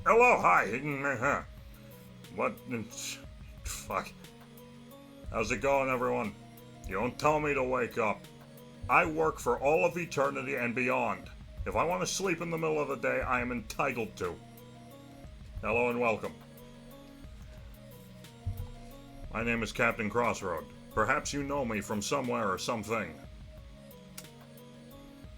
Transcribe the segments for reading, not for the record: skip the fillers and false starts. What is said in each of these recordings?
Hello, hi. What? Fuck. How's it going, everyone? You don't tell me to wake up. I work for all of eternity and beyond. If I want to sleep in the middle of the day, I am entitled to. Hello and welcome. My name is Captain Crossroad. Perhaps you know me from somewhere or something.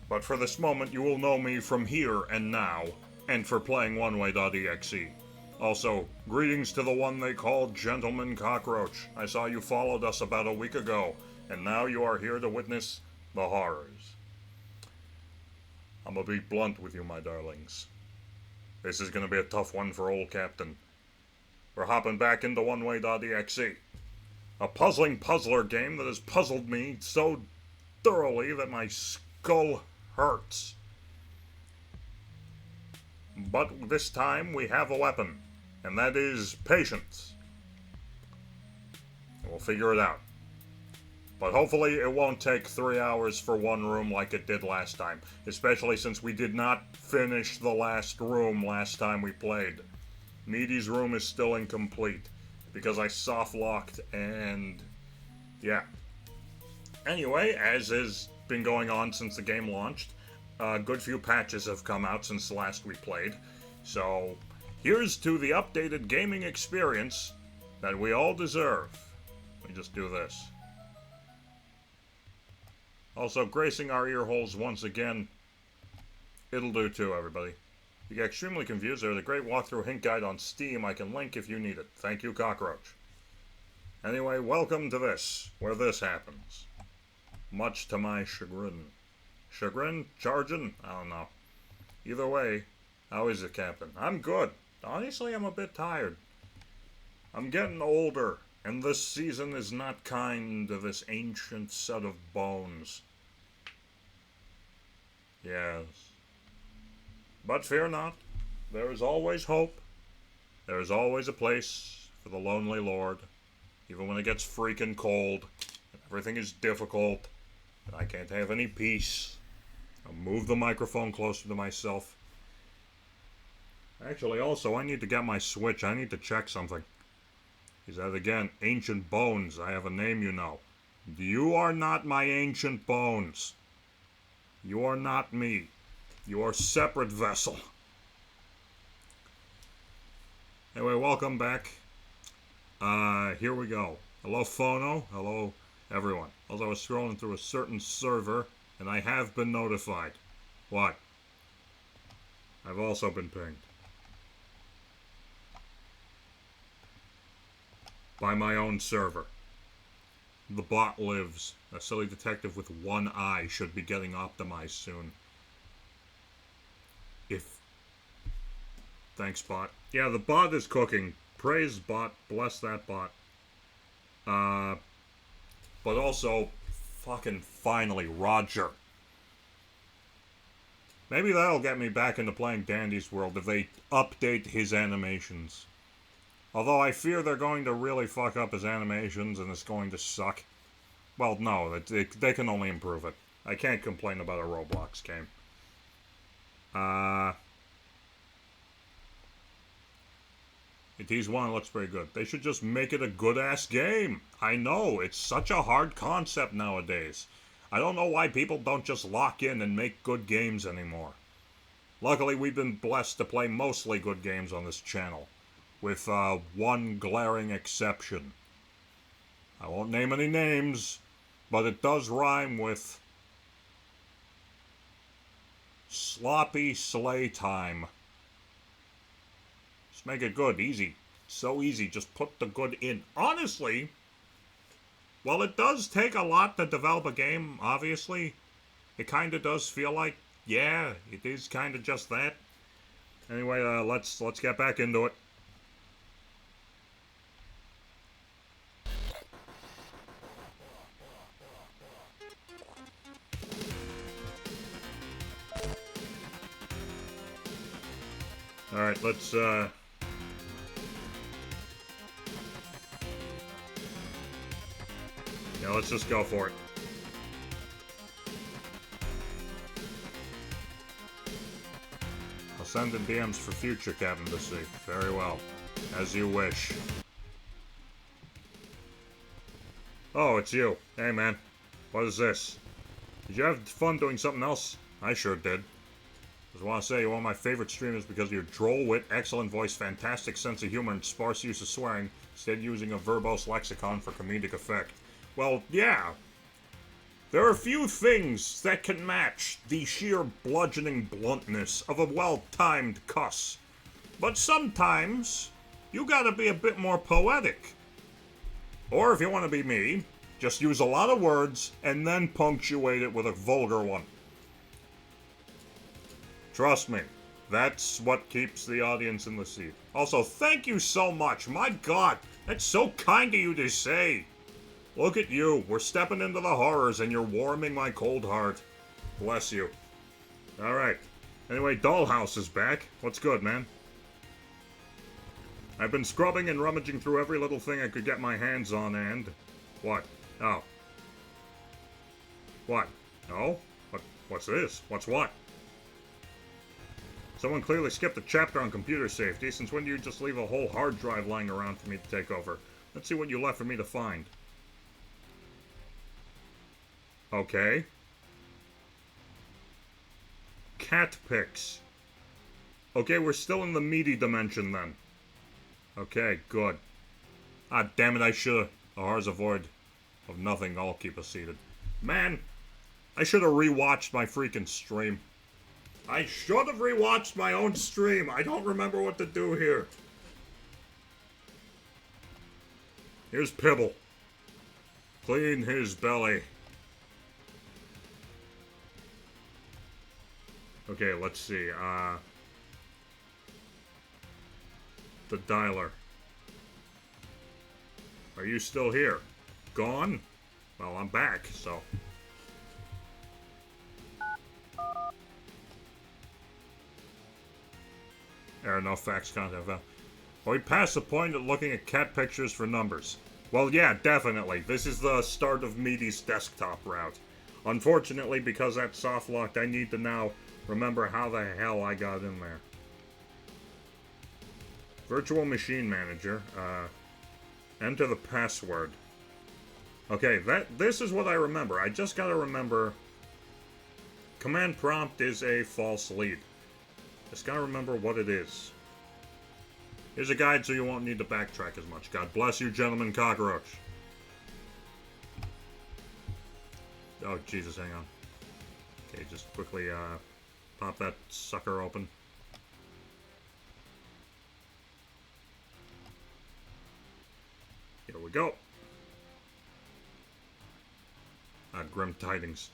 But for this moment, you will know me from here and now, and for playing oneway.exe. Also, greetings to the one they call Gentleman Cockroach. I saw you followed us about a week ago, and now you are here to witness the horrors. I'm gonna be blunt with you, my darlings. This is gonna be a tough one for old Captain. We're hopping back into oneway.exe. A puzzling puzzler game that has puzzled me so thoroughly that my skull hurts. But this time we have a weapon, and that is patience. We'll figure it out. But hopefully it won't take 3 hours for one room like it did last time, especially since we did not finish the last room last time we played. Needy's room is still incomplete, because I soft-locked and... yeah. Anyway, as has been going on since the game launched, a good few patches have come out since last we played, so here's to the updated gaming experience that we all deserve. Let me just do this. Also, gracing our ear holes once again, it'll do too, everybody. If you get extremely confused, there's a great walkthrough hint guide on Steam I can link if you need it. Thank you, Cockroach. Anyway, welcome to this, where this happens. Much to my chagrin. Chagrin? Chargin'? I don't know. Either way, how is it, Captain? I'm good. Honestly, I'm a bit tired. I'm getting older, and this season is not kind to this ancient set of bones. Yes. But fear not. There is always hope. There is always a place for the lonely lord. Even when it gets freaking cold, and everything is difficult, and I can't have any peace. I'll move the microphone closer to myself. Actually, also, I need to get my Switch. I need to check something. Is that, again, Ancient Bones? I have a name, you know. You are not my Ancient Bones. You are not me. You are a separate vessel. Anyway, welcome back. Here we go. Hello, Phono. Hello, everyone. As I was scrolling through a certain server, and I have been notified. What? I've also been pinged. By my own server. The bot lives. A silly detective with one eye should be getting optimized soon. Thanks, bot. Yeah, the bot is cooking. Praise bot. Bless that bot. But also, fucking finally, Roger. Maybe that'll get me back into playing Dandy's World if they update his animations. Although I fear they're going to really fuck up his animations and it's going to suck. Well, no, they can only improve it. I can't complain about a Roblox game. It one looks pretty good. They should just make it a good-ass game. I know, it's such a hard concept nowadays. I don't know why people don't just lock in and make good games anymore. Luckily, we've been blessed to play mostly good games on this channel. With one glaring exception. I won't name any names, but it does rhyme with sloppy sleigh time. Just make it good, easy. So easy, just put the good in. Honestly, while it does take a lot to develop a game, obviously, it kind of does feel like, yeah, it is kind of just that. Anyway, let's get back into it. Alright, let's, yeah, let's just go for it. send in DMs for future, Captain to see. Very well. As you wish. Oh, it's you. Hey, man. What is this? Did you have fun doing something else? I sure did. Just want to say you're one of my favorite streamers because of your droll wit, excellent voice, fantastic sense of humor, and sparse use of swearing, instead using a verbose lexicon for comedic effect. Well, yeah. There are few things that can match the sheer bludgeoning bluntness of a well-timed cuss. But sometimes, you gotta be a bit more poetic. Or if you want to be me, just use a lot of words and then punctuate it with a vulgar one. Trust me, that's what keeps the audience in the seat. Also, thank you so much. My God, that's so kind of you to say. Look at you. We're stepping into the horrors and you're warming my cold heart. Bless you. Alright. Anyway, Dollhouse is back. What's good, man? I've been scrubbing and rummaging through every little thing I could get my hands on and... What? Oh. What? No? What's this? What's what? Someone clearly skipped a chapter on computer safety. Since when do you just leave a whole hard drive lying around for me to take over? Let's see what you left for me to find. Okay. Cat pics. Okay, we're still in the meaty dimension then. Okay, good. Ah, damn it, I should've. The horrors avoid of nothing, I'll keep us seated. Man, I should've rewatched my freaking stream. I should have rewatched my own stream. I don't remember what to do here. Here's Pibble. Clean his belly. Okay, let's see. The dialer. Are you still here? Gone? Well, I'm back, so... There are no facts content found. Well, we passed the point of looking at cat pictures for numbers. Well, yeah, definitely. This is the start of Meaty's desktop route. Unfortunately, because that's soft locked, I need to now remember how the hell I got in there. Virtual Machine Manager. Enter the password. Okay, this is what I remember. I just gotta remember... Command prompt is a false lead. Just gotta remember what it is. Here's a guide so you won't need to backtrack as much. God bless you, gentleman cockroach. Oh, Jesus, hang on. Okay, just quickly, pop that sucker open. Here we go. Grim Tidings.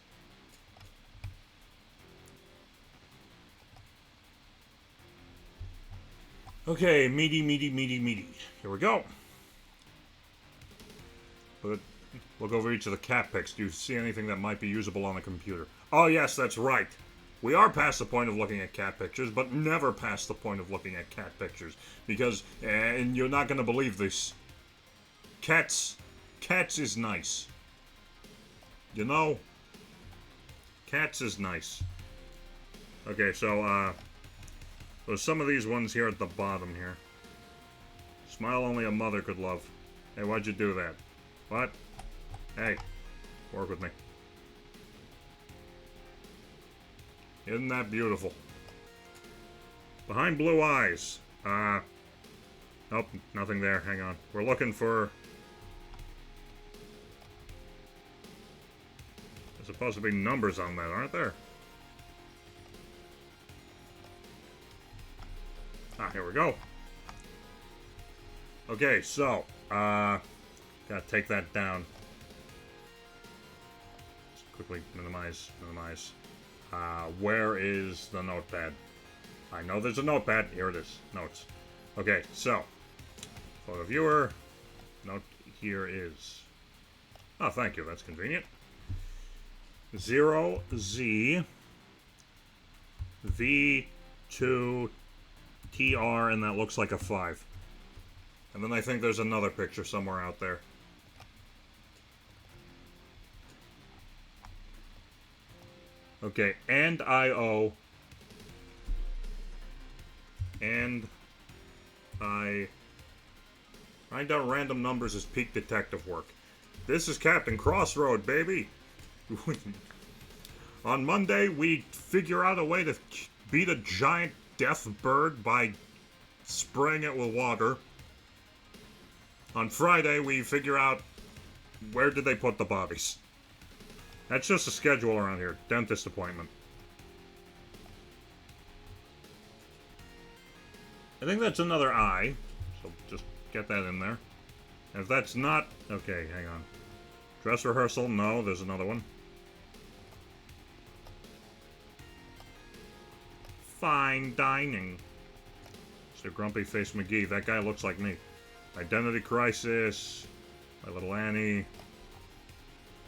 Okay, meaty. Here we go. Look over each of the cat pics. Do you see anything that might be usable on the computer? Oh, yes, that's right. We are past the point of looking at cat pictures, but never past the point of looking at cat pictures. Because, and you're not going to believe this, cats is nice. You know? Cats is nice. Okay, so, there's some of these ones here at the bottom here. Smile only a mother could love. Hey, why'd you do that? What? Hey, work with me. Isn't that beautiful? Behind blue eyes. Nope, nothing there. Hang on. We're looking for... There's supposed to be numbers on that, aren't there? Ah, here we go. Okay, so, gotta take that down. Just quickly minimize. Where is the notepad? I know there's a notepad. Here it is. Notes. Okay, so, photo viewer. Note here is... Oh, thank you. That's convenient. 0Z V2 TR, and that looks like a 5. And then I think there's another picture somewhere out there. Okay, and IO And I write down random numbers as peak detective work. This is Captain Crossroad, baby. On Monday, we figure out a way to beat a giant death bird by spraying it with water. On Friday, we figure out where did they put the bodies. That's just a schedule around here. Dentist appointment. I think that's another I, so just get that in there. If that's not... Okay, hang on. Dress rehearsal, no, there's another one. Fine dining. So Grumpy Face McGee, that guy looks like me. Identity Crisis, My Little Annie,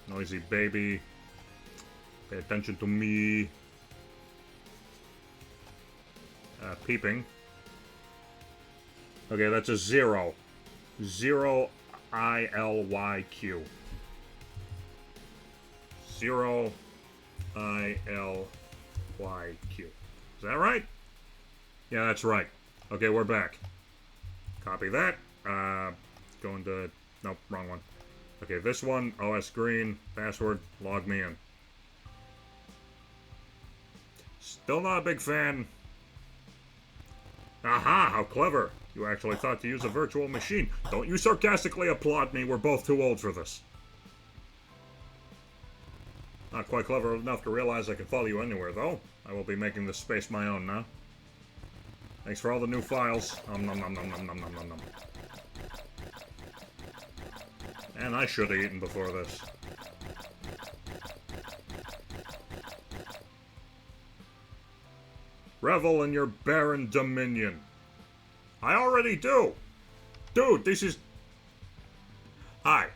Noisy Baby, Pay Attention to Me, Peeping. Okay, that's a 0. 0 ILYQ. 0 ILYQ. Is that right? Yeah, that's right. Okay, we're back. Copy that. Going to... Nope, wrong one. Okay, this one, OS Green, password, log me in. Still not a big fan. Aha, how clever. You actually thought to use a virtual machine. Don't you sarcastically applaud me, we're both too old for this. Not quite clever enough to realize I can follow you anywhere, though. I will be making this space my own now. Thanks for all the new files. Nom nom nom nom nom nom nom nom nom. And I should have eaten before this. Revel in your barren dominion. I already do. Dude, this is... Hi,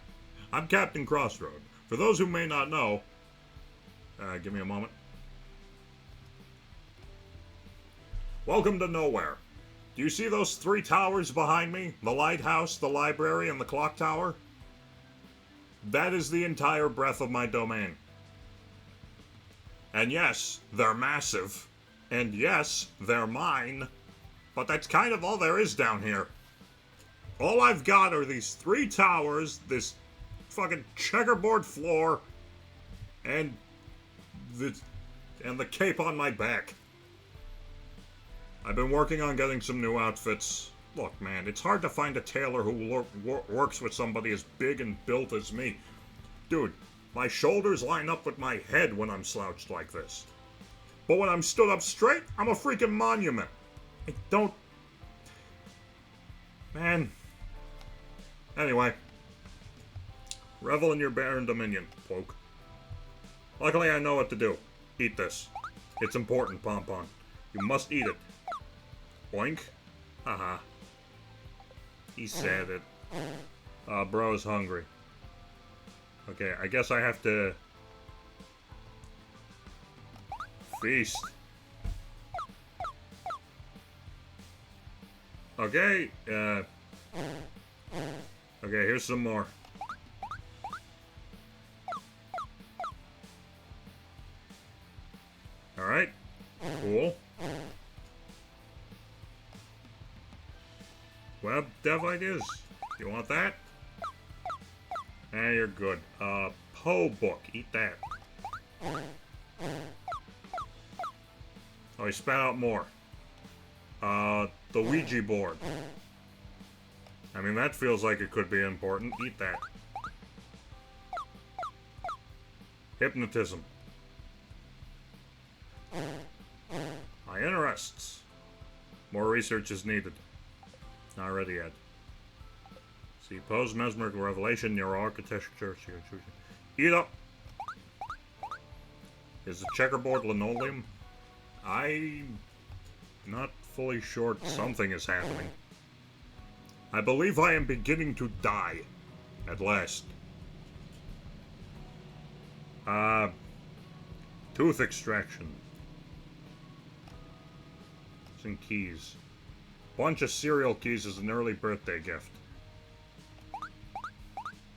I'm Captain Crossroad. For those who may not know... give me a moment. Welcome to nowhere. Do you see those 3 towers behind me? The lighthouse, the library, and the clock tower? That is the entire breadth of my domain. And yes, they're massive. And yes, they're mine. But that's kind of all there is down here. All I've got are these 3 towers, this fucking checkerboard floor, and the cape on my back. I've been working on getting some new outfits. Look, man, it's hard to find a tailor who works with somebody as big and built as me. Dude, my shoulders line up with my head when I'm slouched like this. But when I'm stood up straight, I'm a freaking monument. I don't... Man. Anyway. Revel in your barren dominion, Poke. Luckily, I know what to do. Eat this. It's important, Pompon. You must eat it. Boink. Haha. He said it. Bro's hungry. Okay, I guess I have to... feast. Okay, okay, here's some more. Alright. Cool. Web dev ideas. You want that? You're good. Poe book. Eat that. Oh, he spat out more. The Ouija board. I mean, that feels like it could be important. Eat that. Hypnotism. My interests. More research is needed. Not ready yet. See, Poe's mesmeric revelation, neuroarchitecture. Eat up! Is the checkerboard linoleum? I'm not fully sure something is happening. I believe I am beginning to die. At last. Tooth extraction. Some keys. Bunch of cereal keys as an early birthday gift.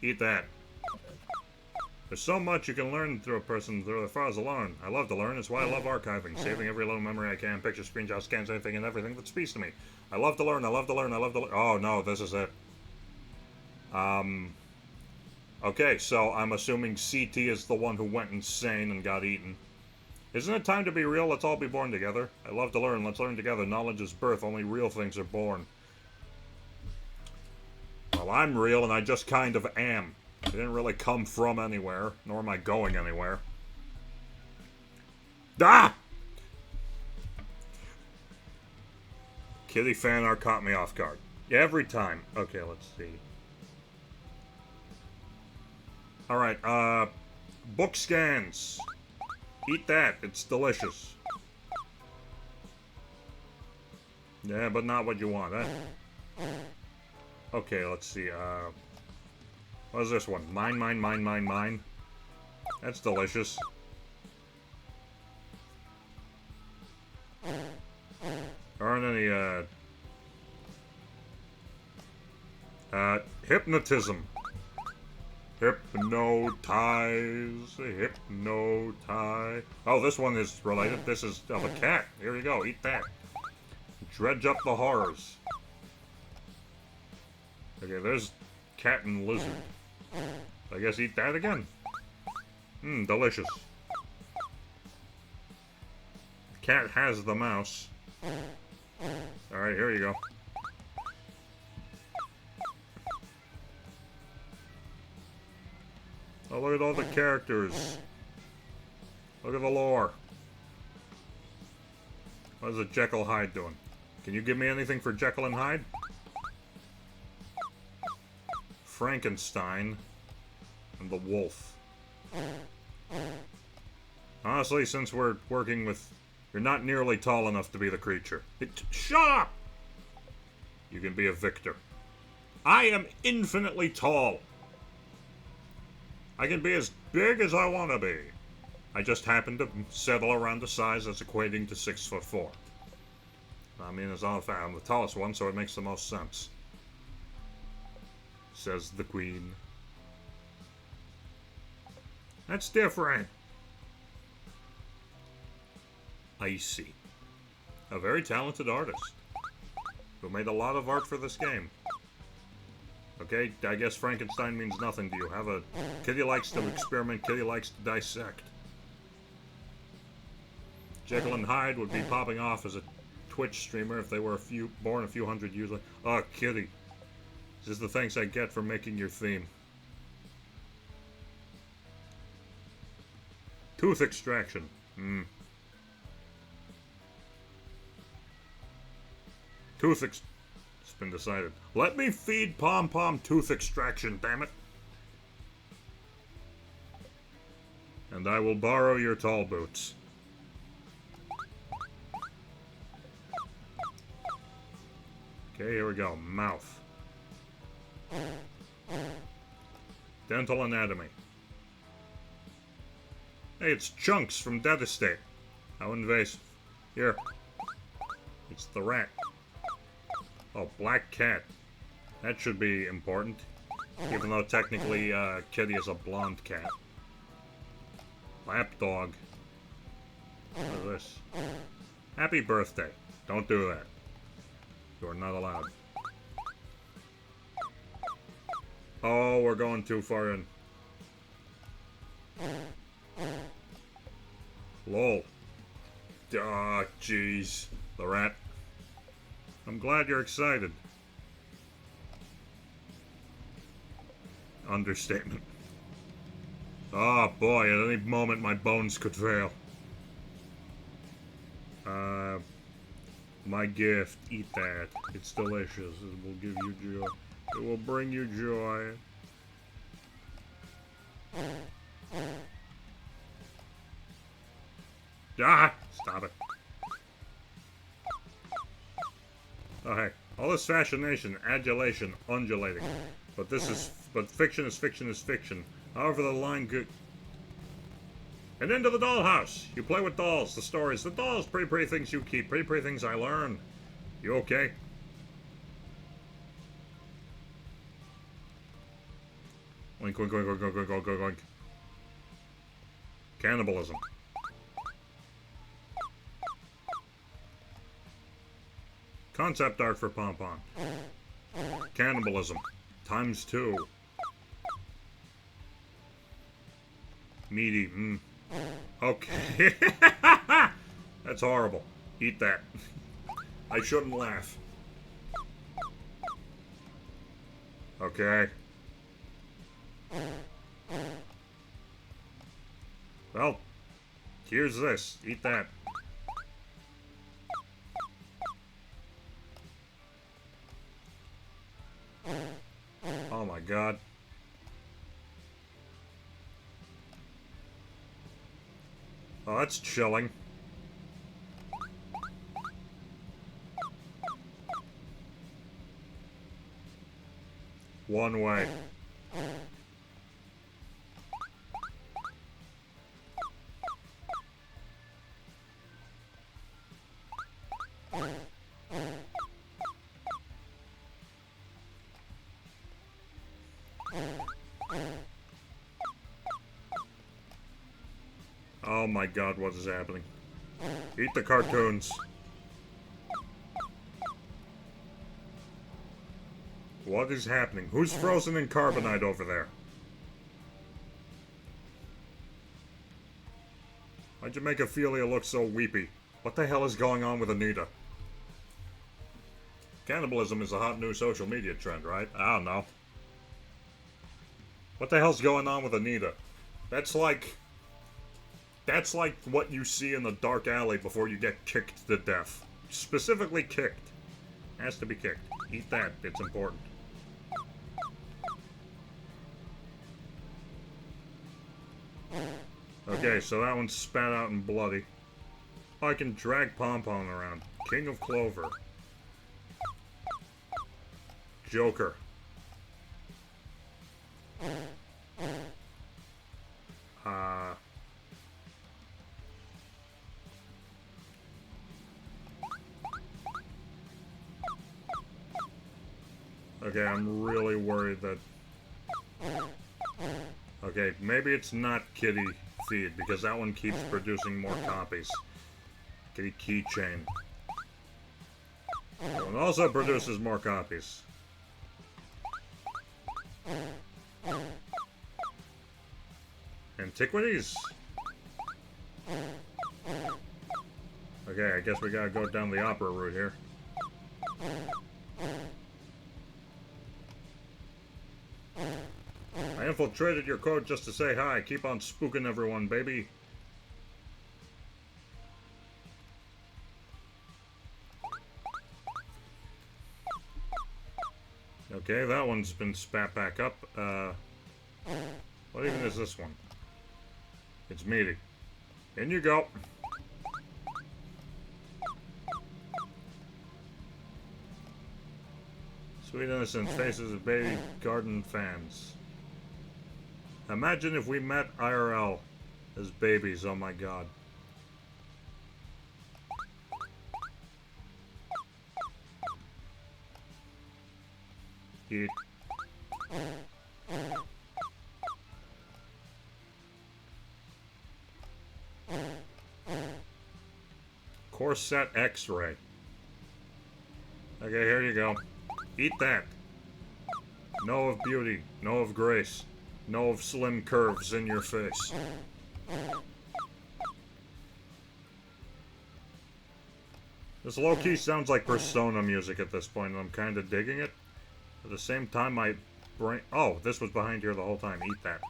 Eat that. There's so much you can learn through a person through as far as alone. I love to learn. It's why I love archiving, saving every little memory I can, pictures, screenshots, scans, anything and everything that speaks to me. I love to learn. I love to learn. I love to learn. Oh no, this is it. Okay, so I'm assuming CT is the one who went insane and got eaten. Isn't it time to be real? Let's all be born together. I love to learn. Let's learn together. Knowledge is birth. Only real things are born. Well, I'm real, and I just kind of am. I didn't really come from anywhere, nor am I going anywhere. Ah! Kitty fan art caught me off guard. Every time. Okay, let's see. Alright, book scans. Eat that. It's delicious. Yeah, but not what you want, huh? Okay, let's see, what is this one? Mine. That's delicious. There aren't any, hypnotism. Hypnotize. Oh, this one is related. This is of a cat. Here you go, eat that. Dredge up the horrors. Okay, there's cat and lizard. I guess eat that again. Delicious. Cat has the mouse. Alright, here you go. Oh, look at all the characters. Look at the lore. What is a Jekyll Hyde doing? Can you give me anything for Jekyll and Hyde? Frankenstein and the wolf. Honestly, since we're working with... You're not nearly tall enough to be the creature. Shut up! You can be a victor. I am infinitely tall. I can be as big as I want to be. I just happen to settle around a size that's equating to 6'4". I mean, it's all fact. I'm the tallest one, so it makes the most sense. Says the queen. That's different. Icy. A very talented artist who made a lot of art for this game. Okay, I guess Frankenstein means nothing to you. Have a... Kitty likes to experiment, Kitty likes to dissect. Jekyll and Hyde would be popping off as a Twitch streamer if they were born a few hundred years later. Oh, Kitty. This is the thanks I get for making your theme. Tooth extraction. It's been decided. Let me feed Pom Pom tooth extraction, damn it. And I will borrow your tall boots. Okay, here we go. Mouth. Dental anatomy. Hey, it's Chunks from Dead Estate. How invasive. Here. It's the rat. Oh, black cat. That should be important. Even though technically Kitty is a blonde cat. Lapdog. What is this? Happy birthday. Don't do that. You are not allowed. Oh, we're going too far in. Lol. Ah, jeez. The rat. I'm glad you're excited. Understatement. Oh boy, at any moment my bones could fail. My gift. Eat that. It's delicious. It will give you joy. It will bring you joy. Ah! Stop it. Oh hey. All this fascination, adulation, undulating. But fiction is fiction is fiction. However the line good. And into the dollhouse. You play with dolls, the stories, the dolls, pretty things you keep, pretty things I learn. You okay? Oink, oink, oink, oink, oink, oink, oink, oink. Cannibalism. Concept art for Pompon. Cannibalism. ×2. Meaty. Okay. That's horrible. Eat that. I shouldn't laugh. Okay. Well, here's this. Eat that. Oh my god. Oh, that's chilling. One way. Oh my god, what is happening? Eat the cartoons. What is happening? Who's frozen in carbonite over there? Why'd you make Ophelia look so weepy? What the hell is going on with Anita? Cannibalism is a hot new social media trend, right? I don't know. What the hell's going on with Anita? That's like what you see in the dark alley before you get kicked to death. Specifically kicked. Has to be kicked. Eat that. It's important. Okay, so that one's spat out and bloody. Oh, I can drag Pompon around. King of Clover. Joker. Okay, I'm really worried that... Okay, maybe it's not Kitty Feed, because that one keeps producing more copies. Kitty Keychain. That one also produces more copies. Antiquities? Okay, I guess we gotta go down the opera route here. I infiltrated your code just to say hi. Keep on spooking everyone, baby. Okay, that one's been spat back up. What even is this one? It's meaty. In you go. Sweet innocent faces of baby garden fans. Imagine if we met IRL as babies, oh my god. Eat. Corset X-ray. Okay, here you go. Eat that. Know of beauty, know of grace, know of slim curves in your face. This low-key sounds like Persona music at this point, and I'm kind of digging it. At the same time, my brain... Oh, this was behind here the whole time. Eat that.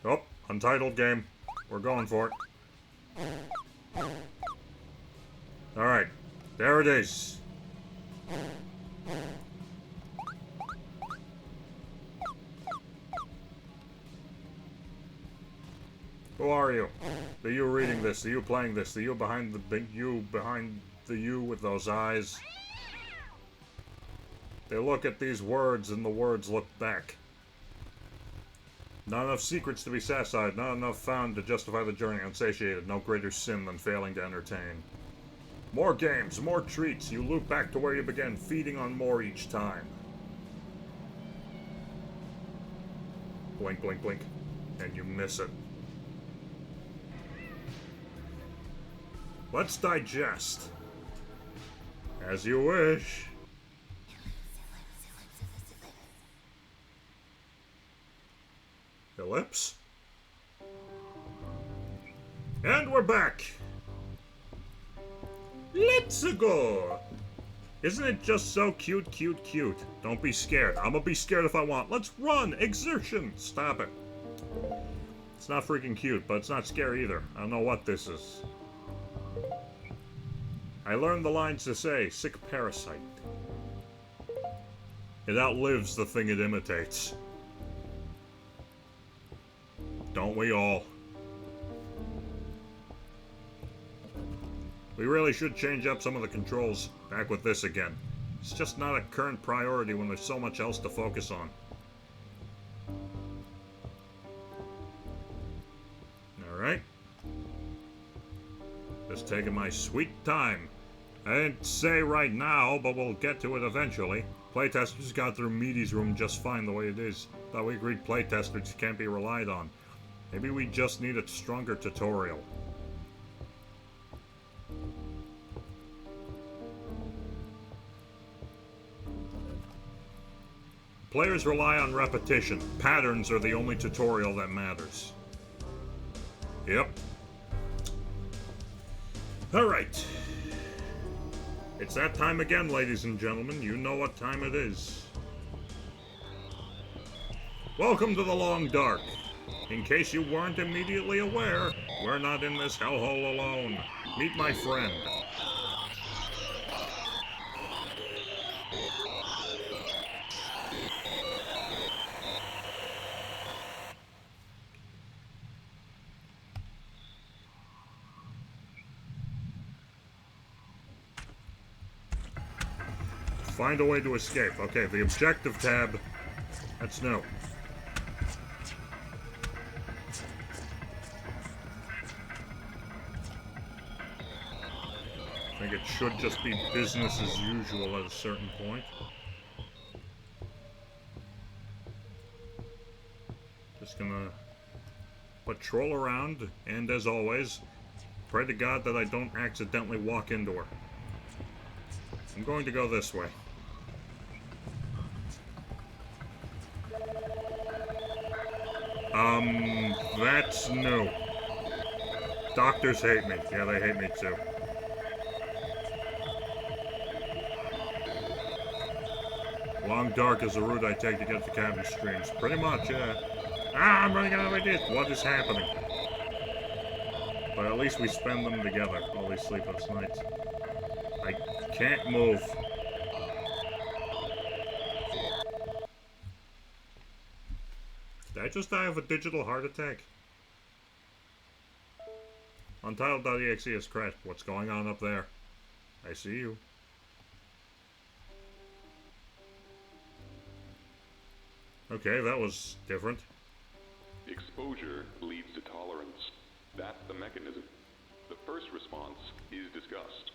Oh, untitled game. We're going for it. Alright. There it is. Who are you? The you reading this, the you playing this, the you behind the big you behind the you with those eyes. They look at these words and the words look back. Not enough secrets to be satisfied, not enough found to justify the journey, unsatiated, no greater sin than failing to entertain. More games, more treats, you loop back to where you began, feeding on more each time. Blink, blink, blink. and you miss it. Let's digest. As you wish. Ellipse. And we're back. Let's go. Isn't it just so cute, cute, cute? Don't be scared. I'm gonna be scared if I want. Let's run! Exertion! Stop it. It's not freaking cute, but it's not scary either. I don't know what this is. I learned the lines to say, sick parasite. It outlives the thing it imitates. Don't we all? We really should change up some of the controls. Back with this again. It's just not a current priority when there's so much else to focus on. Alright. Just taking my sweet time. I didn't say right now, but we'll get to it eventually. Playtesters got through Meaty's room just fine the way it is. Thought we agreed playtesters can't be relied on. Maybe we just need a stronger tutorial. Players rely on repetition. Patterns are the only tutorial that matters. Yep. Alright. It's that time again, ladies and gentlemen. You know what time it is. Welcome to the Long Dark. In case you weren't immediately aware, we're not in this hellhole alone. Meet my friend. Find a way to escape. Okay, the objective tab. That's new. I think it should just be business as usual at a certain point. Just gonna patrol around, and as always, pray to God that I don't accidentally walk into her. I'm going to go this way. That's new. Doctors hate me. Yeah, they hate me too. Long Dark is the route I take to get to cabin streams. Pretty much, yeah. Ah, I'm running out of ideas. What is happening? But at least we spend them together, all these sleepless nights. I can't move. Did I just die of a digital heart attack? Untitled.exe has crashed. What's going on up there? I see you. Okay, that was different. Exposure leads to tolerance. That's the mechanism. The first response is disgust.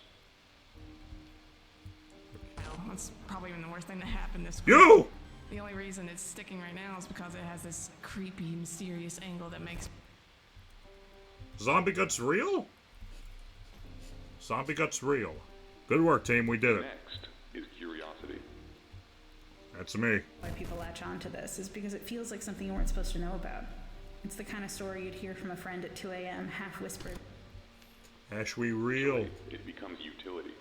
That's probably even the worst thing to happen this week. You! The only reason it's sticking right now is because it has this creepy, mysterious angle that makes... Zombie Guts real? Zombie Guts real. Good work, team. We did it. Next is curiosity. That's me. Why people latch on to this is because it feels like something you weren't supposed to know about. It's the kind of story you'd hear from a friend at 2 a.m., half whispered. Ash, we real. It becomes utility.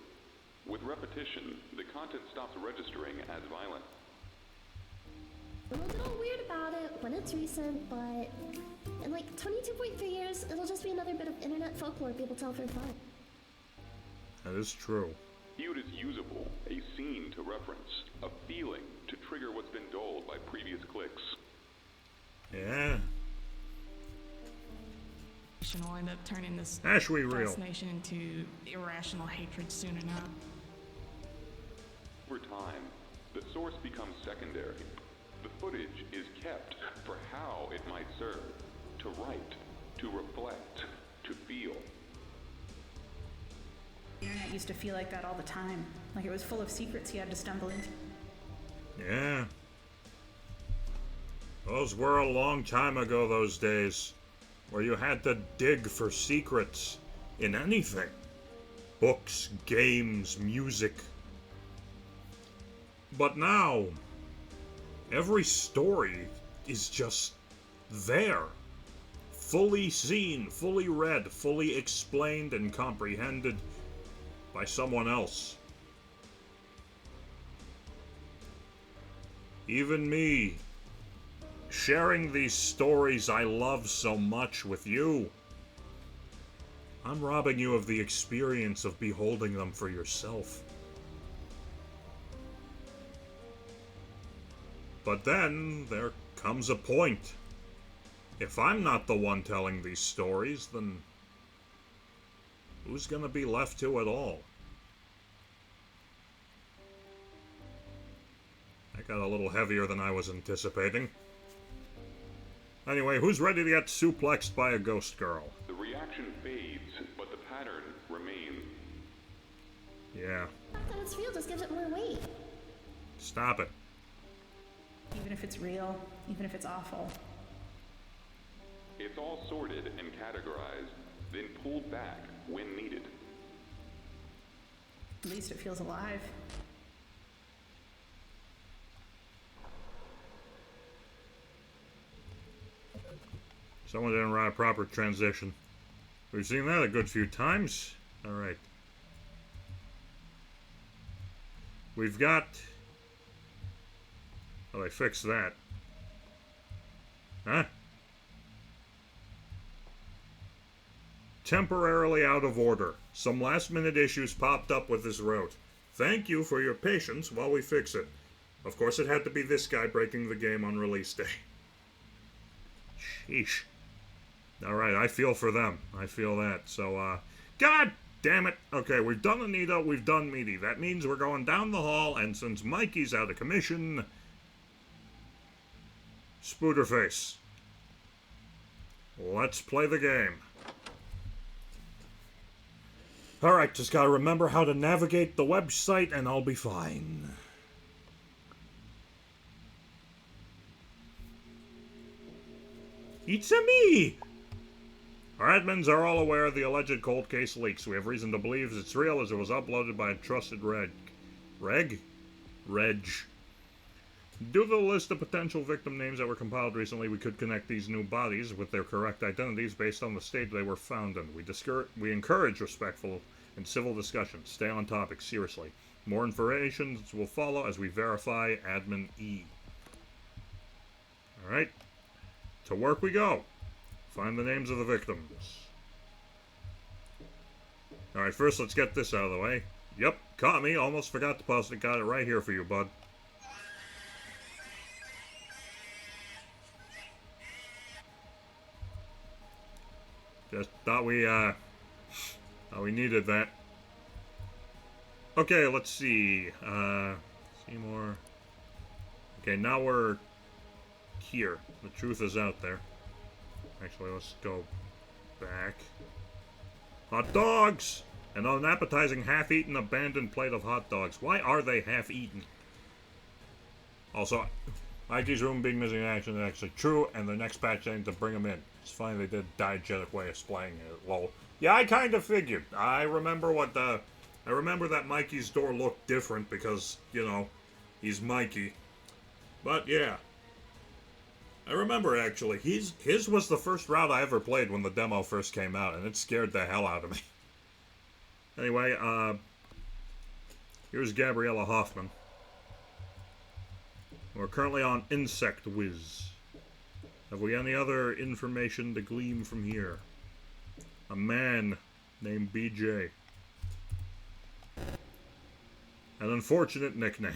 With repetition, the content stops registering as violent. I'm a little weird about it when it's recent, but in like 22.3 years, it'll just be another bit of internet folklore people tell for fun. That is true. Viewed as usable, a scene to reference, a feeling to trigger what's been dulled by previous clicks. Yeah. will end up turning this Ash, we real. fascination into irrational hatred soon enough. Over time, the source becomes secondary. The footage is kept for how it might serve, to write, to reflect, to feel. The internet used to feel like that all the time. Like it was full of secrets you had to stumble into. Yeah. Those were a long time ago, those days, where you had to dig for secrets in anything. Books, games, music. But now, every story is just there. Fully seen, fully read, fully explained and comprehended by someone else. Even me, sharing these stories I love so much with you, I'm robbing you of the experience of beholding them for yourself. But then there comes a point. If I'm not the one telling these stories, then who's gonna be left to it all? That got a little heavier than I was anticipating. Anyway, who's ready to get suplexed by a ghost girl? The reaction fades, but the pattern remains. Yeah. The fact that it's real just gives it more weight. Stop it. Even if it's real, even if it's awful. It's all sorted and categorized, then pulled back when needed. At least it feels alive. Someone didn't write a proper transition. We've seen that a good few times. Alright. We've got... Oh, they fixed that. Huh? Temporarily out of order. Some last-minute issues popped up with this route. Thank you for your patience while we fix it. Of course, it had to be this guy breaking the game on release day. Sheesh. Alright, I feel for them. I feel that. So, God damn it. Okay, we've done Anita, we've done Meaty. That means we're going down the hall, and since Mikey's out of commission... Spooderface. Let's play the game. Alright, just gotta remember how to navigate the website, and I'll be fine. It's-a me! Our admins are all aware of the alleged cold case leaks. We have reason to believe it's real as it was uploaded by a trusted Reg. Due to the list of potential victim names that were compiled recently, we could connect these new bodies with their correct identities based on the state they were found in. We encourage respectful and civil discussion. Stay on topic, seriously. More information will follow as we verify Admin E. Alright. To work we go. Find the names of the victims. Alright, first let's get this out of the way. Yep, caught me. Almost forgot to post it. Got it right here for you, bud. Just thought we needed that. Okay, let's see. Seymour. Okay, now we're here. The truth is out there. Actually, let's go back. Hot dogs! An unappetizing, half-eaten, abandoned plate of hot dogs. Why are they half-eaten? Also, Mikey's room being missing in action is actually true, and the next patch aimed to bring him in. It's funny they did a diegetic way of splaying it. Lol. Yeah, I kind of figured. I remember that Mikey's door looked different because, you know, he's Mikey. But yeah. I remember, actually, his was the first route I ever played when the demo first came out, and it scared the hell out of me. Anyway, here's Gabriella Hoffman. We're currently on Insect Wiz. Have we any other information to glean from here? A man named BJ. An unfortunate nickname.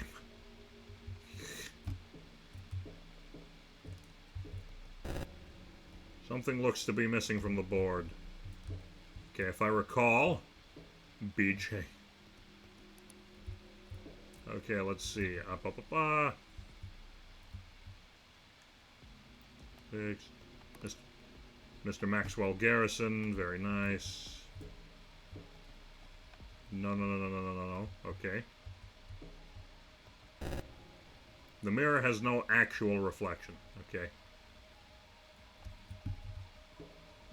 Something looks to be missing from the board. Okay, if I recall, BJ. Okay, let's see. Mr. Maxwell Garrison, very nice. No. Okay. The mirror has no actual reflection. Okay.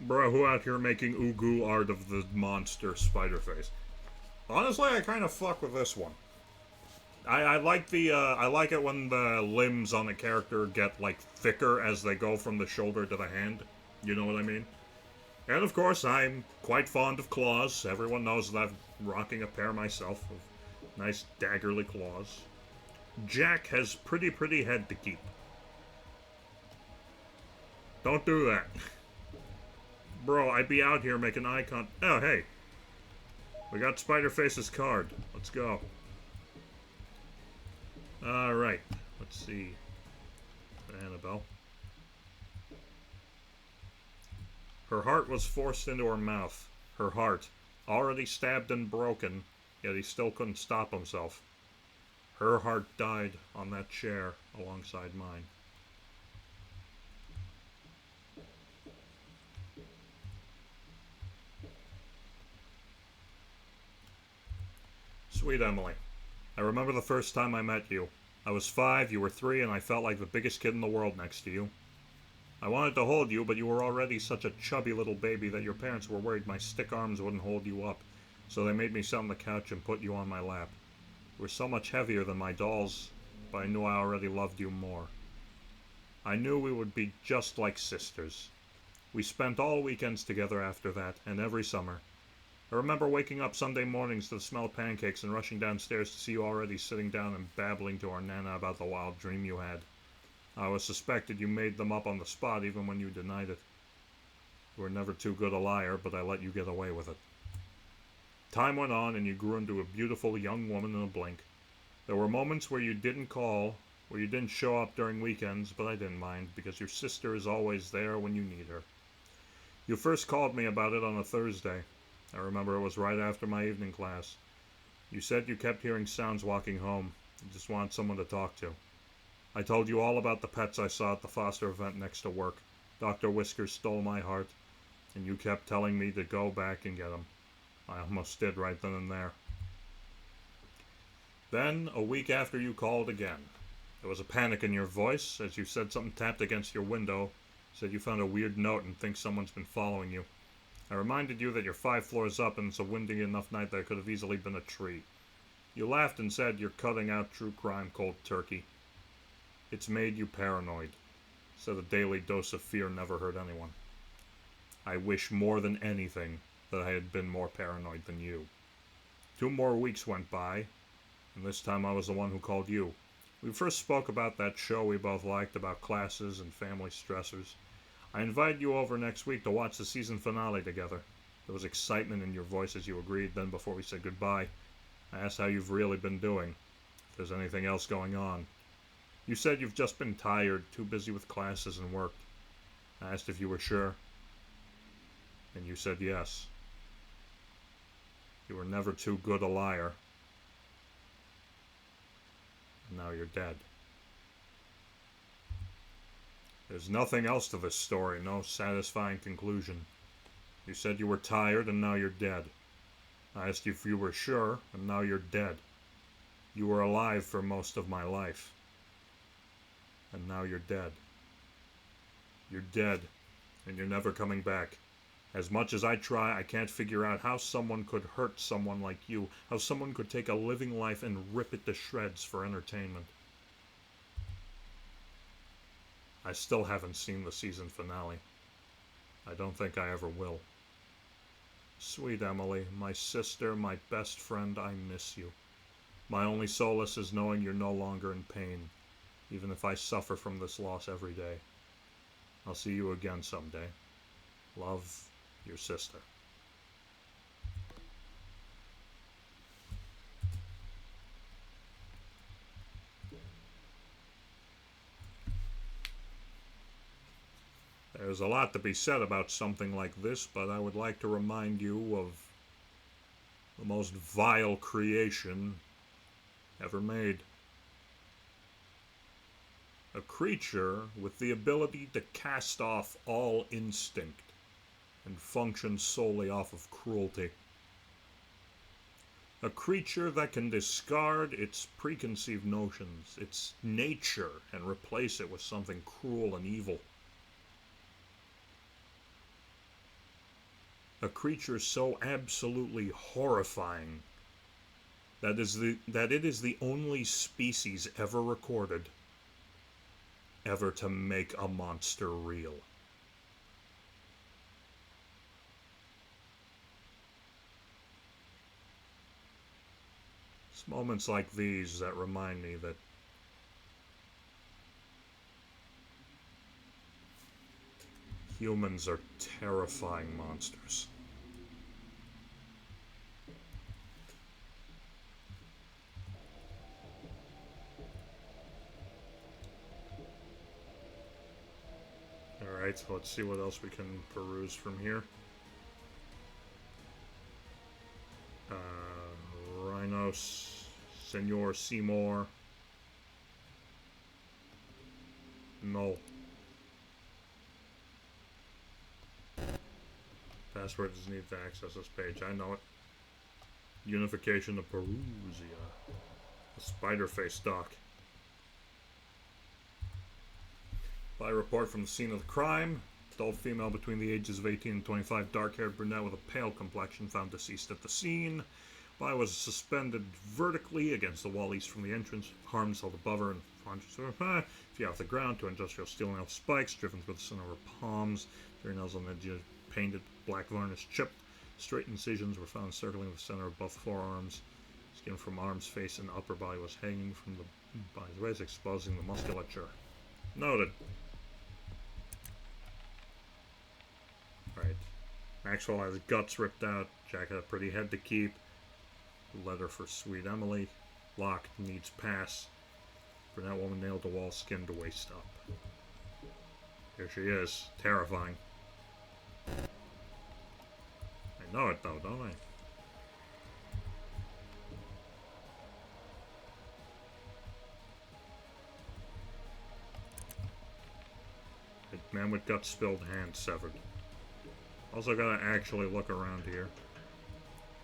Bro, who out here making Ugu art of the monster spider face? Honestly, I kind of fuck with this one. I like I like it when the limbs on a character get, like, thicker as they go from the shoulder to the hand. You know what I mean? And of course, I'm quite fond of claws. Everyone knows that I'm rocking a pair myself of nice daggerly claws. Jack has pretty head to keep. Don't do that. Bro, I'd be out here making eye contact. Oh, hey. We got Spider-Face's card. Let's go. Alright. Let's see. Annabelle. Her heart was forced into her mouth. Her heart. Already stabbed and broken, yet he still couldn't stop himself. Her heart died on that chair alongside mine. Sweet Emily, I remember the first time I met you. I was 5, you were 3, and I felt like the biggest kid in the world next to you. I wanted to hold you, but you were already such a chubby little baby that your parents were worried my stick arms wouldn't hold you up, so they made me sit on the couch and put you on my lap. You were so much heavier than my dolls, but I knew I already loved you more. I knew we would be just like sisters. We spent all weekends together after that, and every summer. I remember waking up Sunday mornings to the smell of pancakes and rushing downstairs to see you already sitting down and babbling to our Nana about the wild dream you had. I always suspected you made them up on the spot even when you denied it. You were never too good a liar, but I let you get away with it. Time went on and you grew into a beautiful young woman in a blink. There were moments where you didn't call, where you didn't show up during weekends, but I didn't mind because your sister is always there when you need her. You first called me about it on a Thursday. I remember it was right after my evening class. You said you kept hearing sounds walking home. You just wanted someone to talk to. I told you all about the pets I saw at the foster event next to work. Dr. Whiskers stole my heart, and you kept telling me to go back and get them. I almost did right then and there. Then, a week after you called again, there was a panic in your voice as you said something tapped against your window, said you found a weird note and think someone's been following you. I reminded you that you're 5 floors up and it's a windy enough night that it could have easily been a tree. You laughed and said you're cutting out true crime cold turkey. It's made you paranoid. Said a daily dose of fear never hurt anyone. I wish more than anything that I had been more paranoid than you. 2 more weeks went by, and this time I was the one who called you. We first spoke about that show we both liked about classes and family stressors. I invited you over next week to watch the season finale together. There was excitement in your voice as you agreed. Then before we said goodbye, I asked how you've really been doing, if there's anything else going on. You said you've just been tired, too busy with classes and work. I asked if you were sure, and you said yes. You were never too good a liar. And now you're dead. There's nothing else to this story, no satisfying conclusion. You said you were tired, and now you're dead. I asked you if you were sure, and now you're dead. You were alive for most of my life. And now you're dead. You're dead, and you're never coming back. As much as I try, I can't figure out how someone could hurt someone like you, how someone could take a living life and rip it to shreds for entertainment. I still haven't seen the season finale. I don't think I ever will. Sweet Emily, my sister, my best friend, I miss you. My only solace is knowing you're no longer in pain, even if I suffer from this loss every day. I'll see you again someday. Love, your sister. There's a lot to be said about something like this, but I would like to remind you of the most vile creation ever made. A creature with the ability to cast off all instinct and function solely off of cruelty. A creature that can discard its preconceived notions, its nature, and replace it with something cruel and evil. a creature so absolutely horrifying that it is the only species ever recorded ever to make a monster real. It's moments like these that remind me that humans are terrifying monsters. Alright, so let's see what else we can peruse from here. Rhinos, Senor Seymour. No. Password is needed to access this page. I know it. Unification of Perusia. A spider face doc. By report from the scene of the crime, adult female between the ages of 18 and 25, dark-haired brunette with a pale complexion found deceased at the scene. By was suspended vertically against the wall east from the entrance, arms held above her and feet off the ground, two industrial steel nail spikes driven through the center of her palms, fingernails on the edge painted, black varnish chipped. Straight incisions were found circling the center of both forearms. Skin from arms, face, and upper body was hanging from the body's waist, exposing the musculature. Noted. Right. Maxwell has guts ripped out. Jack had a pretty head to keep. Letter for Sweet Emily. Locked, needs pass. Brunette woman nailed to wall, skin to waist up. Here she is. Terrifying. I know it though, don't I? Man with guts spilled, hand severed. Also gotta actually look around here.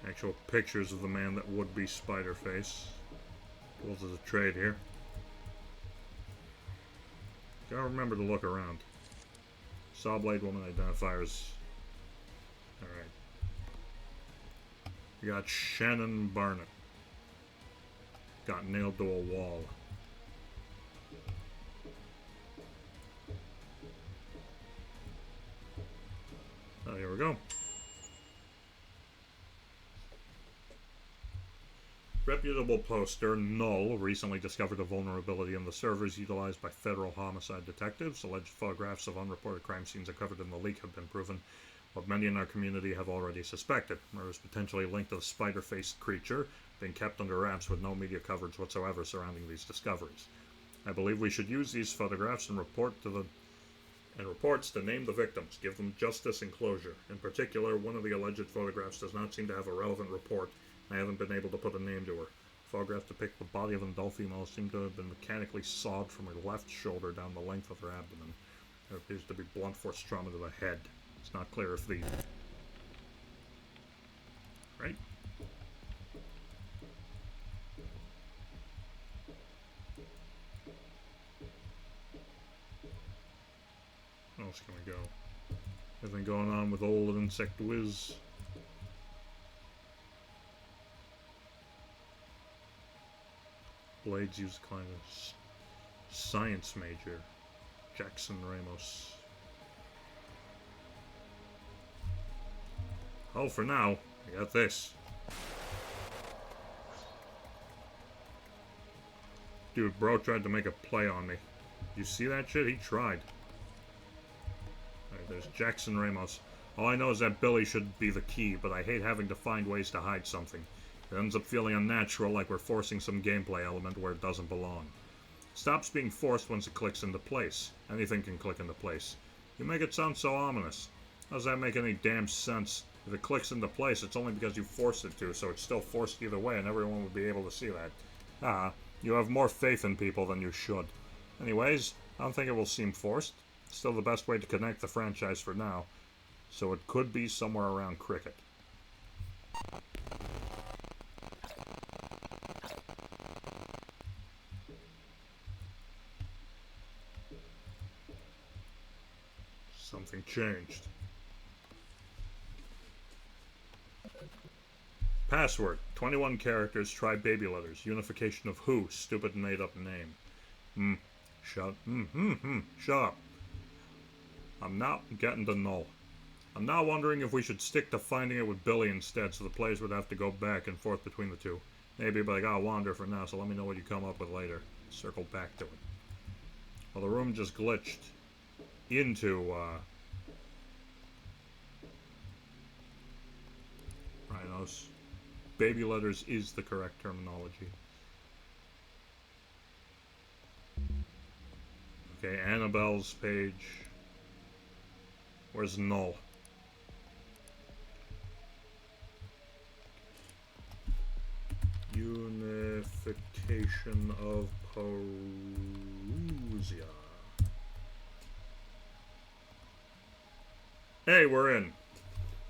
Actual pictures of the man that would be Spider-Face. Tools as a trade here. Gotta remember to look around. Sawblade woman identifiers. Alright. We got Shannon Barnett. Got nailed to a wall. Oh, here we go. Reputable poster, Null, recently discovered a vulnerability in the servers utilized by federal homicide detectives. Alleged photographs of unreported crime scenes covered in the leak have been proven. What many in our community have already suspected. Murder is potentially linked to the spider-faced creature, being kept under wraps with no media coverage whatsoever surrounding these discoveries. I believe we should use these photographs and reports to name the victims, give them justice and closure. In particular, one of the alleged photographs does not seem to have a relevant report. I haven't been able to put a name to her. Photographs depict the body of an adult female seem to have been mechanically sawed from her left shoulder down the length of her abdomen. There appears to be blunt force trauma to the head. It's not clear if the... Right? What else can we go? Anything going on with old Insect Whiz? Blades used kind of science major. Jackson Ramos. Oh, for now, I got this. Dude, bro tried to make a play on me. You see that shit? He tried. Alright, there's Jackson Ramos. All I know is that Billy should be the key, but I hate having to find ways to hide something. It ends up feeling unnatural, like we're forcing some gameplay element where it doesn't belong. Stops being forced once it clicks into place. Anything can click into place. You make it sound so ominous. How does that make any damn sense? If it clicks into place, it's only because you forced it to, so it's still forced either way, and everyone would be able to see that. You have more faith in people than you should. Anyways, I don't think it will seem forced. It's still the best way to connect the franchise for now. So it could be somewhere around Cricket. Something changed. Password. 21 characters. Try baby letters. Unification of who? Stupid made up name. Shut up. I'm now getting to null. I'm now wondering if we should stick to finding it with Billy instead, so the players would have to go back and forth between the two. Maybe, but I gotta wander for now, so let me know what you come up with later. Circle back to it. Well, the room just glitched into, Rhinos. Baby letters is the correct terminology. Okay, Annabelle's page. Where's null? Unification of Perusia. Hey, we're in.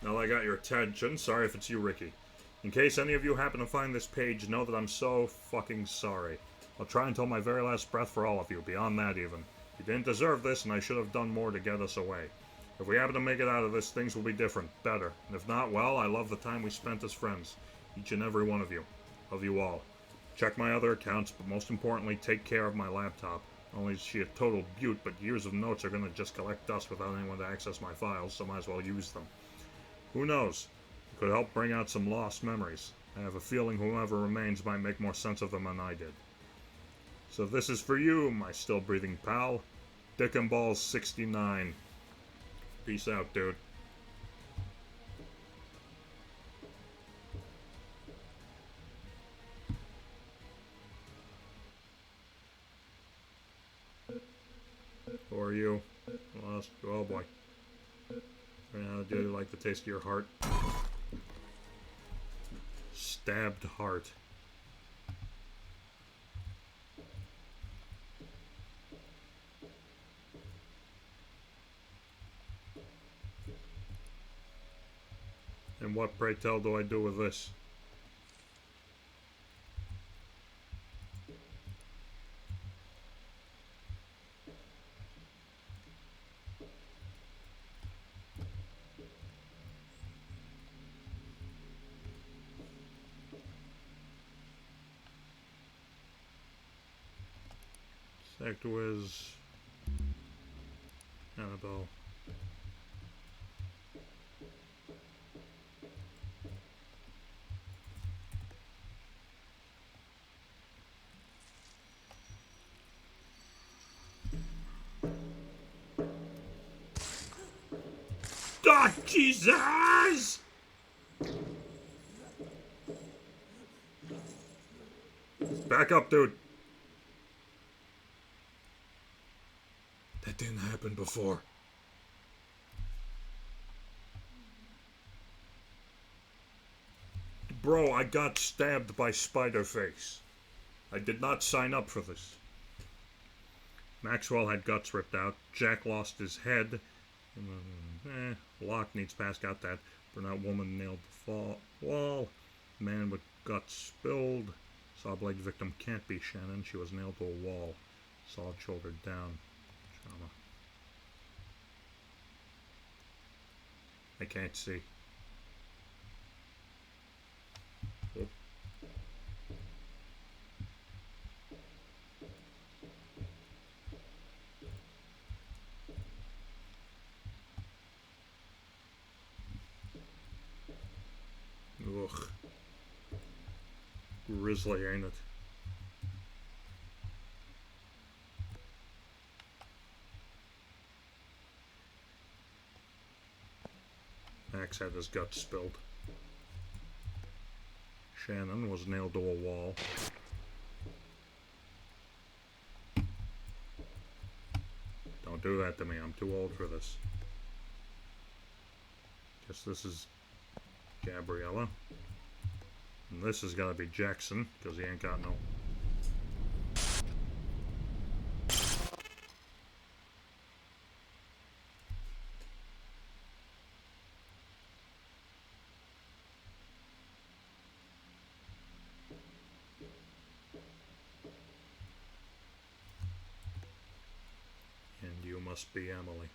Now that I got your attention, sorry if it's you, Ricky. In case any of you happen to find this page, know that I'm so fucking sorry. I'll try until my very last breath for all of you, beyond that even. You didn't deserve this, and I should have done more to get us away. If we happen to make it out of this, things will be different, better. And if not, well, I love the time we spent as friends. Each and every one of you. Love you all. Check my other accounts, but most importantly, take care of my laptop. Not only is she a total beaut, but years of notes are gonna just collect dust without anyone to access my files, so might as well use them. Who knows? It could help bring out some lost memories. I have a feeling whoever remains might make more sense of them than I did. So this is for you, my still breathing pal. Dick and Balls 69. Peace out, dude. Who are you? Lost. Oh boy. Do you like the taste of your heart? Stabbed heart. And what, pray tell, do I do with this? Sectwiz. Annabelle. God, Jesus! Back up, dude. That didn't happen before. Bro, I got stabbed by Spiderface. I did not sign up for this. Maxwell had guts ripped out. Jack lost his head. Locke needs pass, got that. Brunette woman nailed the wall. Man with guts spilled. Saw blade victim can't be Shannon. She was nailed to a wall. Solid shoulder down. Trauma. I can't see. Oop. Ugh. Grisly, ain't it? Max had his guts spilled. Shannon was nailed to a wall. Don't do that to me, I'm too old for this. Guess this is Gabriella. And this is gotta be Jackson, because he ain't got no... And you must be Emily.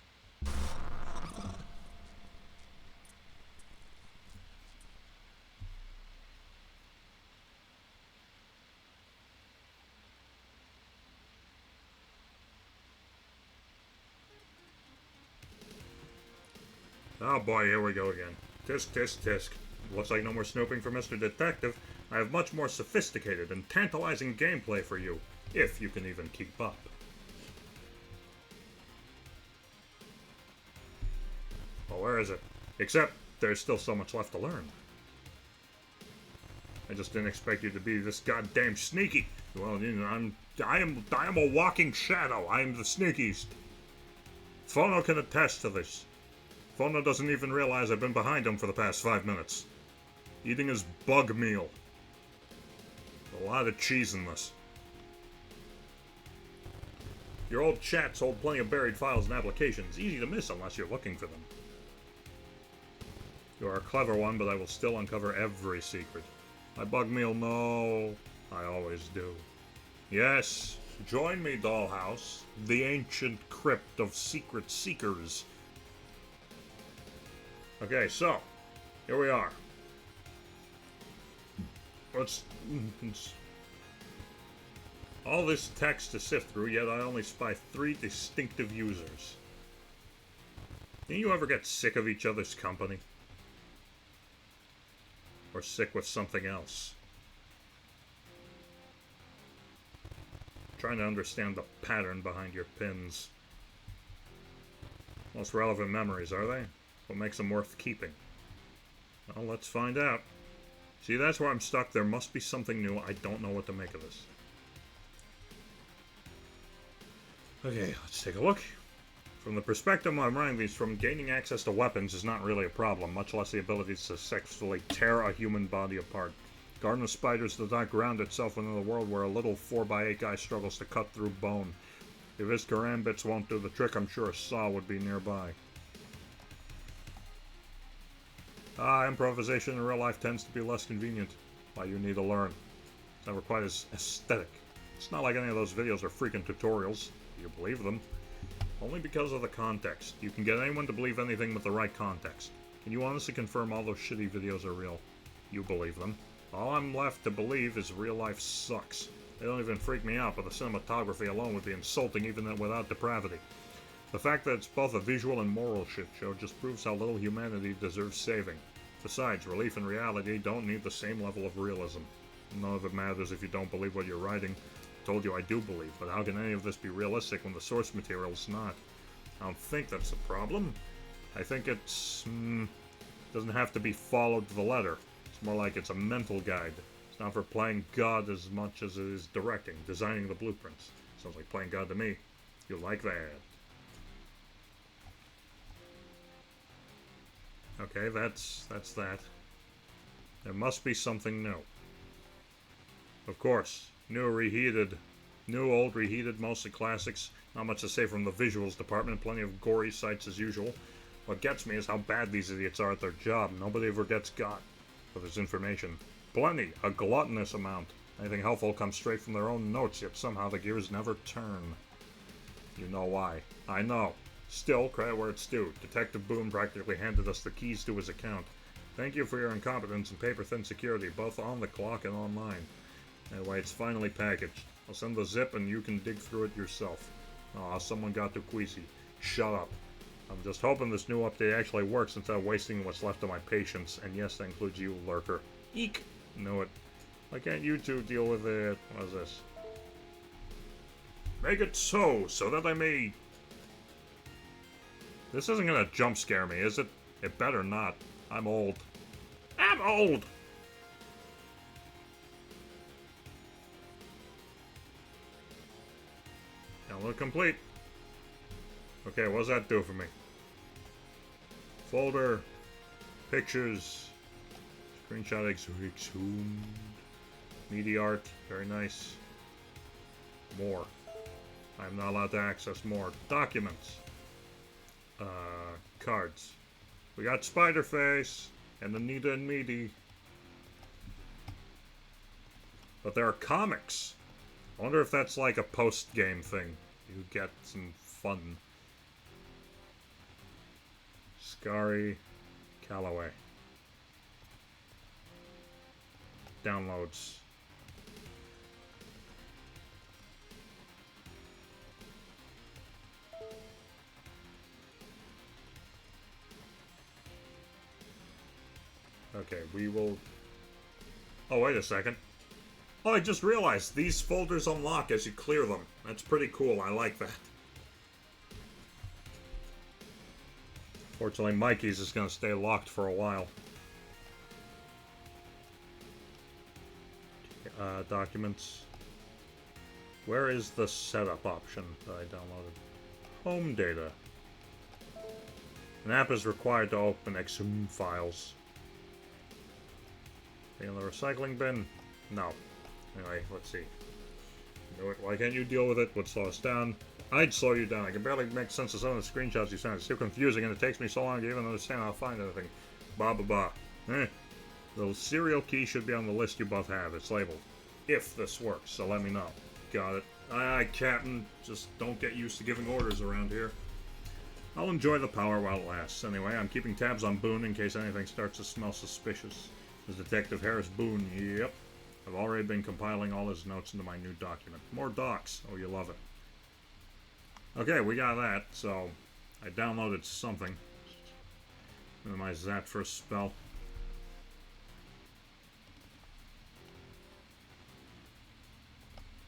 Oh boy, here we go again. Tisk, tisk, tisk. Looks like no more snooping for Mr. Detective. I have much more sophisticated and tantalizing gameplay for you, if you can even keep up. Well, where is it? Except, there's still so much left to learn. I just didn't expect you to be this goddamn sneaky. Well, you know, I am a walking shadow. I am the sneakiest. Fono can attest to this. Fono doesn't even realize I've been behind him for the past 5 minutes. Eating his bug meal. A lot of cheese in this. Your old chats hold plenty of buried files and applications, easy to miss unless you're looking for them. You are a clever one, but I will still uncover every secret. My bug meal, no. I always do. Yes, join me, Dollhouse, the ancient crypt of secret seekers. Okay, so, here we are. Let's all this text to sift through, yet I only spy 3 distinctive users. Didn't you ever get sick of each other's company? Or sick with something else? Trying to understand the pattern behind your pins. Most relevant memories, are they? What makes them worth keeping? Well, let's find out. See, that's where I'm stuck. There must be something new. I don't know what to make of this. Okay, let's take a look. From the perspective I'm running these from, gaining access to weapons is not really a problem, much less the ability to successfully tear a human body apart. Garden of Spiders does not ground itself within a world where a little 4x8 guy struggles to cut through bone. If his karambits won't do the trick, I'm sure a saw would be nearby. Improvisation in real life tends to be less convenient. Why, you need to learn. It's never quite as aesthetic. It's not like any of those videos are freaking tutorials. You believe them. Only because of the context. You can get anyone to believe anything with the right context. Can you honestly confirm all those shitty videos are real? You believe them. All I'm left to believe is real life sucks. They don't even freak me out, but the cinematography alone would be insulting even without depravity. The fact that it's both a visual and moral shit show just proves how little humanity deserves saving. Besides, relief and reality don't need the same level of realism. None of it matters if you don't believe what you're writing. I told you I do believe, but how can any of this be realistic when the source material's not? I don't think that's the problem. I think it's... doesn't have to be followed to the letter. It's more like it's a mental guide. It's not for playing God as much as it is directing, designing the blueprints. Sounds like playing God to me. You like that? Okay, that's that. There must be something new. Of course, new, old, reheated, mostly classics. Not much to say from the visuals department, plenty of gory sights as usual. What gets me is how bad these idiots are at their job. Nobody ever gets got. But there's information. Plenty, a gluttonous amount. Anything helpful comes straight from their own notes, yet somehow the gears never turn. You know why. I know. Still, credit where it's due. Detective Boone practically handed us the keys to his account. Thank you for your incompetence and paper-thin security, both on the clock and online. Anyway, it's finally packaged. I'll send the zip and you can dig through it yourself. Aw, someone got too queasy. Shut up. I'm just hoping this new update actually works instead of wasting what's left of my patience. And yes, that includes you, Lurker. Eek! Knew it. Why can't you two deal with it? What is this? Make it so that I may... This isn't gonna jump scare me, is it? It better not. I'm old. I'm old! Download complete. Okay, what does that do for me? Folder. Pictures. Screenshot exhumed. Media art. Very nice. More. I'm not allowed to access more. Documents. Cards. We got Spider-Face and Anita and Meaty. But there are comics. I wonder if that's like a post-game thing. You get some fun. Scary Calloway. Downloads. Okay, we will... Oh, wait a second. Oh, I just realized these folders unlock as you clear them. That's pretty cool. I like that. Fortunately, Mikey's is going to stay locked for a while. Documents. Where is the setup option that I downloaded? Home data. An app is required to open exhumed files. In the recycling bin? No. Anyway, let's see. Why can't you deal with it? What slow us down? I'd slow you down. I can barely make sense of some of the screenshots you sent. It's too confusing and it takes me so long to even understand how to find anything. Blah blah blah. The serial key should be on the list you both have. It's labeled. If this works, so let me know. Got it. Aye, Captain. Just don't get used to giving orders around here. I'll enjoy the power while it lasts. Anyway, I'm keeping tabs on Boone in case anything starts to smell suspicious. This is Detective Harris Boone. Yep. I've already been compiling all his notes into my new document. More docs. Oh, you love it. Okay, we got that, so I downloaded something. Minimize that for a spell.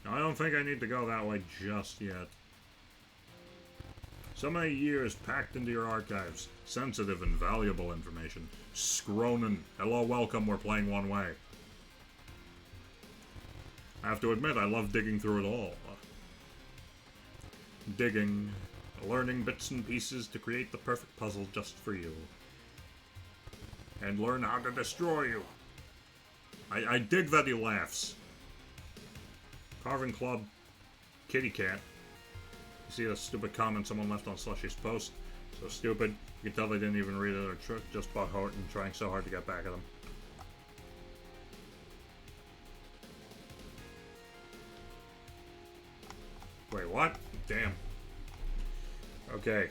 Now, I don't think I need to go that way just yet. So many years packed into your archives. Sensitive and valuable information. Scronin. Hello, welcome, we're playing One Way. I have to admit, I love digging through it all. Digging. Learning bits and pieces to create the perfect puzzle just for you. And learn how to destroy you. I dig that he laughs. Carving Club. Kitty Cat. You see the stupid comment someone left on Slushy's post? So stupid. You can tell they didn't even read it or just bought Horton trying so hard to get back at them. Wait, what? Damn. Okay.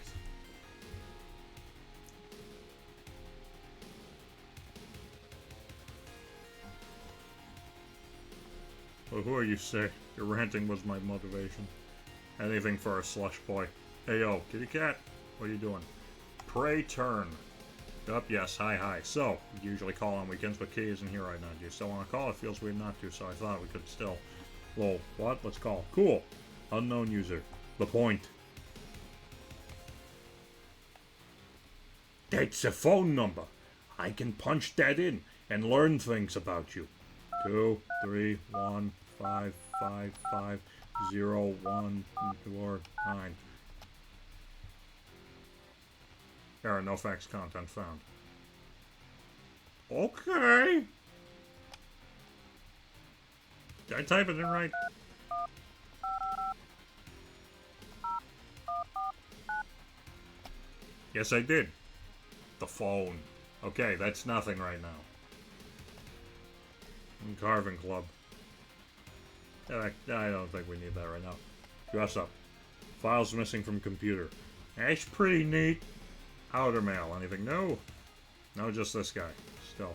Well, who are you, sir? Your ranting was my motivation. Anything for a slush boy. Hey, yo, kitty cat. What are you doing? Pray turn. Yup, yes, hi. So, we usually call on weekends, but Kitty isn't here right now. Do you still want to call? It feels weird not to, so I thought we could still. Lol, what? Let's call. Cool. Unknown user. The point. That's a phone number. I can punch that in and learn things about you. 2, 3, 1, 5, 5, 5, 0, 1, 4, 9. Error, no fax content found. Okay. Did I type it in right? Yes, I did. The phone. Okay, that's nothing right now. Carving Club. I don't think we need that right now. Dress up. Files missing from computer. That's pretty neat. Outer mail. Anything new? No, just this guy. Still.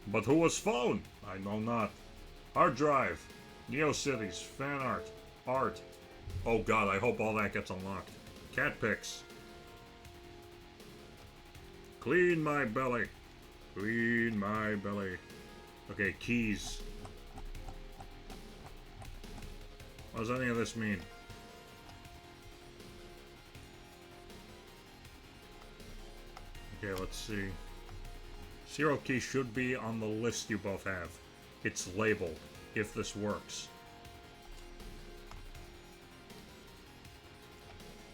But who was phone? I know not. Hard drive. NeoCities. Fan art. Art. Oh god, I hope all that gets unlocked. Cat pics. Clean my belly. Clean my belly. Okay, keys. What does any of this mean? Okay, let's see. Serial key should be on the list you both have. It's labeled, if this works.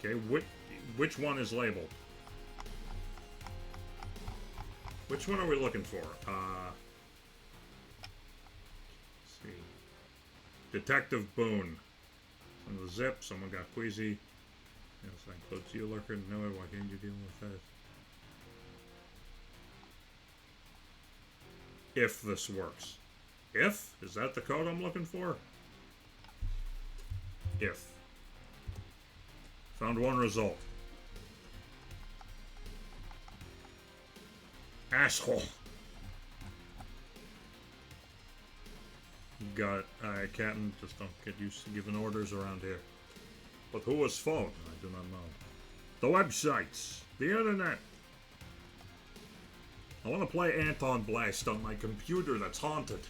Okay, which one is labeled? Which one are we looking for? Let's see. Detective Boone. On the zip, someone got queasy. Yes, that includes you, Lurker. No, why can't you deal with that? If this works. If? Is that the code I'm looking for? If. Found one result. Asshole. Got it. Alright, Captain. Just don't get used to giving orders around here. But who was phone? I do not know. The websites. The internet. I want to play Anton Blast on my computer that's haunted.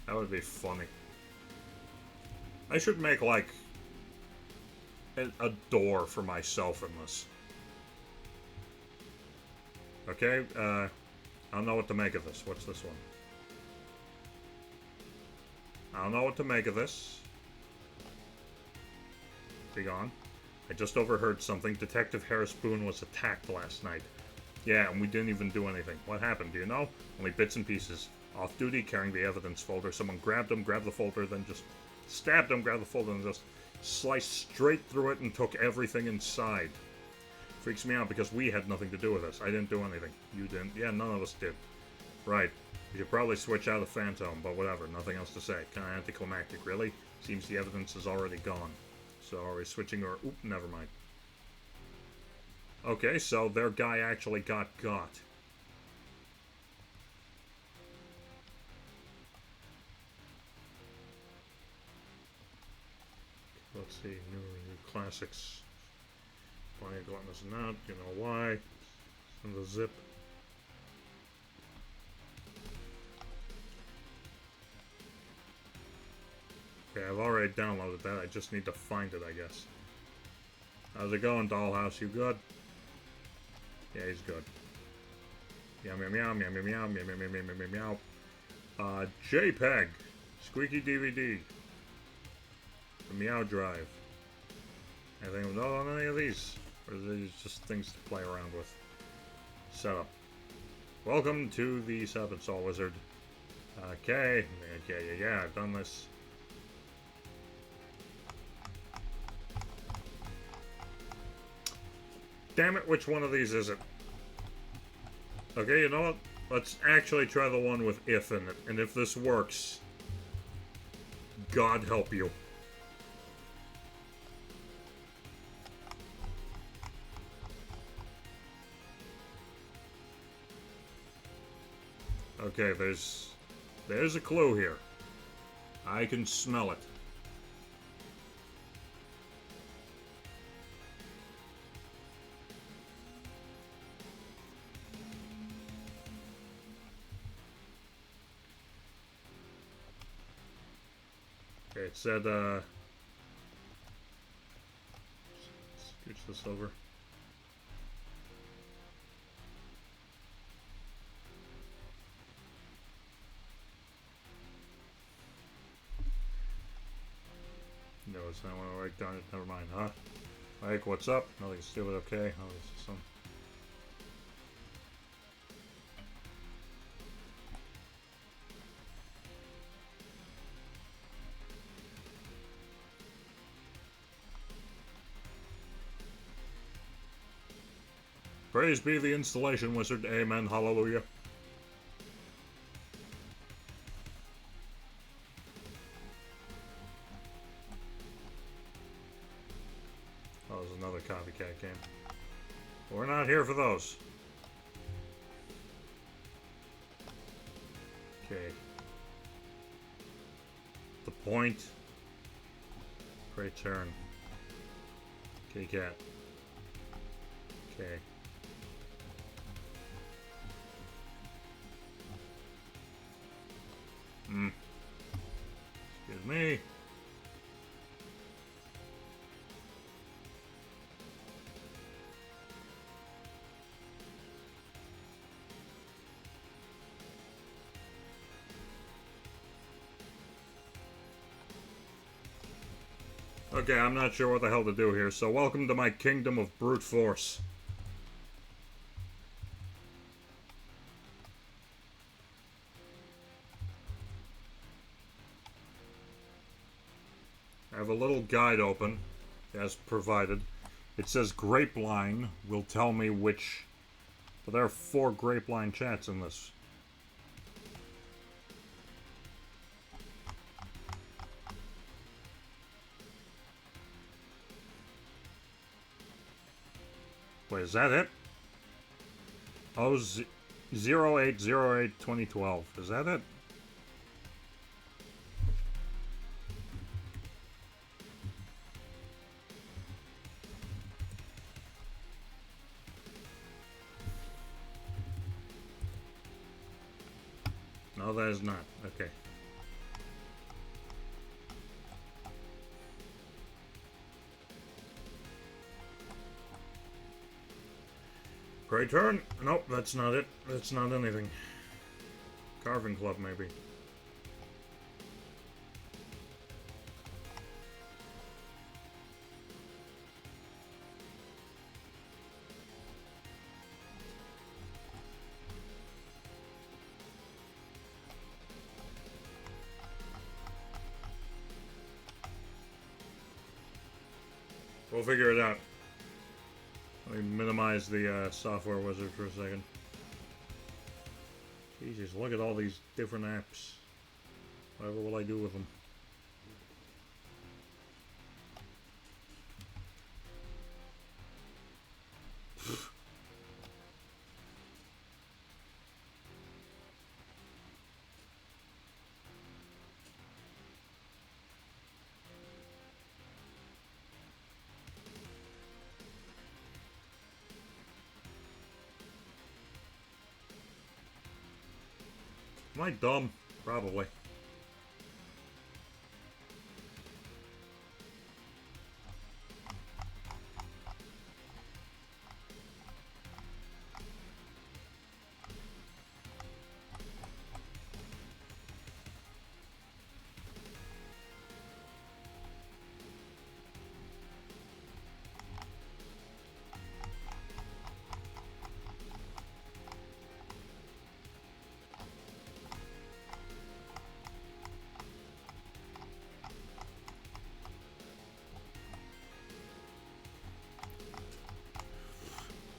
That would be funny. I should make, like, a door for myself in this. Okay, I don't know what to make of this. What's this one? I don't know what to make of this. Be gone. I just overheard something. Detective Harris Boone was attacked last night. Yeah, and we didn't even do anything. What happened, do you know? Only bits and pieces. Off duty, carrying the evidence folder. Someone grabbed him, grabbed the folder, then just stabbed him, grabbed the folder, and just sliced straight through it and took everything inside. Freaks me out because we had nothing to do with this. I didn't do anything. You didn't. Yeah, none of us did. Right. You should probably switch out of Phantom, but whatever. Nothing else to say. Kinda anticlimactic, really. Seems the evidence is already gone. So are we switching or... Oop, never mind. Okay, so their guy actually got. Let's see, new classics. Plenty of gluttonous nut, you know why. And the zip. Okay, I've already downloaded that. I just need to find it, I guess. How's it going, Dollhouse? You good? Yeah, he's good. Meow, meow, meow, meow, meow, meow, meow, meow, meow, meow, meow, meow. JPEG. Squeaky DVD. The Meow Drive. Anything on any of these? Or are these just things to play around with? Setup. Welcome to the Setup Install Wizard. Okay. Yeah, I've done this. Damn it, which one of these is it? Okay, you know what? Let's actually try the one with if in it. And if this works, God help you. Okay, there's a clue here. I can smell it. Okay, it said, scooch this over. No, it's not want to write down it. Never mind, huh? Mike, what's up? Nothing stupid, okay? Oh, this is some... Praise be the installation wizard. Amen. Hallelujah. Oh, there's another copycat game. We're not here for those. Okay. The point. Great turn. Okay, cat. Okay. Excuse me. Okay, I'm not sure what the hell to do here, so welcome to my kingdom of brute force. I have a little guide open, as provided. It says grape line will tell me which... But there are 4 grape line chats in this. Wait, is that it? Oh, 0808-2012. Is that it? No, that is not. Okay. Pray turn? Nope, that's not it. That's not anything. Carving club, maybe. We'll figure it out. Let me minimize the software wizard for a second. Jesus, look at all these different apps. Whatever will I do with them? Am I dumb? Probably.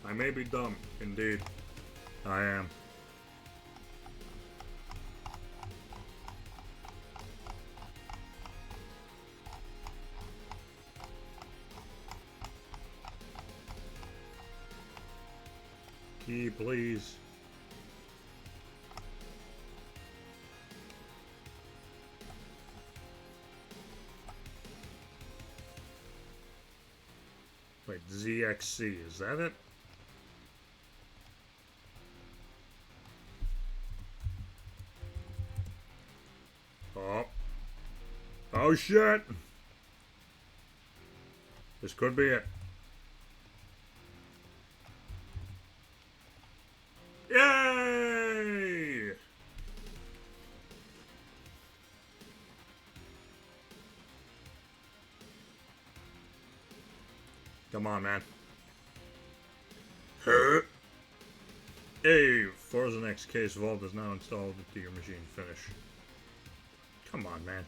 I may be dumb, indeed. I am. Key, please. Wait, ZXC, is that it? Oh. Oh shit! This could be it. Yay! Come on, man. Hey, Forza Next Case Vault is now installed to your machine. Finish. Come on, man.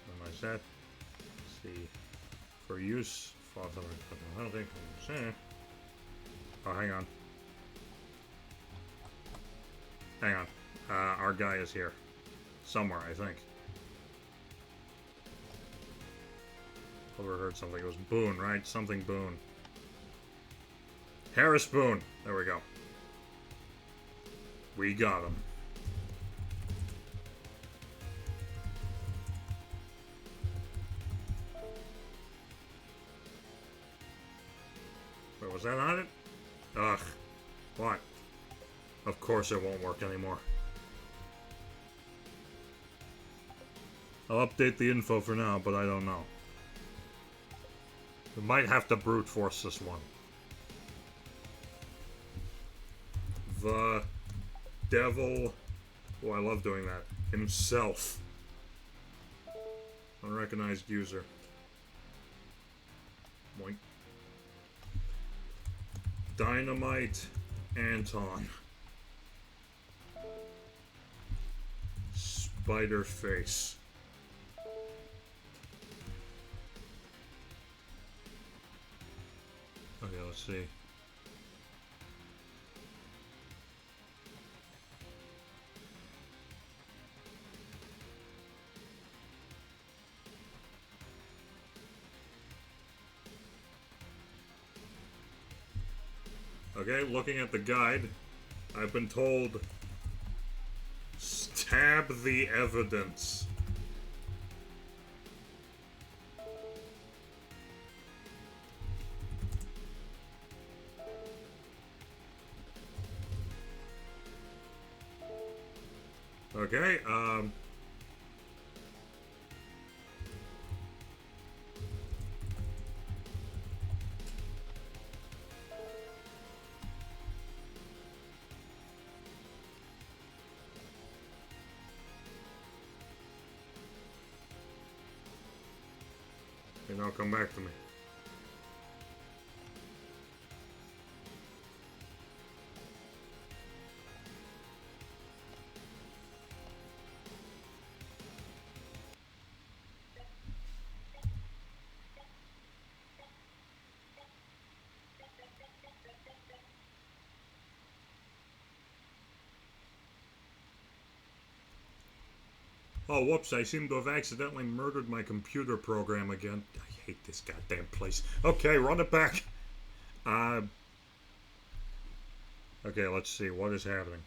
Minimize that. Let's see. For use, oh, hang on. Hang on. Our guy is here. Somewhere, I think. Overheard something. It was Boone, right? Something Boone. Harris Boone. There we go. We got him. Wait, was that on it? Ugh. What? Of course it won't work anymore. I'll update the info for now, but I don't know. We might have to brute force this one. The devil... Oh, I love doing that. Himself. Unrecognized user. Boink. Dynamite Anton. Spider face. Okay, let's see. Okay, looking at the guide, I've been told stab the evidence. Okay, and now come back to me. Oh, whoops, I seem to have accidentally murdered my computer program again. I hate this goddamn place. Okay, run it back. Okay, let's see. What is happening?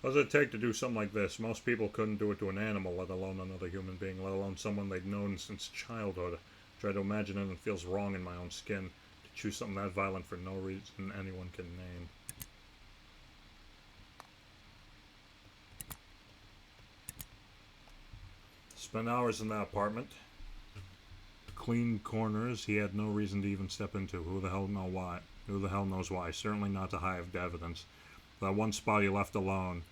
What does it take to do something like this? Most people couldn't do it to an animal, let alone another human being, let alone someone they'd known since childhood. Try to imagine it and it feels wrong in my own skin. To choose something that violent for no reason anyone can name. Spent hours in that apartment. Clean corners he had no reason to even step into. Who the hell knows why? Who the hell knows why? Certainly not to hide evidence. That one spot he left alone.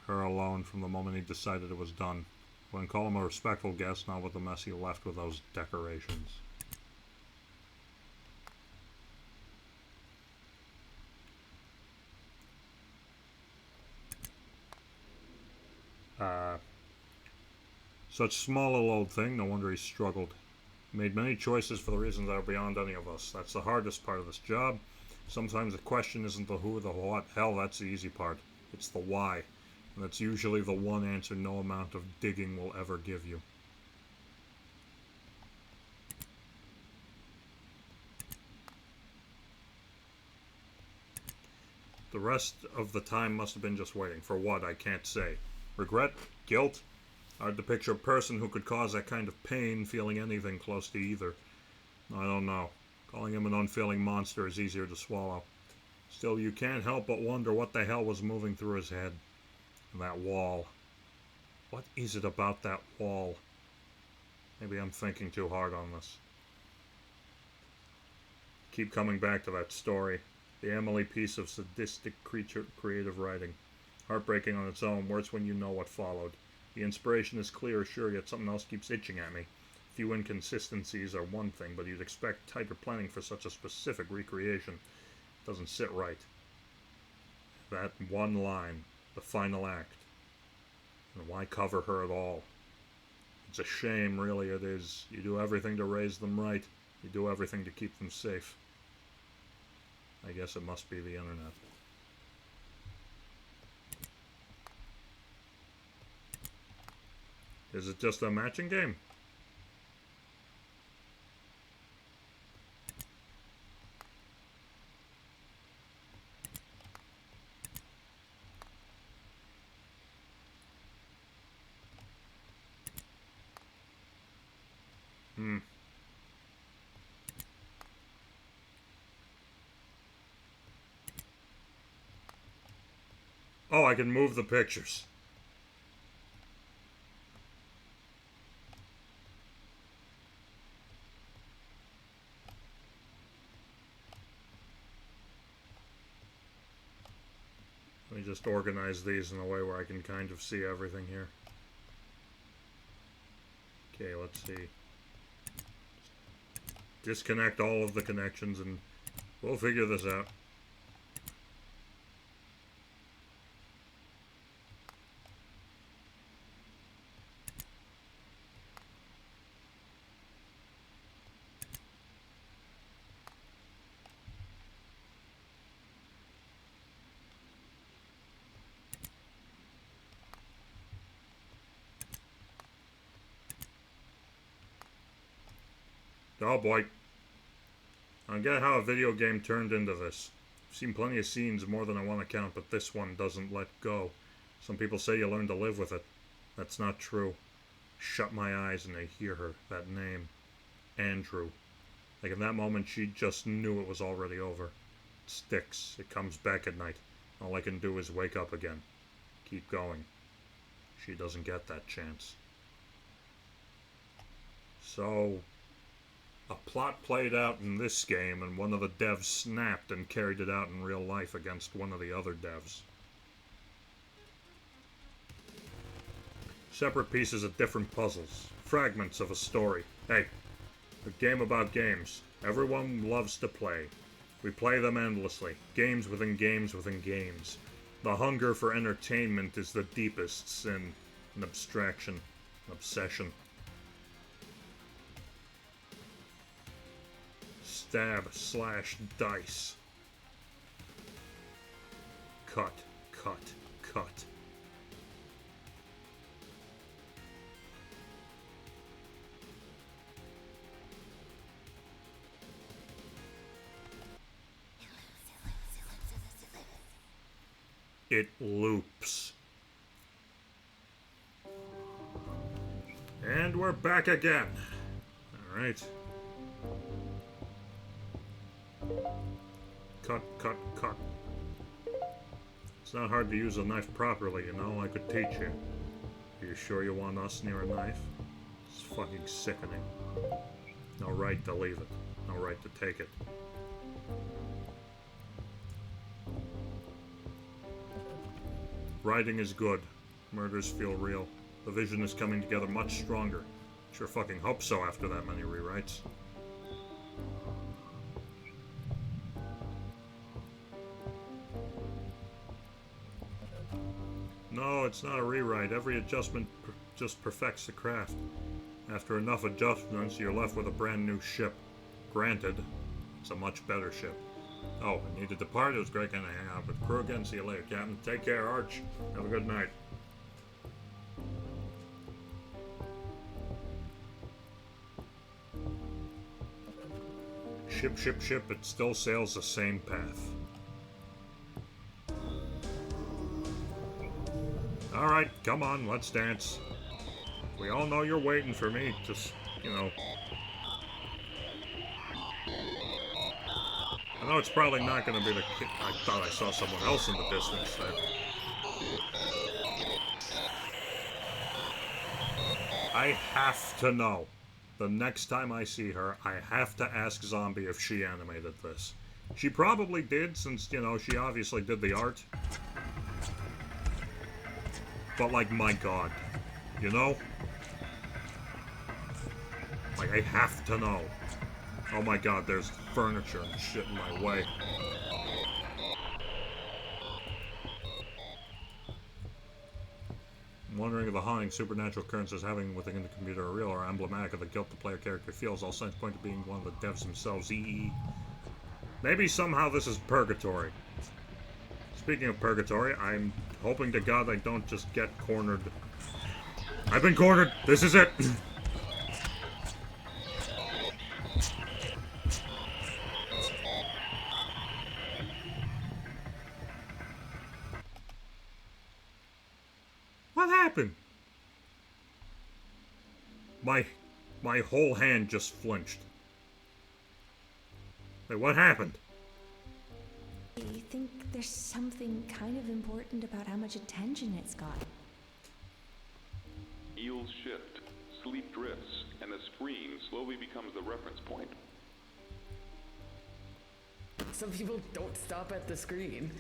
Her alone from the moment he decided it was done. Wouldn't call him a respectful guest, not with the mess he left with those decorations. Such small little old thing, no wonder he struggled. He made many choices for the reasons that are beyond any of us. That's the hardest part of this job. Sometimes the question isn't the who or the what. Hell, that's the easy part. It's the why. And that's usually the one answer no amount of digging will ever give you. The rest of the time must have been just waiting. For what, I can't say. Regret? Guilt? Hard to picture a person who could cause that kind of pain feeling anything close to either. I don't know. Calling him an unfeeling monster is easier to swallow. Still, you can't help but wonder what the hell was moving through his head. And that wall. What is it about that wall? Maybe I'm thinking too hard on this. Keep coming back to that story. The Emily piece of sadistic creative writing. Heartbreaking on its own, worse when you know what followed. The inspiration is clear, sure, yet something else keeps itching at me. Few inconsistencies are one thing, but you'd expect tighter planning for such a specific recreation. It doesn't sit right. That one line, the final act. And why cover her at all? It's a shame, really it is. You do everything to raise them right. You do everything to keep them safe. I guess it must be the internet. Is it just a matching game? Oh, I can move the pictures. Let me just organize these in a way where I can kind of see everything here. Okay, let's see. Disconnect all of the connections and we'll figure this out. Oh boy. I get how a video game turned into this. I've seen plenty of scenes, more than I want to count, but this one doesn't let go. Some people say you learn to live with it. That's not true. Shut my eyes and I hear her, that name. Andrew. Like in that moment she just knew it was already over. It sticks. It comes back at night. All I can do is wake up again. Keep going. She doesn't get that chance. So, a plot played out in this game, and one of the devs snapped and carried it out in real life against one of the other devs. Separate pieces of different puzzles. Fragments of a story. Hey, a game about games. Everyone loves to play. We play them endlessly. Games within games within games. The hunger for entertainment is the deepest sin. An abstraction. An obsession. Stab, slash, dice. Cut, cut, cut. It loops. And we're back again. Alright. Cut, cut, cut. It's not hard to use a knife properly, you know? I could teach you. Are you sure you want us near a knife? It's fucking sickening. No right to leave it. No right to take it. Writing is good. Murders feel real. The vision is coming together much stronger. Sure fucking hope so after that many rewrites. No, it's not a rewrite. Every adjustment just perfects the craft. After enough adjustments, you're left with a brand new ship. Granted, it's a much better ship. Oh, I need to depart. It was great getting to hang out with the crew again. See you later, Captain. Take care, Arch. Have a good night. Ship, ship, ship. It still sails the same path. Alright, come on, let's dance. We all know you're waiting for me. Just, you know. I know it's probably not going to be the kid. I thought I saw someone else in the distance there. I have to know. The next time I see her, I have to ask Zombie if she animated this. She probably did, since, you know, she obviously did the art. But, like, my god. You know? Like, I have to know. Oh my god, there's furniture and shit in my way. I'm wondering if the haunting supernatural occurrences having within the computer are real or emblematic of the guilt the player character feels, all signs point to being one of the devs themselves, EE. Maybe somehow this is purgatory. Speaking of purgatory, I'm hoping to god I don't just get cornered. I've been cornered! This is it! What happened? My whole hand just flinched. Wait, what happened? You think there's something kind of important about how much attention it's got? Eels shift, sleep drifts, and the screen slowly becomes the reference point. Some people don't stop at the screen.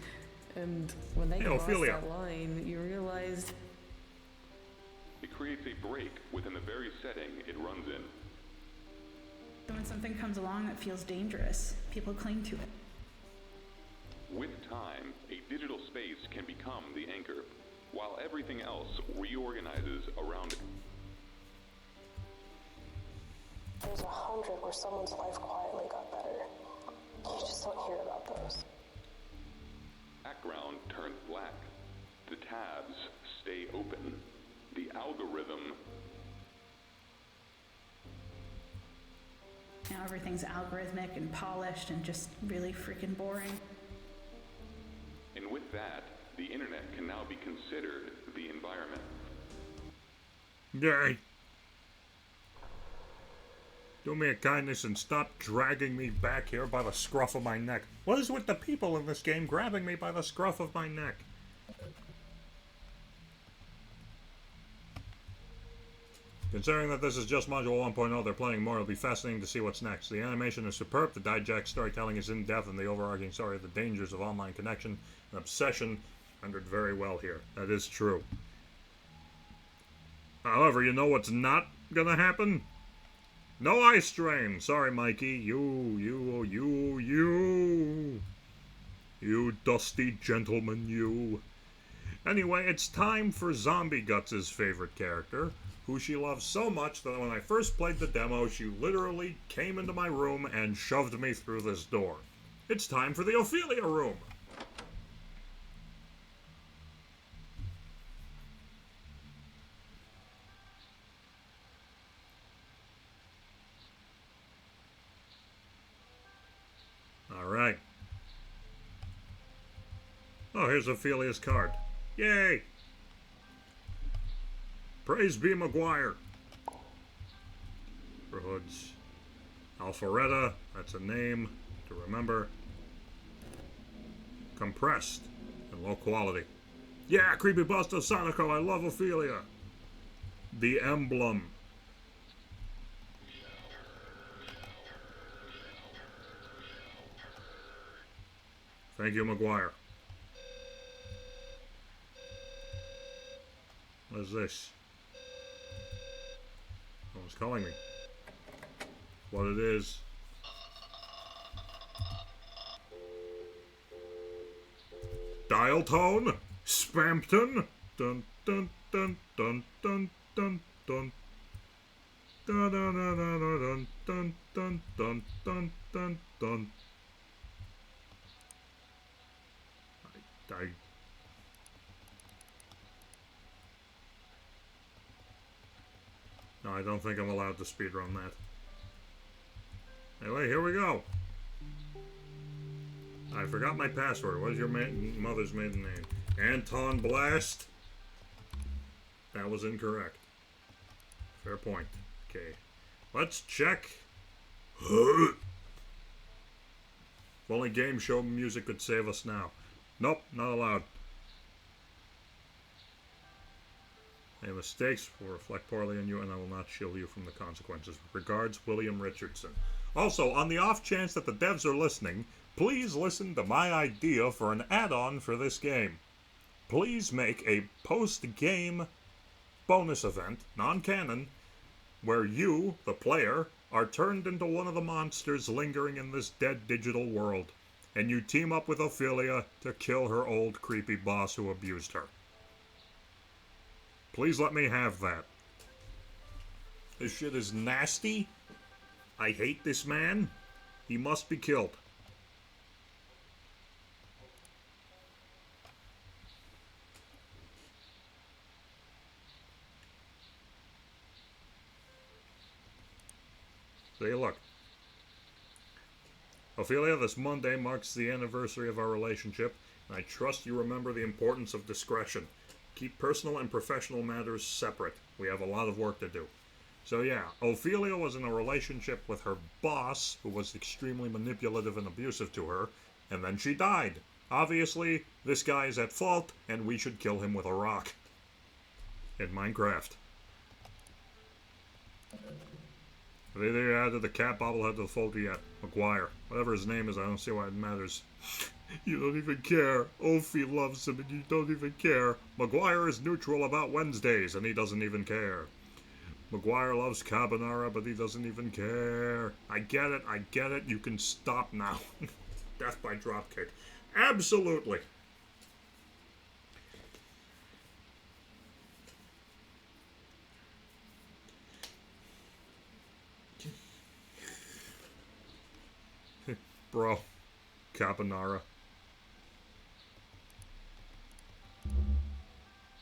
And when they Hey, cross Ophelia. that line, you realize... It creates a break within the very setting it runs in. So when something comes along that feels dangerous, people cling to it. With time, a digital space can become the anchor, while everything else reorganizes around it. There's 100 where someone's life quietly got better. You just don't hear about those. Background turns black. The tabs stay open. The algorithm... Now everything's algorithmic and polished and just really freaking boring. And with that, the internet can now be considered the environment. Yay. Do me a kindness and stop dragging me back here by the scruff of my neck. What is with the people in this game grabbing me by the scruff of my neck? Considering that this is just Module 1.0, they're playing more, it'll be fascinating to see what's next. The animation is superb, the diegetic storytelling is in-depth, and the overarching story of the dangers of online connection and obsession rendered very well here. That is true. However, you know what's not gonna happen? No eye strain! Sorry, Mikey. You dusty gentleman, you. Anyway, it's time for Zombie Guts' favorite character, who she loves so much that when I first played the demo, she literally came into my room and shoved me through this door. It's time for the Ophelia room! Alright. Oh, here's Ophelia's card. Yay! Praise be Maguire. Neighborhoods. Alpharetta, that's a name to remember. Compressed and low quality. Yeah, Creepypasta Sonico, I love Ophelia. The Emblem. Thank you, Maguire. What is this? Someone's calling me. What it is. Dial tone? Spampton? Dun dun dun dun dun dun dun. Dun dun dun dun dun dun dun dun dun dun. No, I don't think I'm allowed to speedrun that. Anyway, here we go. I forgot my password. What is your mother's maiden name? Anton Blast? That was incorrect. Fair point. Okay. Let's check. If only game show music could save us now. Nope, not allowed. Any mistakes will reflect poorly on you, and I will not shield you from the consequences. Regards, William Richardson. Also, on the off chance that the devs are listening, please listen to my idea for an add-on for this game. Please make a post-game bonus event, non-canon, where you, the player, are turned into one of the monsters lingering in this dead digital world, and you team up with Ophelia to kill her old creepy boss who abused her. Please let me have that. This shit is nasty. I hate this man. He must be killed. See, look. Ophelia, this Monday marks the anniversary of our relationship, and I trust you remember the importance of discretion. Keep personal and professional matters separate. We have a lot of work to do. So yeah, Ophelia was in a relationship with her boss, who was extremely manipulative and abusive to her, and then she died. Obviously, this guy is at fault, and we should kill him with a rock. In Minecraft. Have either added the cat bobblehead to the folder yet? Maguire. Whatever his name is, I don't see why it matters. You don't even care. Ophi loves him and you don't even care. Maguire is neutral about Wednesdays and he doesn't even care. Maguire loves carbonara, but he doesn't even care. I get it. You can stop now. Death by dropkick. Absolutely. Bro. Carbonara.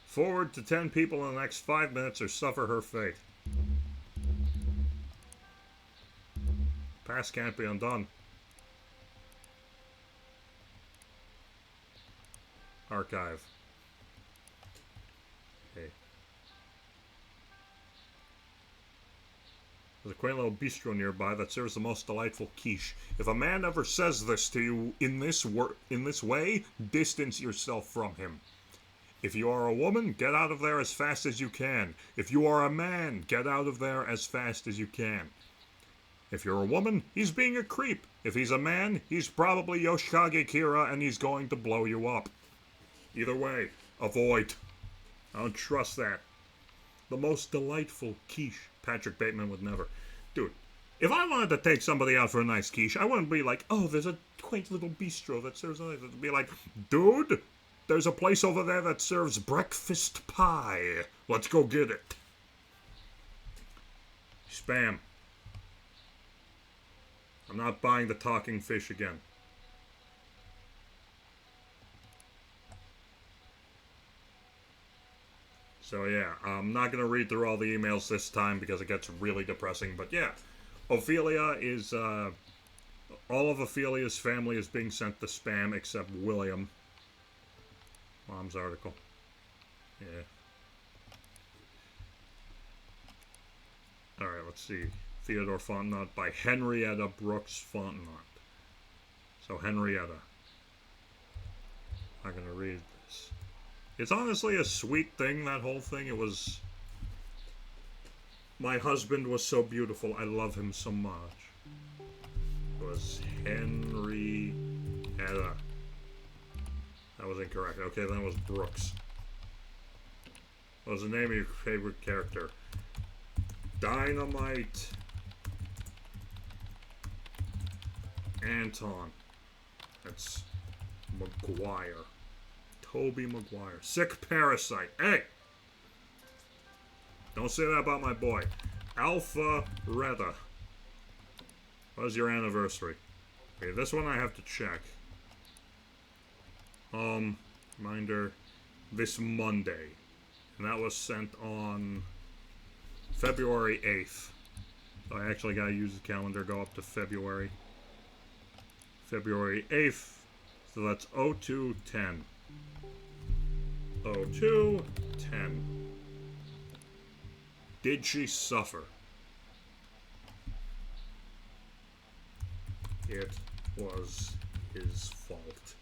Forward to 10 people in the next 5 minutes or suffer her fate. Pass can't be undone. Archive. Okay. There's a quaint little bistro nearby that serves the most delightful quiche. If a man ever says this to you in this way, distance yourself from him. If you are a woman, get out of there as fast as you can. If you are a man, get out of there as fast as you can. If you're a woman, he's being a creep. If he's a man, he's probably Yoshikage Kira and he's going to blow you up. Either way, avoid. I don't trust that. The most delightful quiche. Patrick Bateman would never. Dude, if I wanted to take somebody out for a nice quiche, I wouldn't be like, oh, there's a quaint little bistro that serves nice. It'd be like, dude, there's a place over there that serves breakfast pie. Let's go get it. Spam. I'm not buying the talking fish again. So yeah, I'm not going to read through all the emails this time because it gets really depressing. But yeah, Ophelia is, all of Ophelia's family is being sent to spam except William. Mom's article. Yeah. Alright, let's see. Theodore Fontenot by Henrietta Brooks Fontenot. So Henrietta. I'm not going to read this. It's honestly a sweet thing, that whole thing. It was... My husband was so beautiful. I love him so much. It was Henrietta. That was incorrect. Okay, then it was Brooks. What was the name of your favorite character? Dynamite Anton. That's McGuire. Toby Maguire. Sick Parasite. Hey! Don't say that about my boy. Alpha Retta. What is your anniversary? Okay, this one I have to check. Reminder. This Monday. And that was sent on February 8th. So I actually gotta use the calendar, go up to February. February 8th. So that's 0210. 0210. Did she suffer? It was his fault.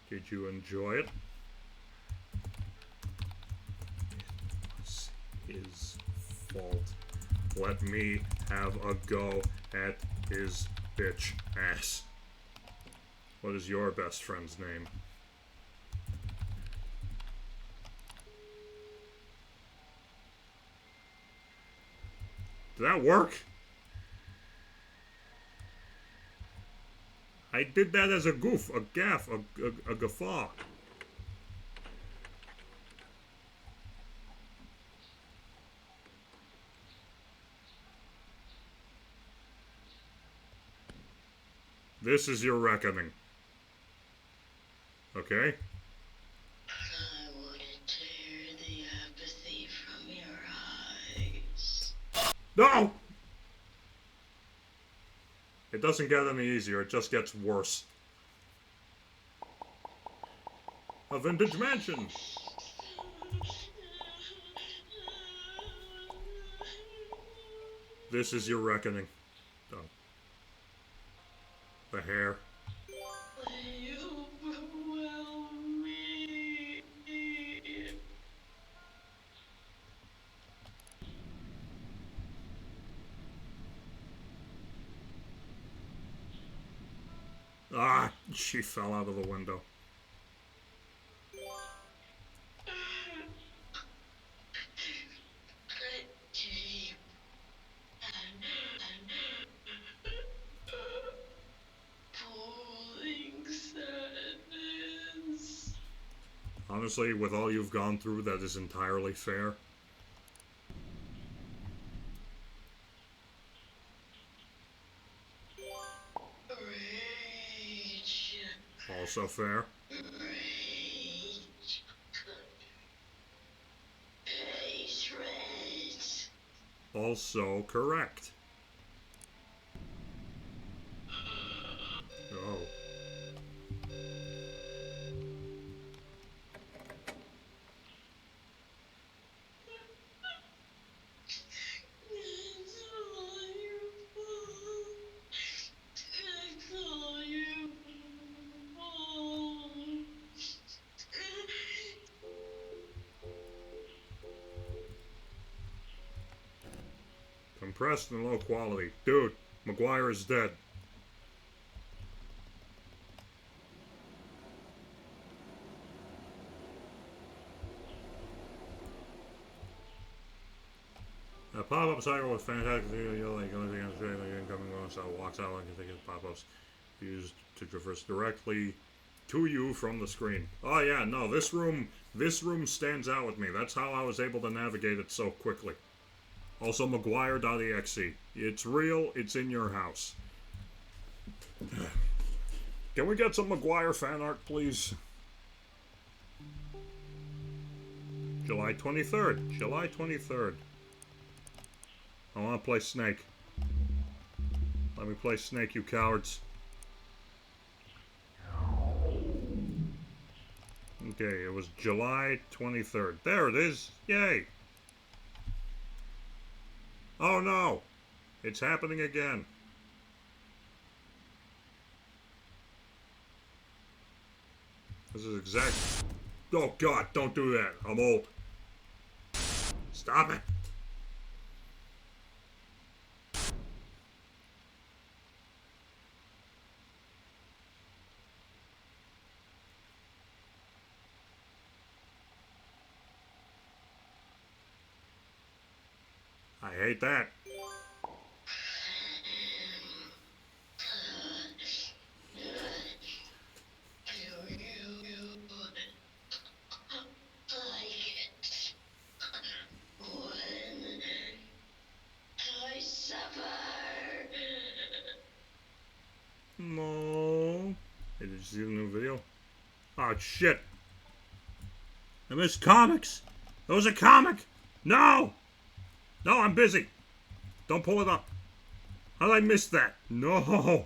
Did you enjoy it? It was his fault. Let me have a go at his bitch ass. What is your best friend's name? Did that work? I did that as a goof, a gaff, a guffaw. This is your reckoning. Okay? I want to tear the apathy from your eyes. No! It doesn't get any easier, it just gets worse. A vintage mansion! This is your reckoning. Done. The hair. You overwhelm me. Ah, she fell out of the window. Deep and pulling sadness. Honestly, with all you've gone through, that is entirely fair. Rage. Also fair. Rage. Hatred. Also correct. Oh. compressed and low quality. Dude, McGuire is dead. A pop-up cycle with fantastic video, like only thing on the street, like incoming one, so walks out like you think pop-ups used to traverse directly to you from the screen. Oh yeah, no, this room stands out with me. That's how I was able to navigate it so quickly. Also, oneway.exe. It's real, it's in your house. Can we get some McGuire fan art, please? July 23rd. July 23rd. I want to play Snake. Let me play Snake, you cowards. Okay, it was July 23rd. There it is. Yay. Oh no. It's happening again. This is exact. Oh god, don't do that. I'm old. Stop it. I hate that. No. Hey, did you see the new video? Oh shit. I missed comics. That was a comic. No. No, I'm busy. Don't pull it up. How did I miss that? No.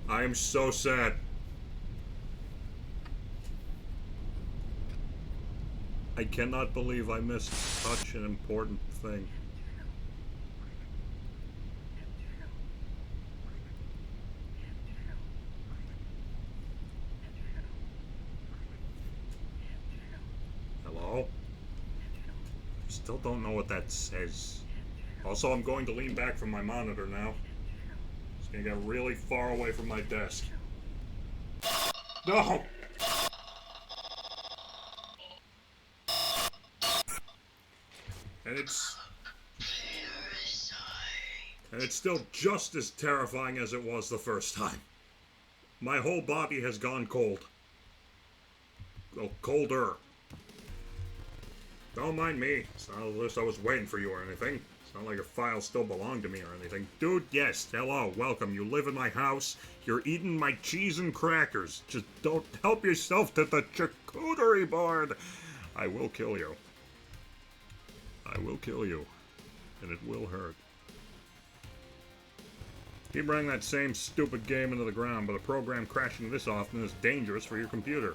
I am so sad. I cannot believe I missed such an important thing. Hello? Still don't know what that says. Also, I'm going to lean back from my monitor now. It's gonna get really far away from my desk. No! And it's still just as terrifying as it was the first time. My whole body has gone cold. Well, colder. Don't mind me. It's not as I was waiting for you or anything. It's not like your files still belong to me or anything. Dude, yes, hello, welcome. You live in my house. You're eating my cheese and crackers. Just don't help yourself to the charcuterie board. I will kill you. I will kill you. And it will hurt. Keep running that same stupid game into the ground, but a program crashing this often is dangerous for your computer.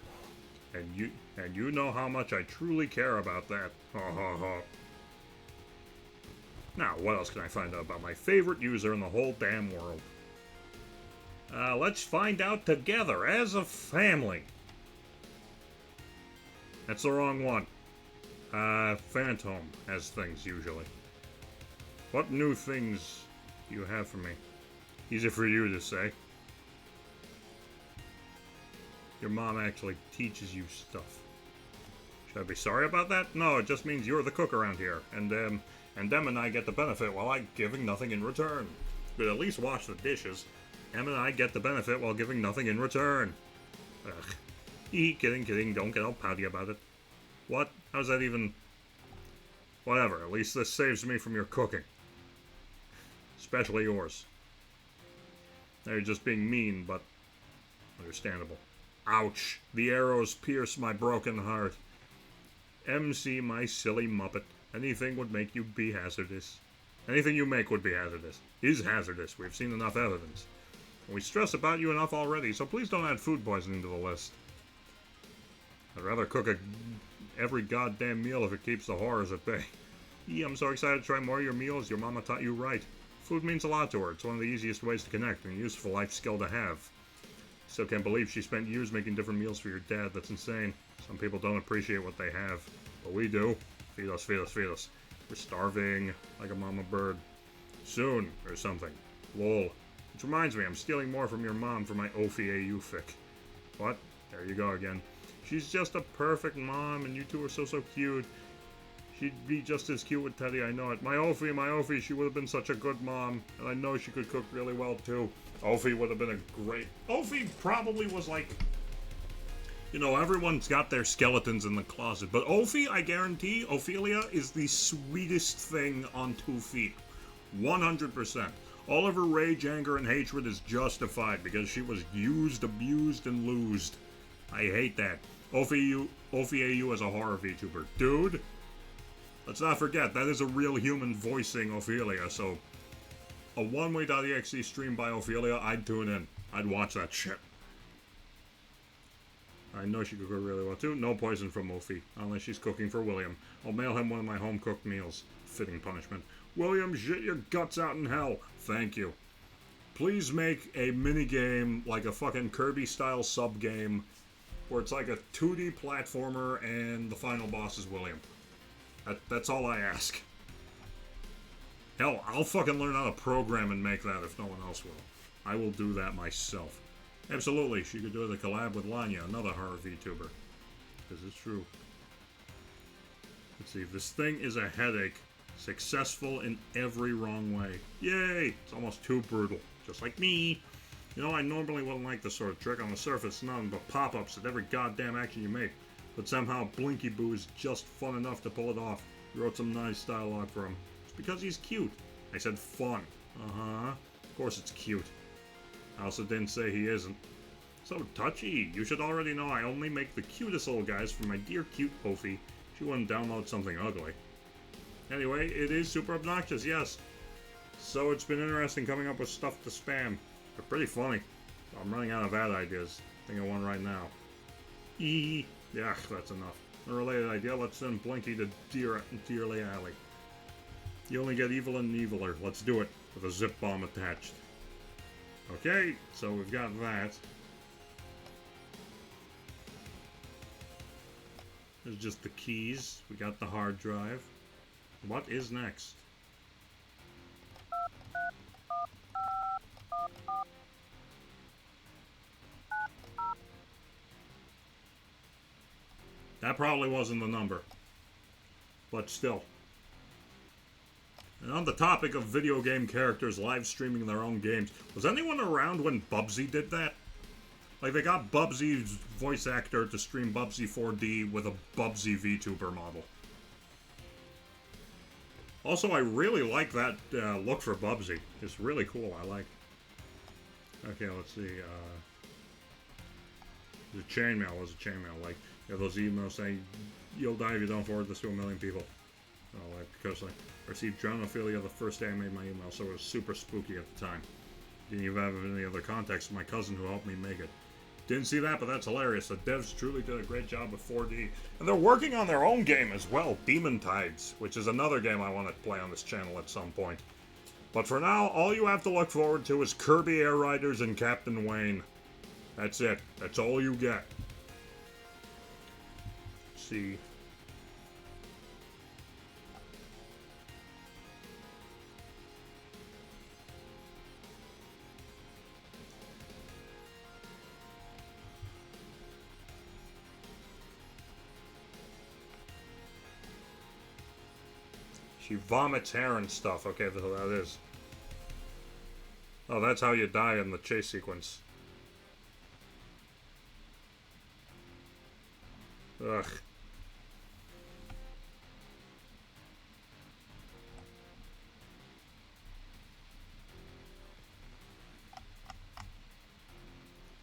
And you know how much I truly care about that. Ha ha ha. Now, what else can I find out about my favorite user in the whole damn world? Let's find out together as a family. That's the wrong one. Phantom has things usually. What new things do you have for me? Easy for you to say. Your mom actually teaches you stuff. Should I be sorry about that? No, it just means you're the cook around here, and them and I get the benefit while I'm giving nothing in return. But at least wash the dishes. Em and I get the benefit while giving nothing in return. Ugh. Kidding, don't get all pouty about it. What? How's that even... Whatever, at least this saves me from your cooking. Especially yours. Now you're just being mean, but understandable. Ouch! The arrows pierce my broken heart. MC, my silly muppet. Anything would make you be hazardous. Anything you make would be hazardous. Is hazardous. We've seen enough evidence. And we stress about you enough already, so please don't add food poisoning to the list. I'd rather cook every goddamn meal if it keeps the horrors at bay. I'm so excited to try more of your meals. Your mama taught you right. Food means a lot to her. It's one of the easiest ways to connect and a useful life skill to have. Still can't believe she spent years making different meals for your dad. That's insane. Some people don't appreciate what they have. But we do. Feed us, feed us, feed us. We're starving like a mama bird. Soon, or something. Lol. Which reminds me, I'm stealing more from your mom for my Ophi fic. What? There you go again. She's just a perfect mom, and you two are so cute. She'd be just as cute with Teddy, I know it. My Ophi, she would have been such a good mom. And I know she could cook really well, too. Ophi would have been a great... Ophi probably was like... You know, everyone's got their skeletons in the closet. But Ophi, I guarantee, Ophelia is the sweetest thing on 2 feet. 100%. All of her rage, anger, and hatred is justified because she was used, abused, and loosed. I hate that. Ophi AU as a horror VTuber. Dude, let's not forget, that is a real human voicing Ophelia, so a oneway.exe stream by Ophelia, I'd tune in. I'd watch that shit. I know she could cook really well too. No poison from Ophi, unless she's cooking for William. I'll mail him one of my home-cooked meals. Fitting punishment. William, shit your guts out in hell. Thank you. Please make a minigame, like a fucking Kirby-style sub-game, where it's like a 2D platformer and the final boss is William. That's all I ask. Hell, I'll fucking learn how to program and make that if no one else will. I will do that myself. Absolutely, she could do the collab with Lanya, another horror VTuber. This is true. Let's see, this thing is a headache. Successful in every wrong way. Yay! It's almost too brutal. Just like me. You know, I normally wouldn't like this sort of trick. On the surface, nothing but pop-ups at every goddamn action you make. But somehow Blinky Boo is just fun enough to pull it off. You wrote some nice dialogue for him. It's because he's cute. I said fun. Uh-huh. Of course it's cute. I also didn't say he isn't. So touchy. You should already know I only make the cutest little guys for my dear cute Ophi. She wouldn't download something ugly. Anyway, it is super obnoxious, yes. So it's been interesting coming up with stuff to spam. They're pretty funny. I'm running out of ad ideas. I think of one right now. Yeah, that's enough. A related idea, let's send Blinky to Dearly Alley. You only get evil and eviler. Let's do it. With a zip bomb attached. Okay, so we've got that. There's just the keys. We got the hard drive. What is next? That probably wasn't the number. But still. And on the topic of video game characters live streaming their own games, was anyone around when Bubsy did that? Like, they got Bubsy's voice actor to stream Bubsy 4D with a Bubsy VTuber model. Also, I really like that look for Bubsy. It's really cool, I like. Okay, let's see, the chainmail was a chainmail, like, you know, those emails saying, you'll die if you don't forward this to 1 million people. Oh, like, because I received Dronophilia the first day I made my email, so it was super spooky at the time. Didn't even have any other contacts with my cousin who helped me make it. Didn't see that, but that's hilarious. The devs truly did a great job with 4D. And they're working on their own game as well, Demon Tides, which is another game I want to play on this channel at some point. But for now, all you have to look forward to is Kirby Air Riders and Captain Wayne. That's it. That's all you get. Let's see. She vomits hair and stuff. Okay, so that is. Oh, that's how you die in the chase sequence. Ugh.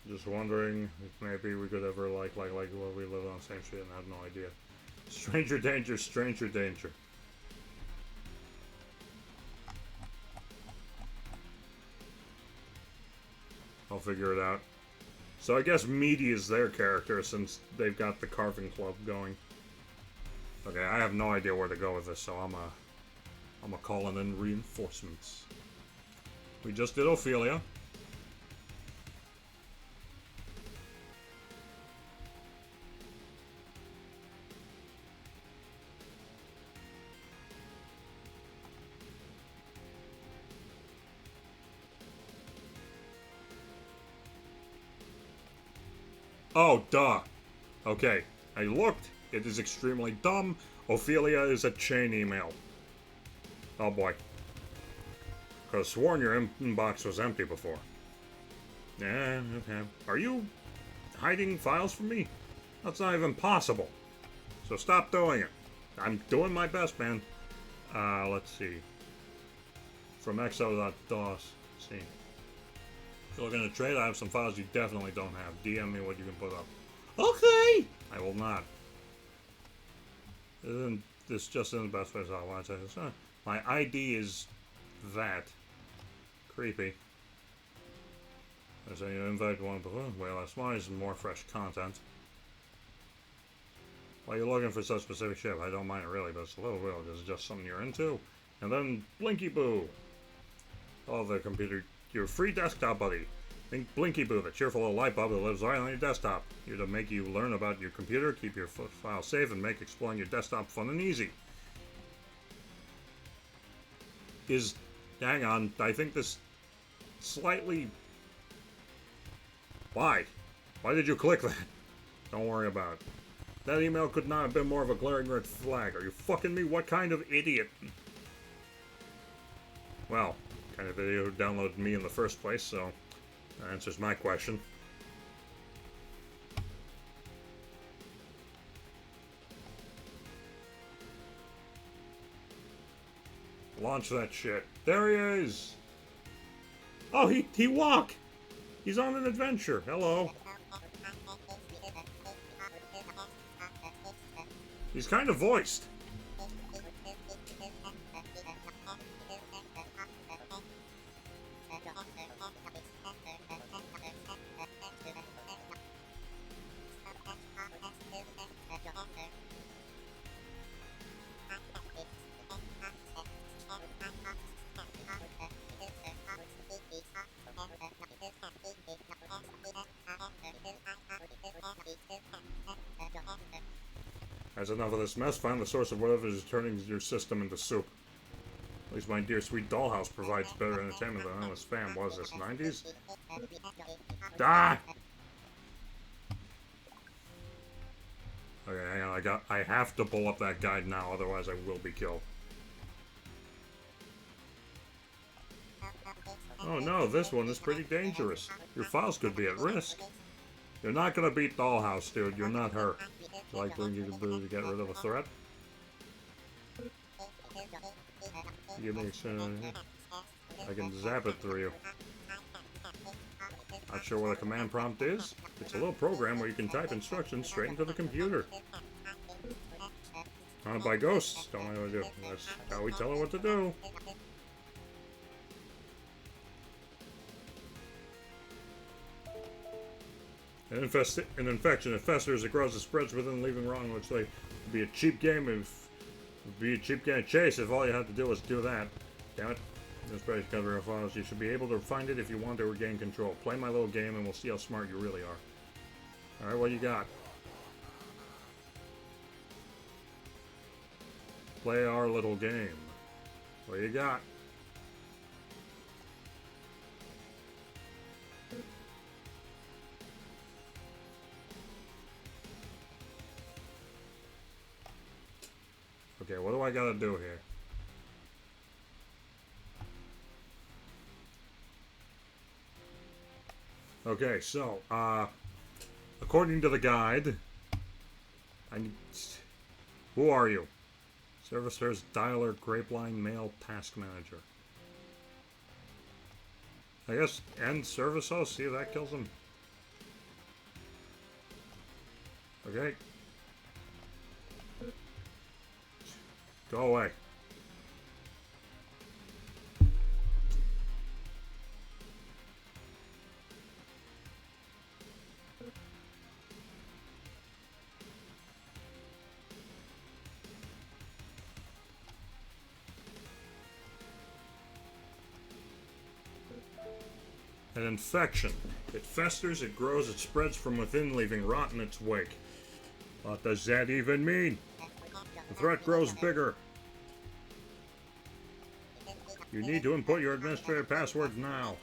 Just wondering if maybe we could ever like what we live on the same street, and I have no idea. Stranger danger, stranger danger. I'll figure it out. So I guess Meaty is their character since they've got the carving club going. Okay, I have no idea where to go with this, so I'm calling in reinforcements. We just did Ophelia. Oh, duh. Okay, I looked. It is extremely dumb. Ophelia is a chain email. Oh boy. Could've sworn your inbox was empty before. Yeah, okay. Are you hiding files from me? That's not even possible. So stop doing it. I'm doing my best, man. Let's see. From exo.dos. See. If you're looking to trade, I have some files you definitely don't have. DM me what you can put up. Okay! I will not. Isn't this just in the best place I'll watch it? My ID is that. Creepy. There's any invite one balloon. Well, that's why it's more fresh content. Why are you looking for such specific shit? I don't mind it really, but it's a little weird because it's just something you're into. And then Blinky Boo. Oh, the computer. Your free desktop buddy. Think Blinky Boo, the cheerful little light bulb that lives right on your desktop. Here to make you learn about your computer, keep your file safe, and make exploring your desktop fun and easy. Hang on, I think this slightly... Why? Why did you click that? Don't worry about it. That email could not have been more of a glaring red flag. Are you fucking me? What kind of idiot? Well, kind of idiot who downloaded me in the first place, so that answers my question. Launch that shit. There he is! Oh, he walk! He's on an adventure. Hello. He's kind of voiced. That's enough of this mess. Find the source of whatever is turning your system into soup. At least my dear sweet dollhouse provides better entertainment than endless spam. Was this 90s? Ah! Okay, hang on. I have to pull up that guide now, otherwise I will be killed. Oh no, this one is pretty dangerous. Your files could be at risk. You're not gonna beat Dollhouse, dude. You're not her. Likely you can do to get rid of a threat. Give me I can zap it through you. Not sure what a command prompt is? It's a little program where you can type instructions straight into the computer. Haunted by ghosts. Don't know what to do. That's how we tell her what to do. An infection. It festers, it grows, it spreads within, leaving wrong, which would be a cheap game to chase if all you had to do was do that. Damn it. This page covering files. You should be able to find it if you want to regain control. Play my little game and we'll see how smart you really are. Alright, what you got? Play our little game. What you got? Okay, what do I gotta do here? Okay, so, according to the guide, who are you? Servicers, dialer, grapeline, mail, task manager. I guess end service host, see if that kills him. Okay. Go away. An infection. It festers, it grows, it spreads from within, leaving rot in its wake. What does that even mean? The threat grows bigger. You need to input your administrator passwords now.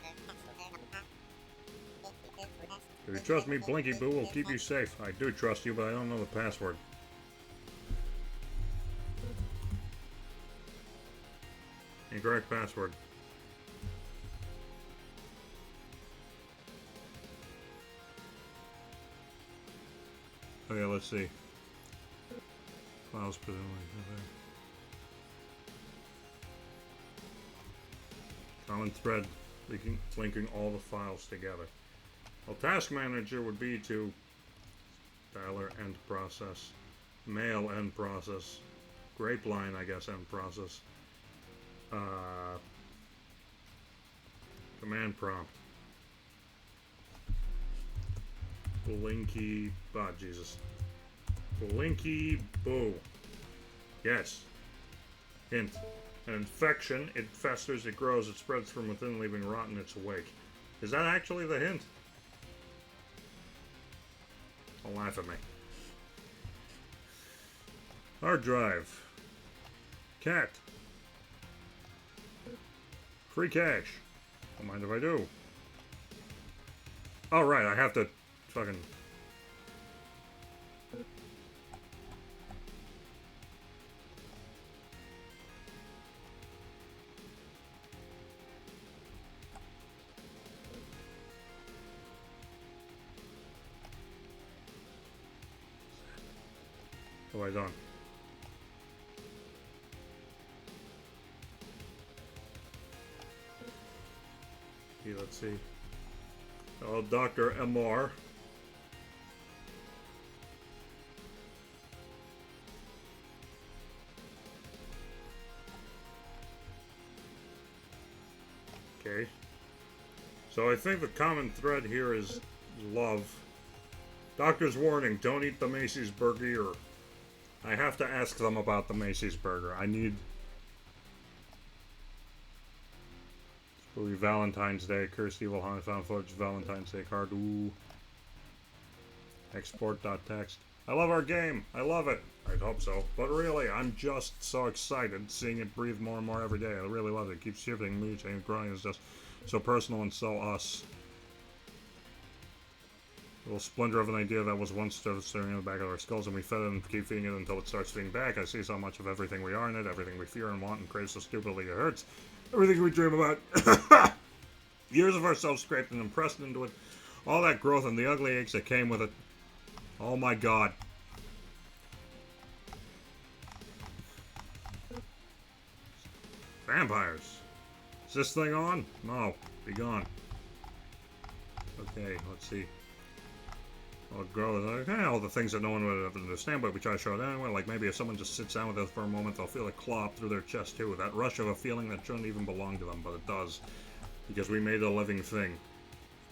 If you trust me, Blinky Boo will keep you safe. I do trust you, but I don't know the password. Incorrect password. Okay, let's see. Files presumably. Okay. Common thread, linking all the files together. Well, task manager would be to dialer end process, mail end process, grapevine, I guess, end process, command prompt, Blinky, Jesus, Blinky Boo. Yes. Hint. An infection, it festers, it grows, it spreads from within, leaving rot in its wake. Is that actually the hint? Don't laugh at me. Hard drive. Cat. Free cash. Don't mind if I do. Oh, right, I have to fucking... What have I done? Okay, let's see. Oh, Dr. MR. Okay. So I think the common thread here is love. Doctor's warning, don't eat the Macy's burger. I have to ask them about the Macy's burger. I need... It's probably Valentine's Day. Cursed Evil Haunted Found Footage Valentine's Day card. Ooh. Export.txt. I love our game. I love it. I'd hope so. But really, I'm just so excited seeing it breathe more and more every day. I really love it. It keeps shifting, mutating, growing. It's just so personal and so us. A little splinter of an idea that was once stirring in the back of our skulls, and we fed it and keep feeding it until it starts feeding back. I see so much of everything we are in it, everything we fear and want and crave so stupidly it hurts. Everything we dream about. Years of ourselves scraped and impressed into it. All that growth and the ugly aches that came with it. Oh my god. Vampires. Is this thing on? No. Be gone. Okay, let's see. Well, it grows. All the things that no one would ever understand, but we try to show it anyway. Like maybe if someone just sits down with us for a moment, they'll feel a claw up through their chest too. That rush of a feeling that shouldn't even belong to them, but it does. Because we made a living thing.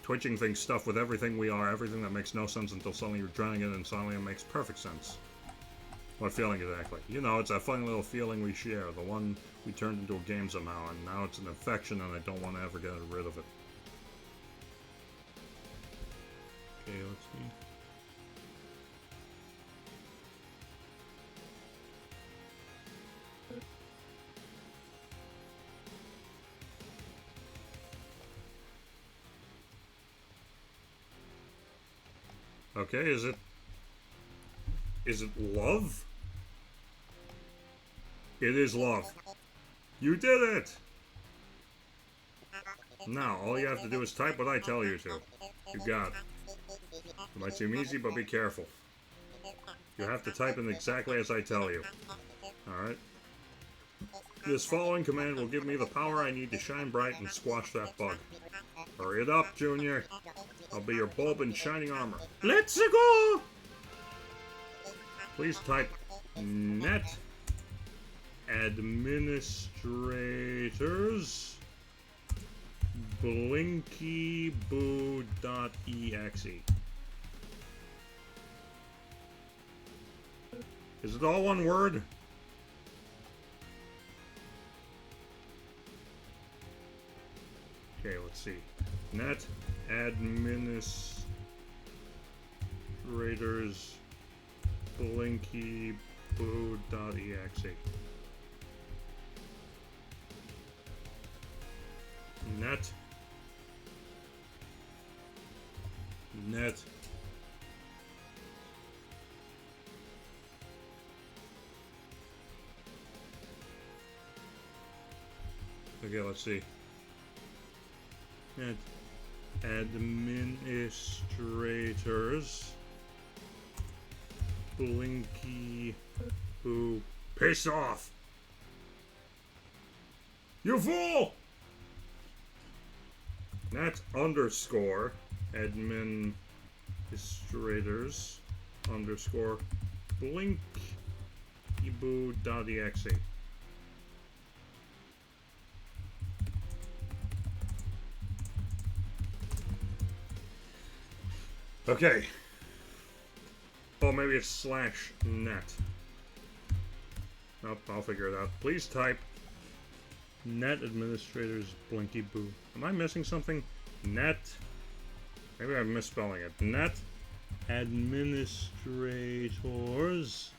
Twitching things stuff with everything we are, everything that makes no sense until suddenly you're drowning in it and suddenly it makes perfect sense. What feeling exactly? You know, it's that funny little feeling we share, the one we turned into a game somehow, and now it's an infection and I don't want to ever get rid of it. Okay, let's see. Okay, is it love? It is love. You did it! Now, all you have to do is type what I tell you to. You got it. It might seem easy, but be careful. You have to type in exactly as I tell you. Alright? This following command will give me the power I need to shine bright and squash that bug. Hurry it up, Junior. I'll be your bulb in shining armor. Let's go! Please type net administrators blinkyboo.exe. Is it all one word? Okay, let's see. Net administrators blinkyboo.exe. Net. Okay, let's see. Net administrators. Blinky Boo. Piss off! You fool! Net underscore administrators underscore blinkyboo.exe. Okay. Oh, maybe it's /net. Nope, I'll figure it out. Please type net administrators blinky boo. Am I missing something? Net. Maybe I'm misspelling it. Net administrators.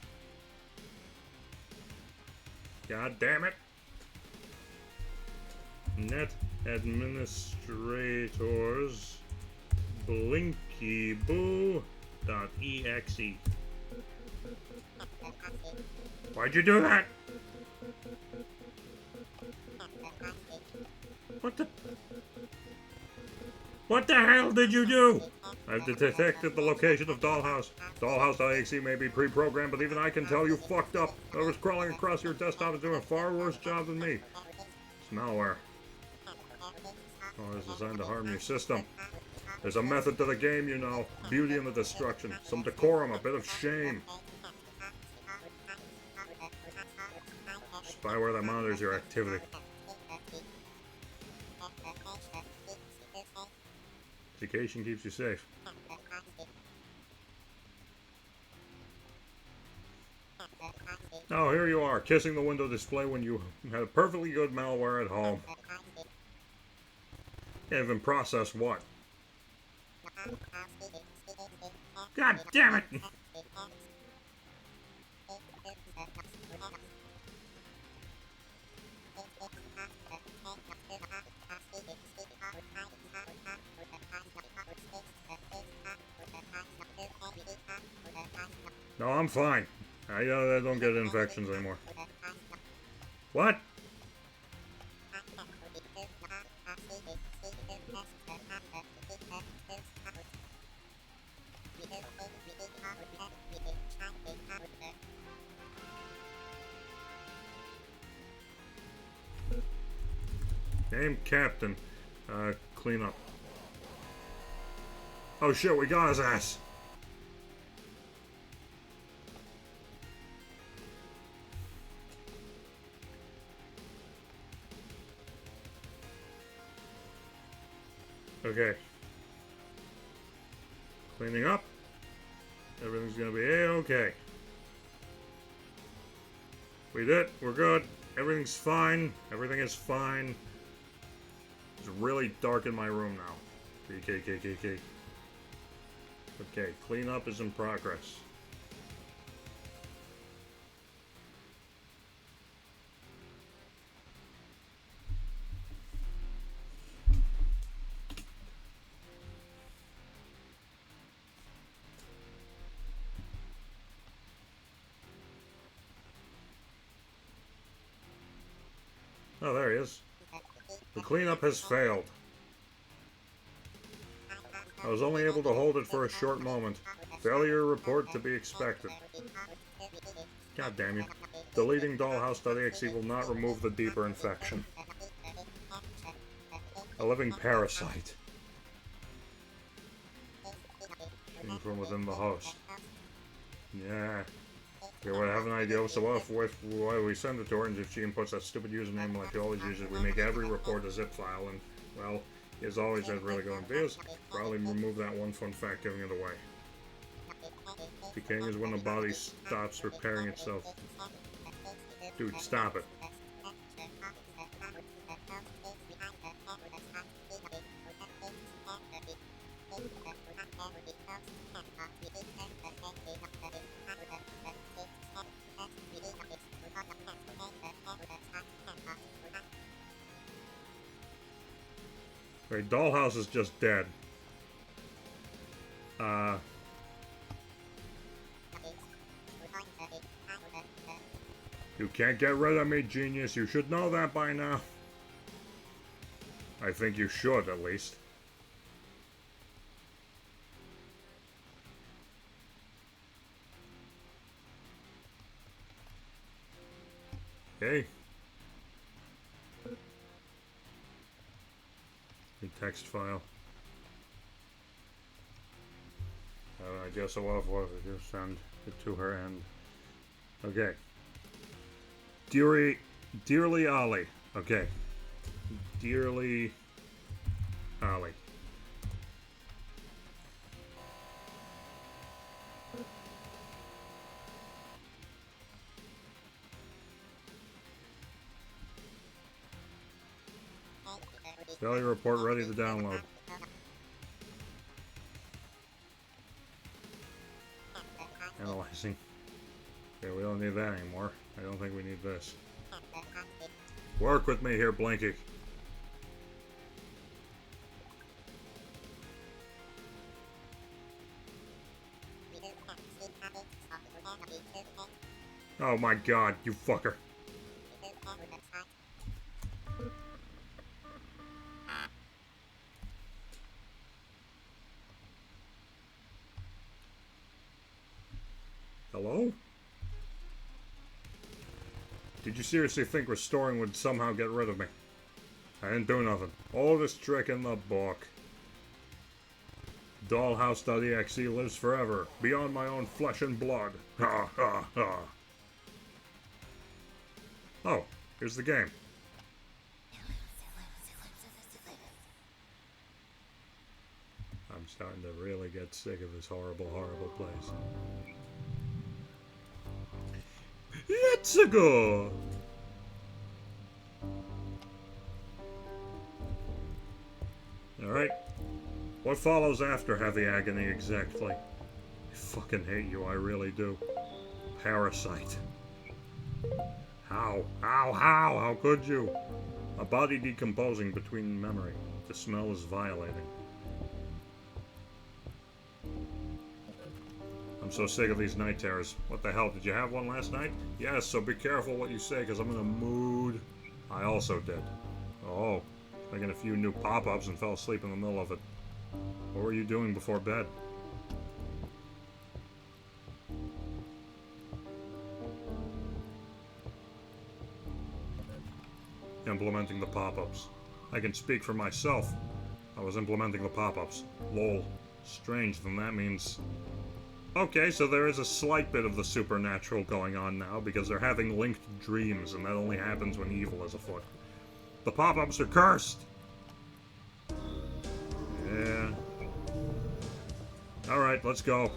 God damn it. Net administrators blinkyboo.exe. Why'd you do that? What the hell did you do? I've detected the location of Dollhouse. Dollhouse.exe may be pre-programmed, but even I can tell you fucked up. Whoever's crawling across your desktop is doing a far worse job than me. It's malware. Oh, it's designed to harm your system. There's a method to the game, you know. Beauty in the destruction. Some decorum, a bit of shame. Spyware that monitors your activity. Education keeps you safe. Oh, here you are, kissing the window display when you had a perfectly good malware at home. Can't even process what? God damn it! No, I'm fine. I don't get infections anymore. What? Name Captain. Clean up. Oh shit, we got his ass. Okay. Cleaning up. Everything's gonna be A-okay. We did. We're good. Everything's fine. Everything is fine. It's really dark in my room now. KKKKK. Okay, cleanup is in progress. Oh, there he is. The cleanup has failed. I was only able to hold it for a short moment. Failure report to be expected. God damn you. Deleting dollhouse.exe will not remove the deeper infection. A living parasite. Came from within the host. Yeah. Okay, well, I have an idea. So why we send it to her, and if she inputs that stupid username like she always uses, we make every report a zip file, and, well, as always, has really good ideas. Probably remove that one fun fact, giving it away. Decaying is when the body stops repairing itself. Dude, stop it. Right, Dollhouse is just dead. You can't get rid of me, genius. You should know that by now. I think you should, at least. Okay. The text file. I guess I will have to just send it to her and... Okay. Dearly Ollie. Okay. Dearly Ollie. Failure report ready to download. Analyzing. Okay, we don't need that anymore. I don't think we need this. Work with me here, Blinky. Oh my god, you fucker. Hello? Did you seriously think restoring would somehow get rid of me? I didn't do nothing. Oldest trick in the book. Dollhouse.exe lives forever, beyond my own flesh and blood. Ha ha ha. Oh, here's the game. I'm starting to really get sick of this horrible, horrible place. Let's go! Alright. What follows after heavy agony exactly? I fucking hate you, I really do. Parasite. How? How could you? A body decomposing between memory. The smell is violating. I'm so sick of these night terrors. What the hell, did you have one last night? Yes, so be careful what you say, because I'm in a mood. I also did. Oh, making a few new pop-ups and fell asleep in the middle of it. What were you doing before bed? Implementing the pop-ups. I can speak for myself. I was implementing the pop-ups. Lol. Strange, then that means... Okay, so there is a slight bit of the supernatural going on now, because they're having linked dreams, and that only happens when evil is afoot. The pop-ups are cursed! Yeah. Alright, let's go.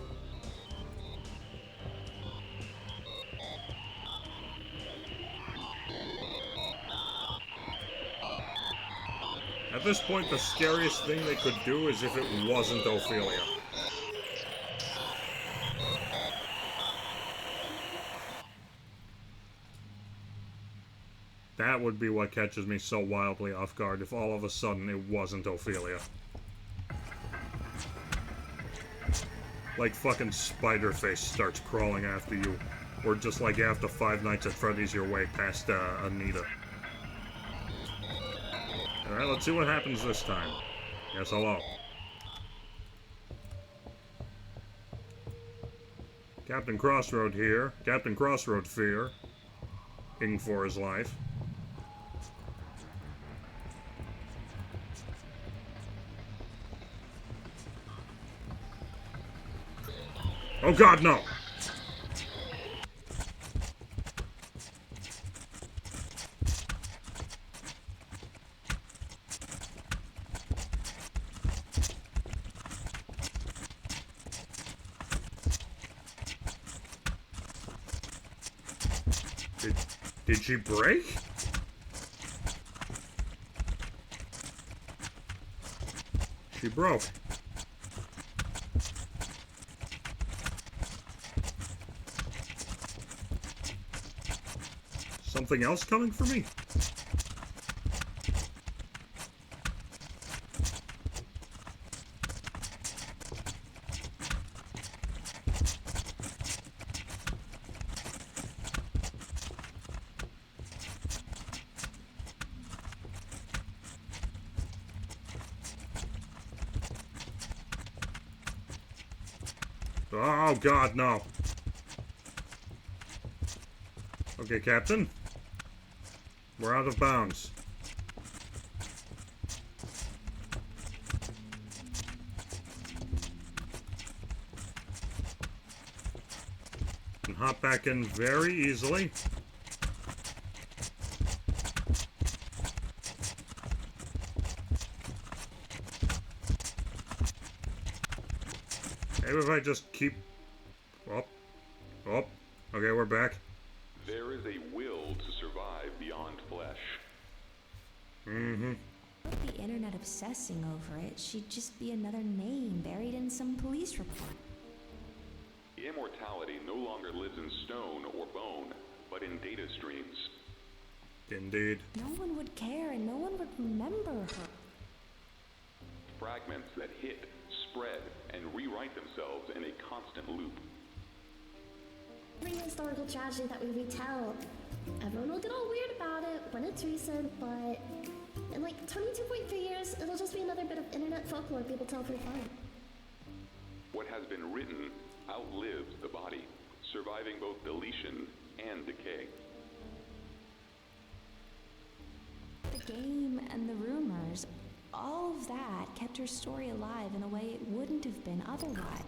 At this point, the scariest thing they could do is if it wasn't Ophelia. That would be what catches me so wildly off guard if all of a sudden it wasn't Ophelia. Like fucking Spider-Face starts crawling after you. Or just like after Five Nights at Freddy's your way past Anita. Alright, let's see what happens this time. Yes, hello. Captain Crossroad here. Captain Crossroad fear. Ing for his life. Oh god, no! Did she break? She broke. Something else coming for me? Oh, God, no. Okay, Captain. We're out of bounds. Can hop back in very easily. Maybe if I just keep... Oh. Oh. Okay, we're back. There is a will to survive beyond flesh. Mm-hmm. With the internet obsessing over it, she'd just be another name buried in some police report. Immortality no longer lives in stone or bone, but in data streams. Indeed. No one would care and no one would remember her. Fragments that hit, spread, and rewrite themselves in a constant loop. Every historical tragedy that we retell, everyone will get all weird about it when it's recent, but in like 22.3 years, it'll just be another bit of internet folklore people tell for fun. What has been written outlives the body, surviving both deletion and decay. The game and the rumors, all of that kept her story alive in a way it wouldn't have been otherwise.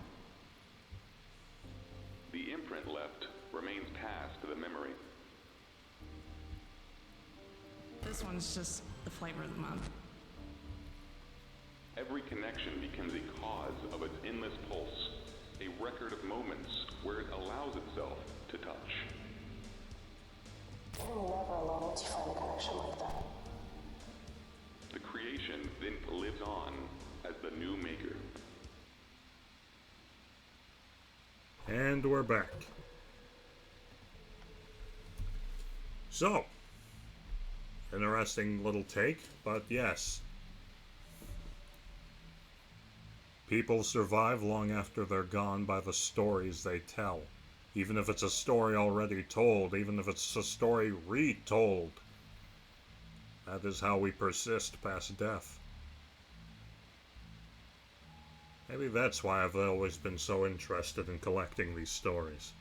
The imprint left remains passed to the memory. This one's just the flavor of the month. Every connection becomes a cause of its endless pulse, a record of moments where it allows itself to touch. You're never alone once you find a connection like that. The creation then lives on as the new maker. And we're back. So, interesting little take, but yes. People survive long after they're gone by the stories they tell. Even if it's a story already told, even if it's a story retold. That is how we persist past death. Maybe that's why I've always been so interested in collecting these stories.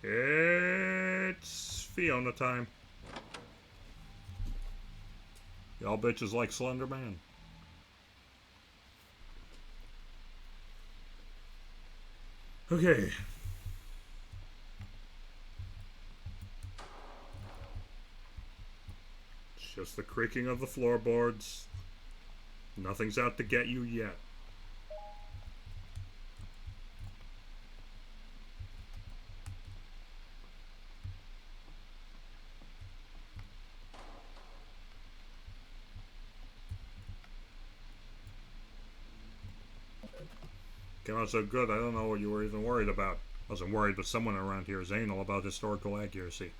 It's Fiona time. Y'all bitches like Slender Man. Okay. It's just the creaking of the floorboards. Nothing's out to get you yet. Came out so good, I don't know what you were even worried about. I wasn't worried, but someone around here is anal about historical accuracy.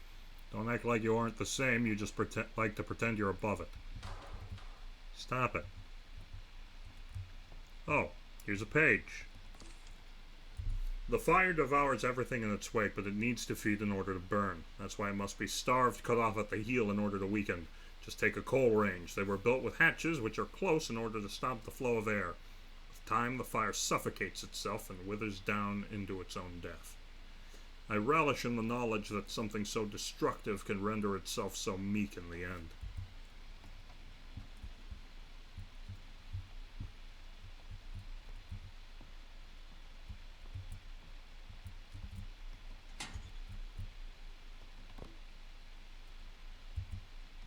Don't act like you aren't the same, you just like to pretend you're above it. Stop it. Oh, here's a page. The fire devours everything in its wake, but it needs to feed in order to burn. That's why it must be starved, cut off at the heel in order to weaken. Just take a coal range. They were built with hatches, which are close in order to stop the flow of air. With time, the fire suffocates itself and withers down into its own death. I relish in the knowledge that something so destructive can render itself so meek in the end.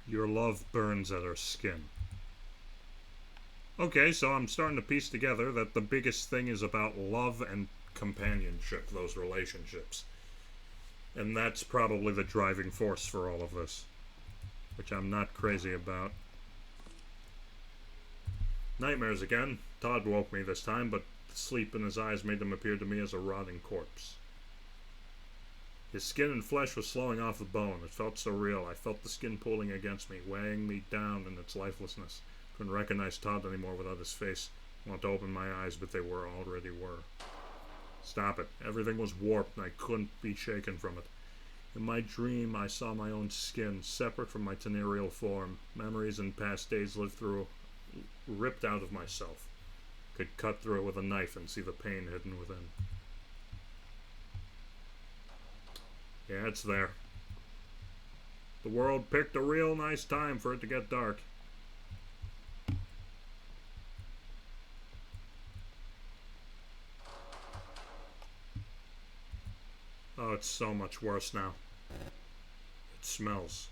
Your love burns at her skin. Okay, so I'm starting to piece together that the biggest thing is about love and companionship, those relationships. And that's probably the driving force for all of this, which I'm not crazy about. Nightmares again. Todd woke me this time, but the sleep in his eyes made him appear to me as a rotting corpse. His skin and flesh was slowing off the bone. It felt so real. I felt the skin pulling against me, weighing me down in its lifelessness. Couldn't recognize Todd anymore without his face. I wanted to open my eyes, but they already were. Stop it. Everything was warped, and I couldn't be shaken from it. In my dream, I saw my own skin, separate from my tenereal form. Memories and past days lived through ripped out of myself. Could cut through it with a knife and see the pain hidden within. Yeah, it's there. The world picked a real nice time for it to get dark. Oh, it's so much worse now. It smells.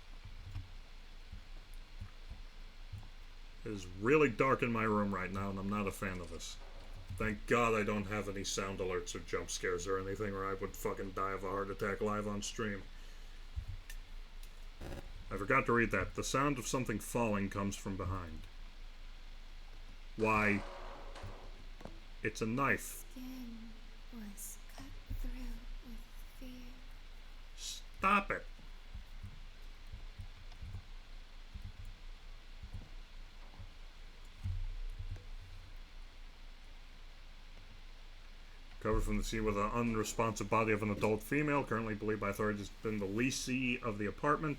It is really dark in my room right now, and I'm not a fan of this. Thank God I don't have any sound alerts or jump scares or anything, or I would fucking die of a heart attack live on stream. I forgot to read that. The sound of something falling comes from behind. Why? It's a knife. Skin was cut through with fear. Stop it. Covered from the scene with an unresponsive body of an adult female, currently believed by authorities to have been the leasee of the apartment.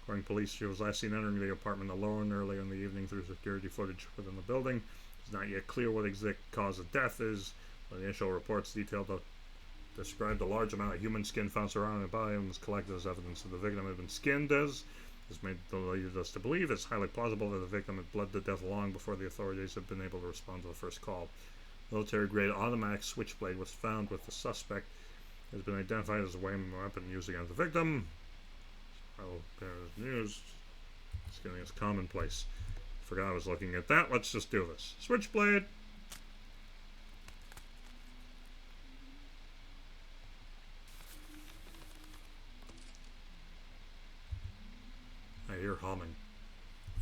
According to police, she was last seen entering the apartment alone earlier in the evening through security footage within the building. It's not yet clear what exact cause of death is. The initial reports described a large amount of human skin found surrounding the body and was collected as evidence that the victim had been skinned as. This made us to believe it's highly plausible that the victim had bled to death long before the authorities had been able to respond to the first call. Military-grade automatic switchblade was found with the suspect. It has been identified as a weapon used against the victim. Well, there's news. It's getting as commonplace. Forgot I was looking at that. Let's just do this. Switchblade. I hear humming.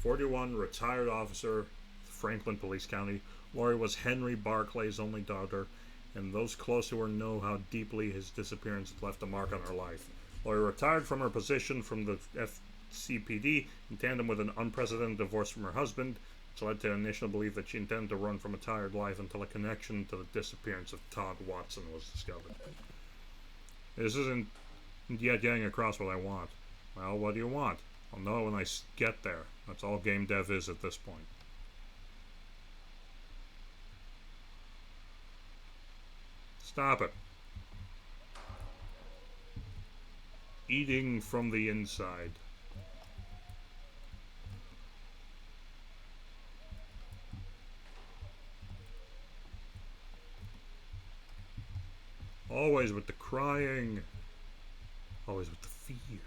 41, retired officer, Franklin Police County. Lori was Henry Barclay's only daughter, and those close to her know how deeply his disappearance left a mark on her life. Lori retired from her position from the FCPD in tandem with an unprecedented divorce from her husband, which led to an initial belief that she intended to run from a tired life until a connection to the disappearance of Todd Watson was discovered. This isn't yet getting across what I want. Well, what do you want? I'll know when I get there. That's all game dev is at this point. Stop it. Eating from the inside. Always with the crying. Always with the fear.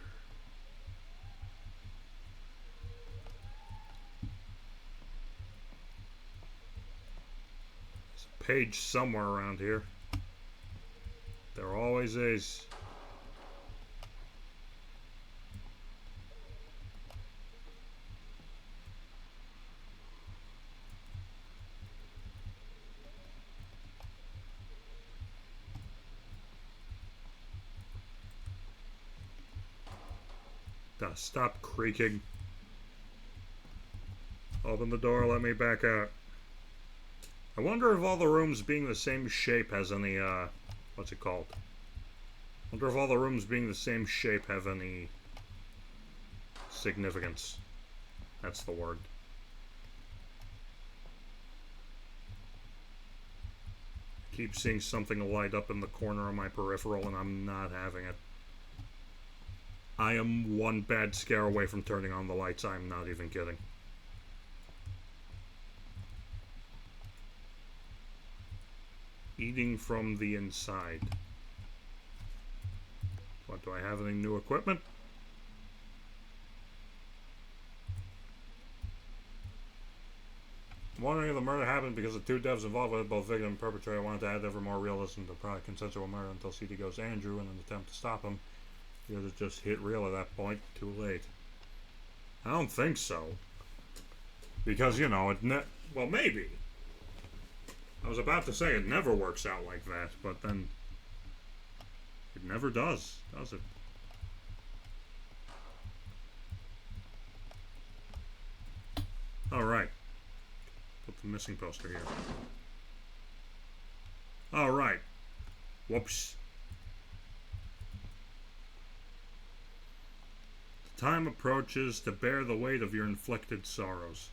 There's a page somewhere around here. There always is. Stop creaking. Open the door, let me back out. I wonder if all the rooms being the same shape has any, what's it called? I wonder if all the rooms being the same shape have any significance. That's the word. I keep seeing something light up in the corner of my peripheral and I'm not having it. I am one bad scare away from turning on the lights. I'm not even kidding. Eating from the inside. What, do I have any new equipment? I'm wondering if the murder happened because the two devs involved with it, both victim and perpetrator, wanted to add ever more realism to probably consensual murder until CD goes Andrew in an attempt to stop him. You would have just hit real at that point. Too late. I don't think so. Because, you know, well, maybe. I was about to say it never works out like that, but then it never does it? Alright. Put the missing poster here. Alright. Whoops. The time approaches to bear the weight of your inflicted sorrows.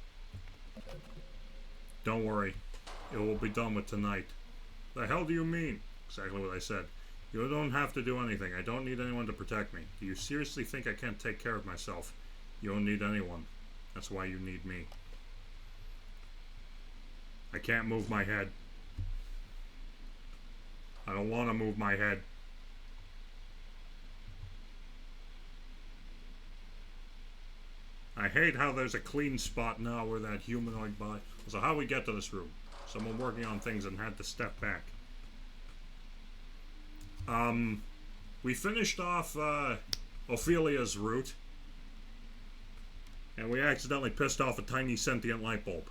Don't worry. It will be done with tonight. The hell do you mean? Exactly what I said. You don't have to do anything. I don't need anyone to protect me. Do you seriously think I can't take care of myself? You don't need anyone. That's why you need me. I can't move my head. I don't want to move my head. I hate how there's a clean spot now where that humanoid body... So how we get to this room? Someone working on things and had to step back. We finished off Ophelia's route. And we accidentally pissed off a tiny sentient light bulb.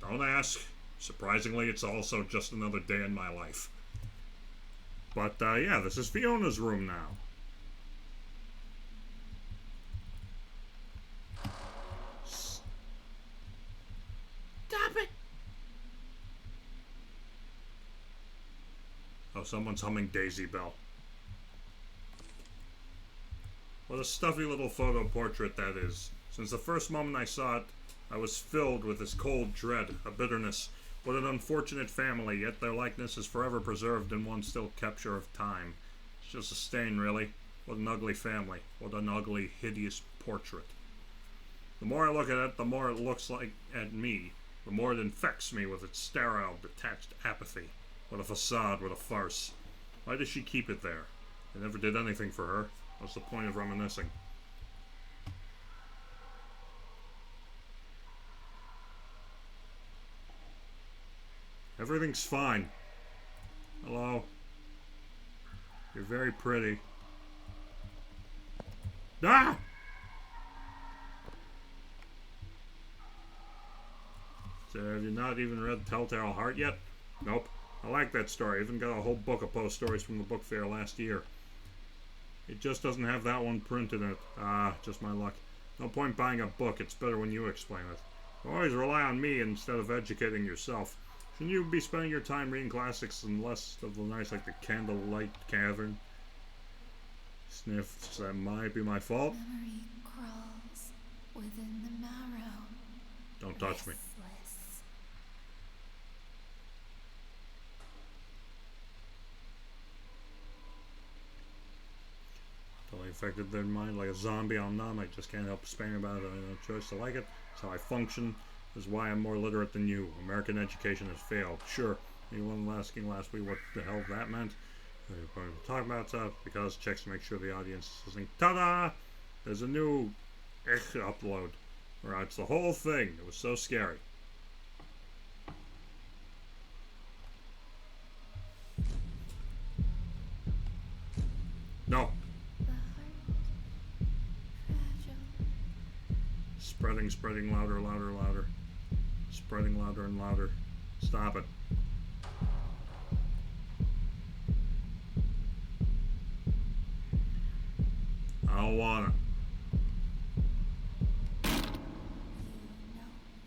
Don't ask. Surprisingly, it's also just another day in my life. But, yeah, this is Fiona's room now. Stop it! Oh, someone's humming Daisy Bell. What a stuffy little photo portrait that is. Since the first moment I saw it, I was filled with this cold dread, a bitterness. What an unfortunate family, yet their likeness is forever preserved in one still capture of time. It's just a stain, really. What an ugly family. What an ugly, hideous portrait. The more I look at it, the more it looks like at me. The more it infects me with its sterile, detached apathy. What a facade, what a farce. Why does she keep it there? I never did anything for her. What's the point of reminiscing? Everything's fine. Hello. You're very pretty. Ah! So have you not even read Telltale Heart yet? Nope. I like that story. I even got a whole book of post stories from the book fair last year. It just doesn't have that one printed in it. Ah, just my luck. No point buying a book. It's better when you explain it. You always rely on me instead of educating yourself. Shouldn't you be spending your time reading classics and less of the nights like the Candlelight Cavern? Sniffs, that might be my fault. Memory crawls within the marrow. Don't touch me. Restless. Totally affected their mind like a zombie on numb. I just can't help spamming about it. I have no choice to like it. It's how I function. This is why I'm more literate than you. American education has failed. Sure. Anyone asking last week what the hell that meant? We're talking about stuff because checks to make sure the audience is listening. Ta-da! There's a new upload. Right, it's the whole thing. It was so scary. No. The heart. Fragile. Spreading louder, louder, louder. Spreading louder and louder. Stop it. I don't wanna. You know it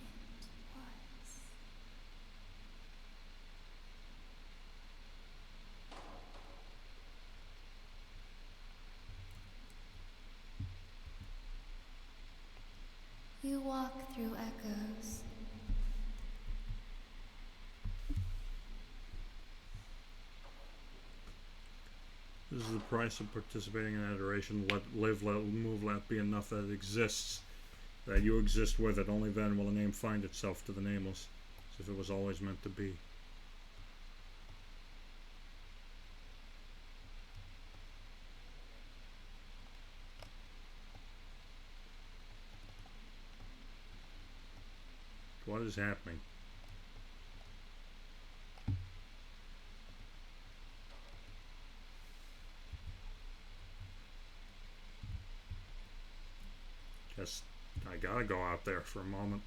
was. You walk through echoes. This is the price of participating in adoration. Let live, let move, let be enough that it exists. That you exist with it. Only then will a name find itself to the nameless. As if it was always meant to be. What is happening? Guess I gotta go out there for a moment.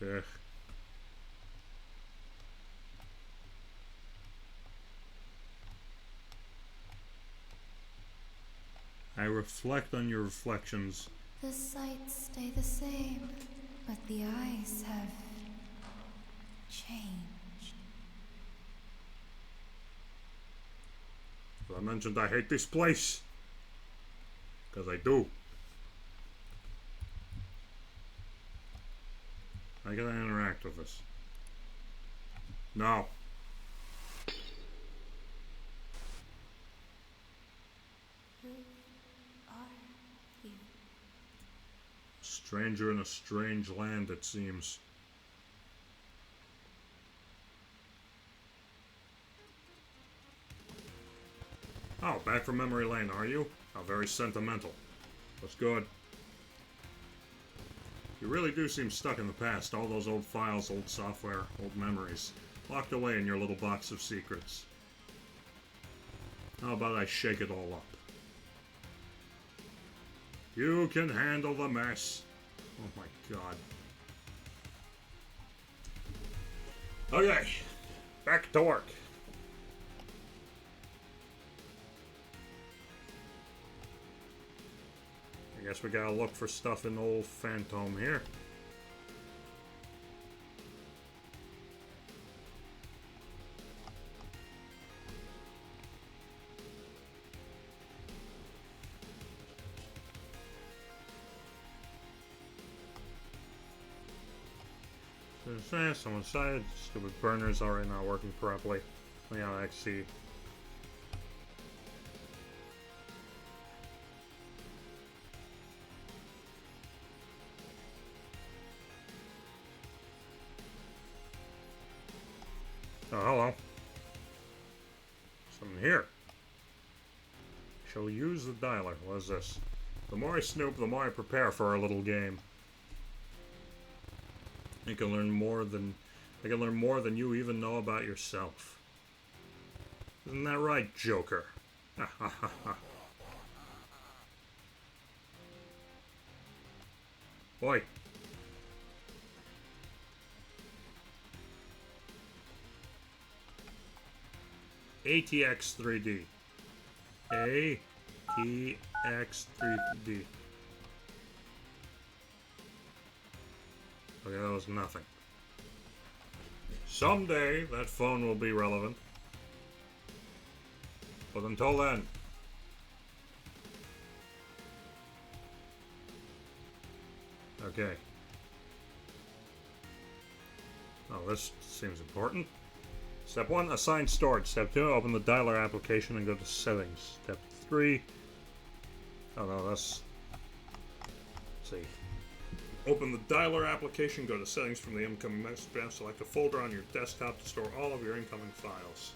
Ugh. I reflect on your reflections. The sights stay the same, but the eyes have changed. As I mentioned, I hate this place. Because I do. How can I interact with this? No. Who are you? Stranger in a strange land, it seems. Oh, back from memory lane, are you? How very sentimental. That's good. You really do seem stuck in the past. All those old files, old software, old memories. Locked away in your little box of secrets. How about I shake it all up? You can handle the mess. Oh my god. Okay. Back to work. I guess we gotta look for stuff in old Phantom here. Someone said stupid burners already not working properly. oneway.exe. Oh, hello. Something here. Shall use the dialer. What is this? The more I snoop, the more I prepare for our little game. I can learn more than you even know about yourself. Isn't that right, Joker? Ha ha ha ha. Boy. ATX 3D. ATX 3D. Okay, that was nothing. Someday that phone will be relevant. But until then. Okay. Oh, this seems important. Step 1, assign storage. Step 2, open the dialer application and go to settings. Step 3. Oh no, that's. Let's see. Open the dialer application, go to settings from the incoming message bar, select a folder on your desktop to store all of your incoming files.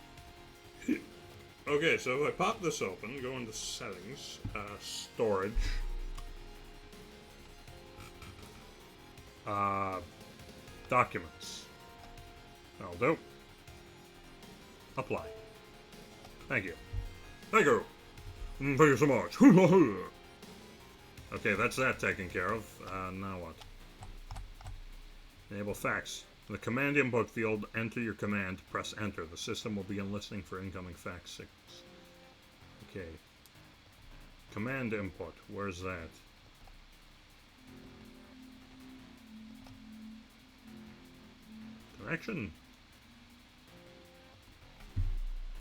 Okay, so if I pop this open, go into settings, storage, documents. That'll do. Apply. Thank you. Thank you. Thank you so much. Okay, that's that taken care of. Now what? Enable fax. In the command input field, enter your command. Press enter. The system will begin listening for incoming fax signals. Okay. Command input. Where's that? Connection.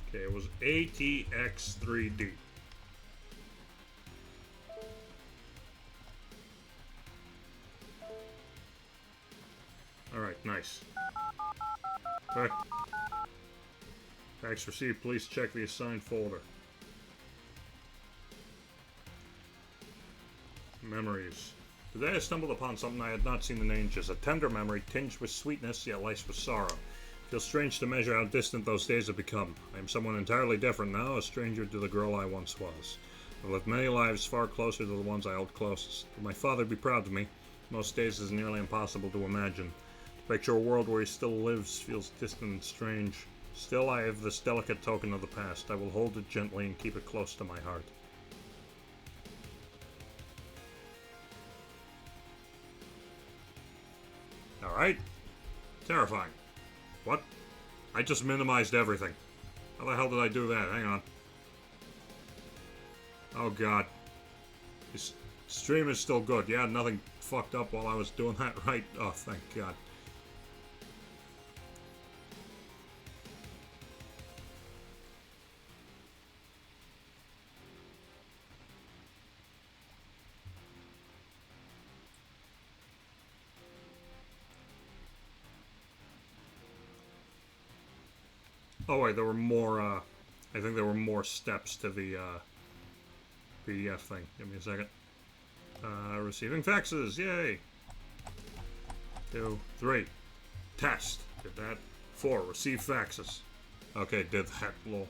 Okay, it was ATX3D. Alright, nice. Okay. Fax received. Please check the assigned folder. Memories. Today I stumbled upon something I had not seen in ages. A tender memory tinged with sweetness, yet laced with sorrow. It feels strange to measure how distant those days have become. I am someone entirely different now, a stranger to the girl I once was. I've lived many lives far closer to the ones I held closest. Would my father be proud of me? Most days it is nearly impossible to imagine. To picture a world where he still lives feels distant and strange. Still, I have this delicate token of the past. I will hold it gently and keep it close to my heart. Alright. Terrifying. What? I just minimized everything. How the hell did I do that? Hang on. Oh god. This stream is still good. Yeah, nothing fucked up while I was doing that right. Oh, thank god. Oh wait, there were more, I think there were more steps to the, PDF thing. Give me a second. Receiving faxes, yay! 2, 3. Test. Did that. 4. Receive faxes. Okay, did that. Lol.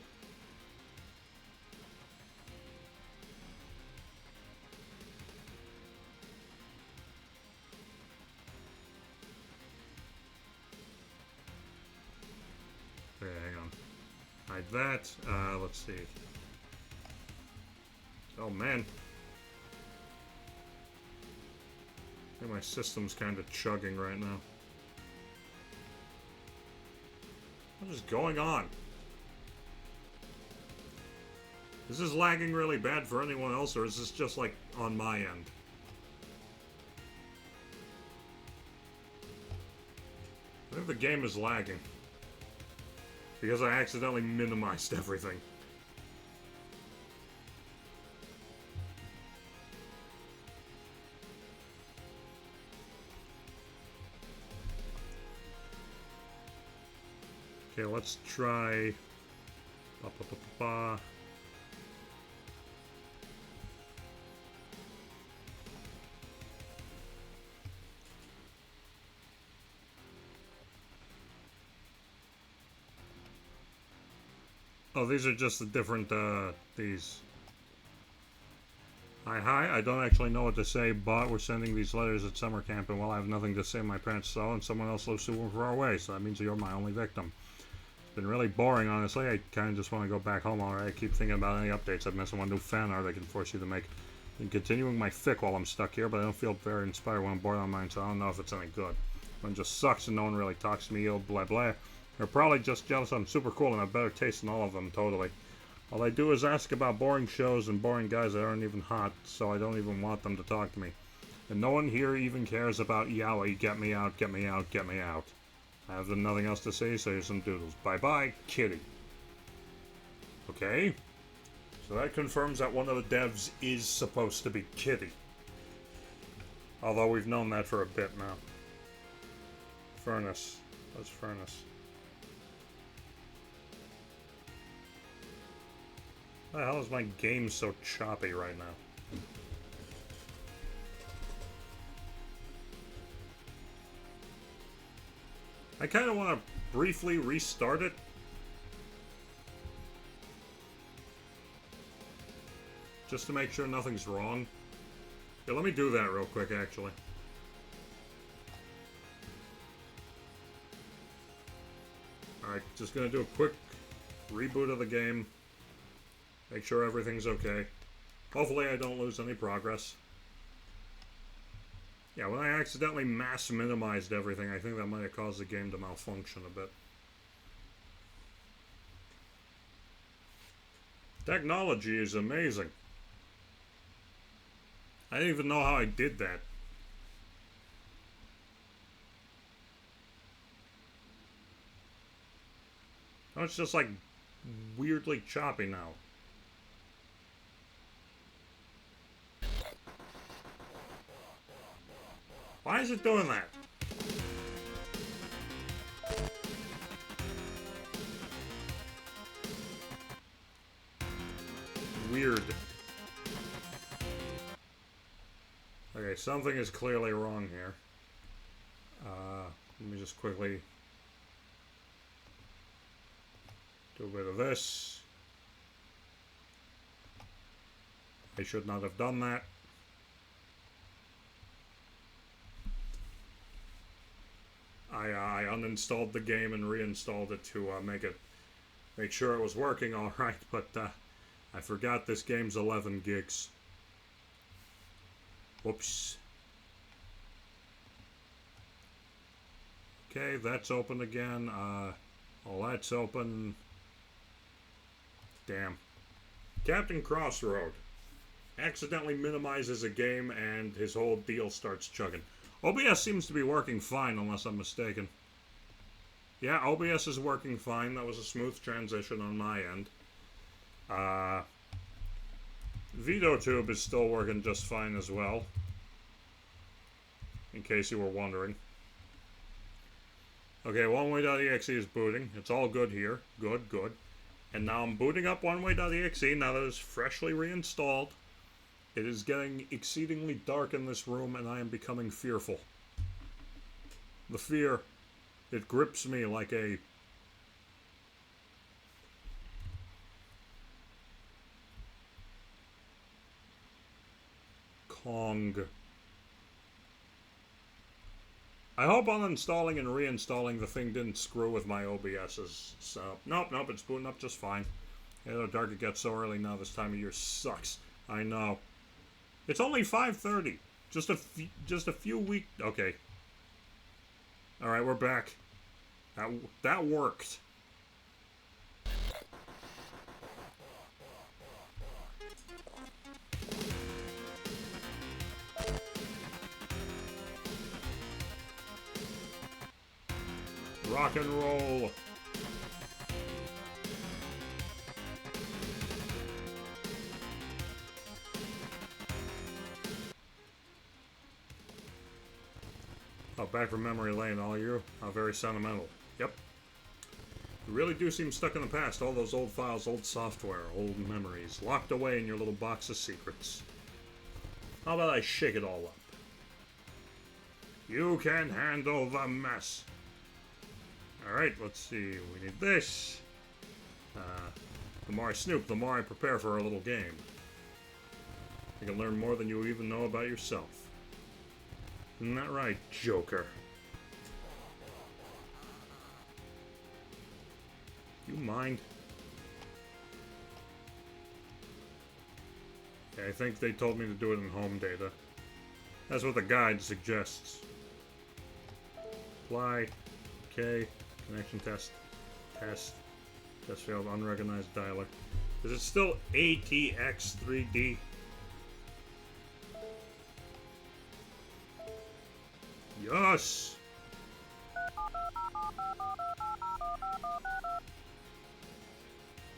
Okay, hang on. Hide that. Let's see. Oh man. I think my system's kind of chugging right now. What is going on? Is this lagging really bad for anyone else, or is this just like on my end? I think the game is lagging. Because I accidentally minimized everything. Okay, let's try... Oh, these are just the different, these. Hi, I don't actually know what to say, but we're sending these letters at summer camp, and while I have nothing to say, my parents saw, and someone else lives super far away, so that means you're my only victim. It's been really boring, honestly. I kind of just want to go back home already. I keep thinking about any updates I've missed, and one new fan art I can force you to make. And continuing my fic while I'm stuck here, but I don't feel very inspired when I'm bored online, so I don't know if it's any good. One just sucks, and no one really talks to me, blah blah. They're probably just jealous I'm super cool and have better taste than all of them, totally. All I do is ask about boring shows and boring guys that aren't even hot, so I don't even want them to talk to me. And no one here even cares about yaoi, get me out, get me out, get me out. I have nothing else to say, so here's some doodles. Bye-bye, kitty. Okay. So that confirms that one of the devs is supposed to be Kitty. Although we've known that for a bit now. Furnace. What's Furnace? Why the hell is my game so choppy right now? I kind of want to briefly restart it. Just to make sure nothing's wrong. Yeah, let me do that real quick, actually. Alright, just gonna do a quick reboot of the game. Make sure everything's okay. Hopefully I don't lose any progress. Yeah, when I accidentally mass minimized everything, I think that might have caused the game to malfunction a bit. Technology is amazing. I didn't even know how I did that. Oh, it's just like weirdly choppy now. Why is it doing that? Weird. Okay, something is clearly wrong here. Let me just quickly do a bit of this. I should not have done that. I uninstalled the game and reinstalled it to make sure it was working all right, but I forgot this game's 11 gigs. Whoops. Okay, that's open again. All that's open. Damn. Captain Crossroad accidentally minimizes a game and his whole deal starts chugging. OBS seems to be working fine, unless I'm mistaken. Yeah, OBS is working fine. That was a smooth transition on my end. VideoTube is still working just fine as well. In case you were wondering. Okay, oneway.exe is booting. It's all good here. Good, good. And now I'm booting up oneway.exe now that it's freshly reinstalled. It is getting exceedingly dark in this room and I am becoming fearful. The fear, it grips me like a... Kong. I hope uninstalling and reinstalling the thing didn't screw with my OBS's. So, nope, it's booting up just fine. Yeah, the dark it gets so early now this time of year sucks. I know. It's only 5:30. Just a few weeks. Okay. All right, we're back. That worked. Rock and roll. Oh, back from memory lane, all you. How very sentimental. Yep. You really do seem stuck in the past. All those old files, old software, old memories, locked away in your little box of secrets. How about I shake it all up? You can handle the mess. Alright, let's see. We need this. The more I snoop, the more I prepare for our little game. You can learn more than you even know about yourself. Isn't that right, Joker? You mind? Yeah, I think they told me to do it in home data. That's what the guide suggests. Apply. Okay. Connection test. Test. Test failed. Unrecognized dialer. Is it still ATX3D? Yes!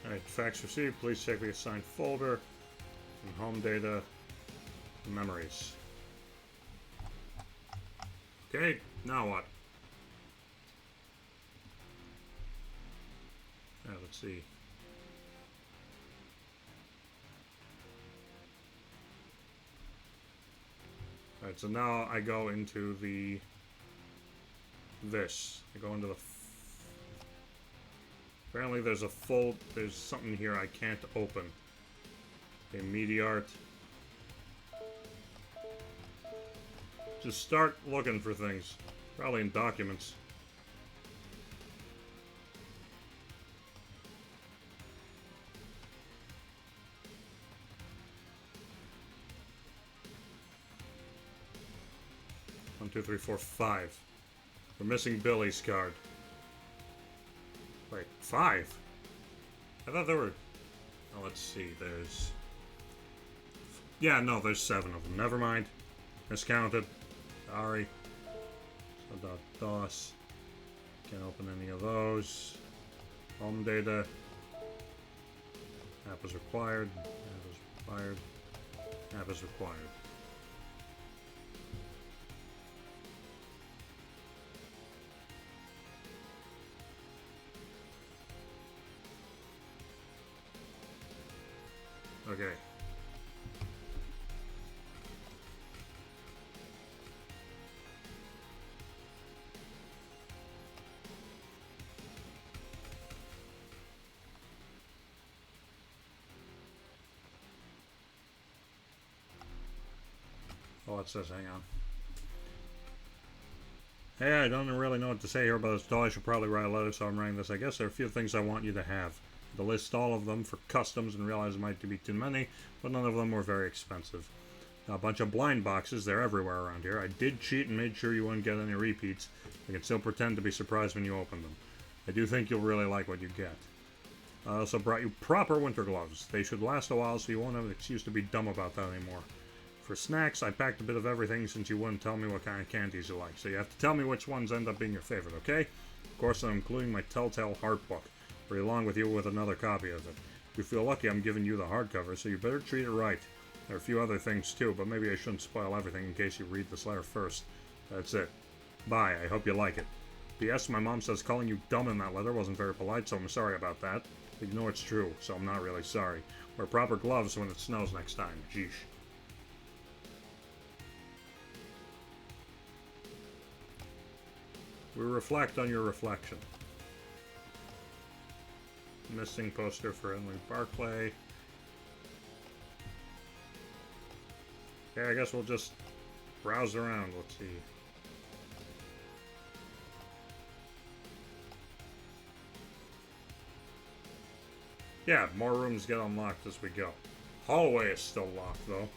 Alright, fax received. Please check the assigned folder. And home data. Memories. Okay, now what? Let's see. Alright, so now I go into this. I go into the... Apparently there's something here I can't open. Okay, media art. Just start looking for things. Probably in documents. One, two, three, four, 5. We're missing Billy's card. Wait, 5? I thought there were... Oh, let's see, there's... Yeah, no, there's 7 of them. Never mind. Miscounted. Sorry. So DOS. Can't open any of those. Home data. App is required. App is required. App is required. Okay. Oh, it says hang on. Hey, I don't really know what to say here about this doll. I should probably write a letter, so I'm writing this. I guess there are a few things I want you to have. To list all of them for customs and realize it might be too many, but none of them were very expensive. A bunch of blind boxes, they're everywhere around here. I did cheat and made sure you wouldn't get any repeats. I can still pretend to be surprised when you open them. I do think you'll really like what you get. I also brought you proper winter gloves. They should last a while, so you won't have an excuse to be dumb about that anymore. For snacks, I packed a bit of everything since you wouldn't tell me what kind of candies you like, so you have to tell me which ones end up being your favorite, okay? Of course, I'm including my Telltale Heart book, right along with you with another copy of it. If you feel lucky, I'm giving you the hardcover, so you better treat it right. There are a few other things too, but maybe I shouldn't spoil everything in case you read this letter first. That's it. Bye, I hope you like it. P.S. My mom says calling you dumb in that letter wasn't very polite, so I'm sorry about that. But you know it's true, so I'm not really sorry. Wear proper gloves when it snows next time. Jeesh. We reflect on your reflection. Missing poster for Emily Barclay. Okay, I guess we'll just browse around. Let's see. Yeah, more rooms get unlocked as we go. Hallway is still locked, though.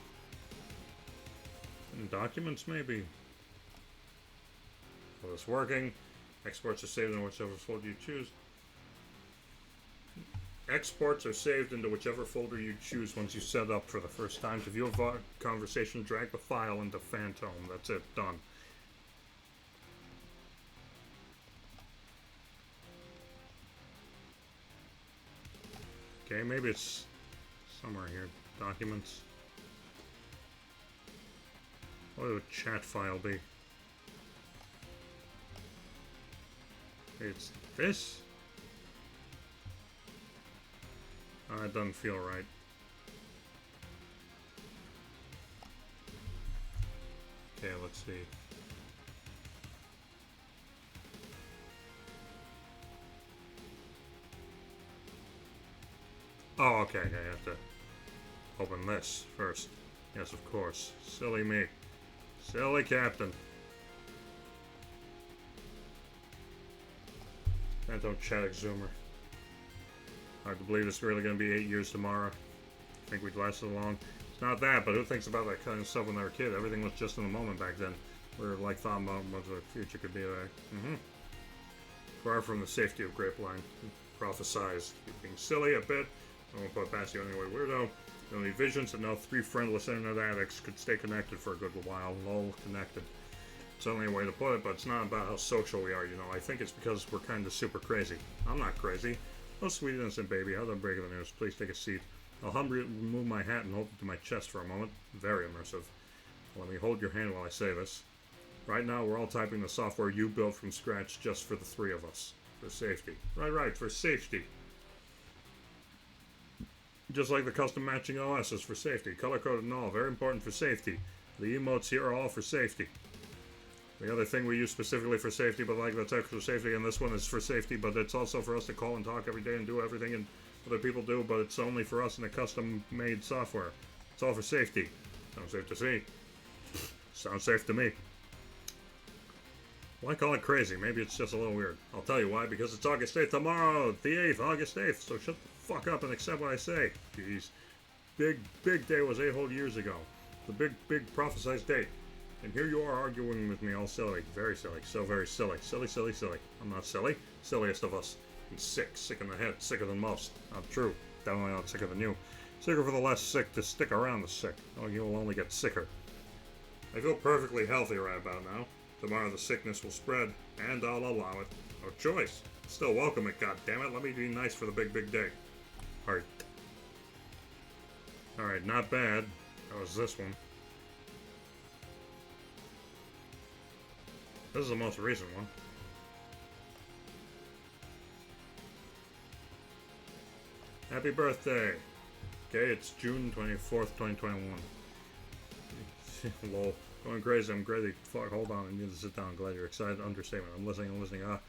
And documents, maybe. Well, it's working. Exports are saved in whichever folder you choose. Exports are saved into whichever folder you choose once you set up for the first time. To view a conversation, drag the file into Phantom. That's it. Done. Okay, maybe it's somewhere here. Documents. What would a chat file be? It's this? It doesn't feel right. Okay, let's see. Oh, okay, I have to open this first. Yes, of course. Silly me. Silly captain. Phantom chat exhumer. Hard to believe it's really going to be 8 years tomorrow. I think we'd last so long. It's not that, but who thinks about that kind of stuff when they were a kid? Everything was just in the moment back then. We were like thought about what the future could be like. Far from the safety of Grapeline. Prophesized. You're being silly a bit. I won't put past you anyway, weirdo. The only visions that no three friendless internet addicts could stay connected for a good while. Lol, connected. It's only a way to put it, but it's not about how social we are, you know. I think it's because we're kind of super crazy. I'm not crazy. Oh, sweet innocent baby, how's the break of the news? Please take a seat. I'll humbly remove my hat and hold it to my chest for a moment. Very immersive. Let me hold your hand while I say this. Right now, we're all typing the software you built from scratch just for the three of us. For safety. Right, for safety. Just like the custom matching OS is for safety. Color-coded and all, very important for safety. The emotes here are all for safety. The other thing we use specifically for safety, but like that's extra safety, and this one is for safety, but it's also for us to call and talk every day and do everything and other people do, but it's only for us in a custom-made software. It's all for safety. Sounds safe to see. Sounds safe to me. Why call it crazy? Maybe it's just a little weird. I'll tell you why, because it's August 8th tomorrow, the 8th, August 8th, so shut the fuck up and accept what I say. Jeez. Big day was 8 whole years ago. The big prophesized date. And here you are arguing with me all silly. Very silly. So very silly. Silly. I'm not silly. Silliest of us. I'm sick in the head. Sicker than most. Not true. Definitely not sicker than you. Sicker for the less sick to stick around the sick. Oh, you'll only get sicker. I feel perfectly healthy right about now. Tomorrow the sickness will spread, and I'll allow it. No choice. Still welcome it, goddammit. Let me be nice for the big day. Alright, not bad. That was this one. This is the most recent one. Happy birthday! Okay, it's June 24th, 2021. Lol. Going crazy, I'm crazy. Fuck, hold on, I need to sit down. Glad you're excited. Understatement. I'm listening. Ah,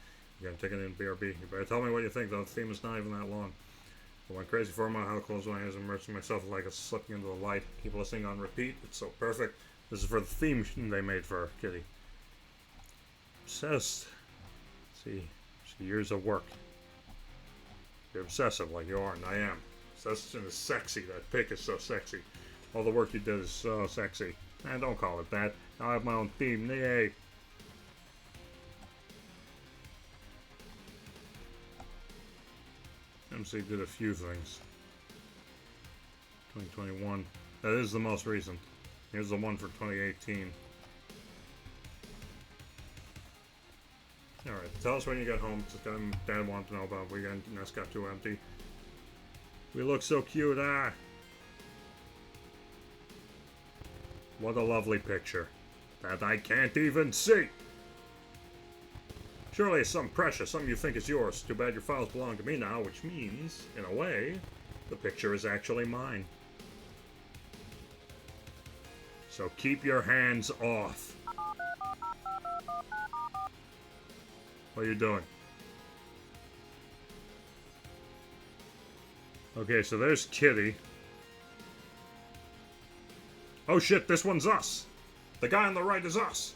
you're gonna take it in BRB. You better tell me what you think, though. The theme is not even that long. I went crazy for a moment. How close my eyes, immersing myself like a slipping into the light. Keep listening on repeat. It's so perfect. This is for the theme they made for Kitty. Obsessed. See years of work. You're obsessive like you are, and I am. Obsessed is sexy. That pic is so sexy. All the work you did is so sexy. And don't call it that. I have my own theme. Yay. MC did a few things. 2021. That is the most recent. Here's the one for 2018. Alright, tell us when you get home. Dad wanted to know about weekend. Nest got too empty. We look so cute, ah! What a lovely picture. That I can't even see! Surely it's something precious, something you think is yours. Too bad your files belong to me now, which means, in a way, the picture is actually mine. So keep your hands off. What are you doing? Okay, so there's Kitty. Oh shit, this one's us. The guy on the right is us.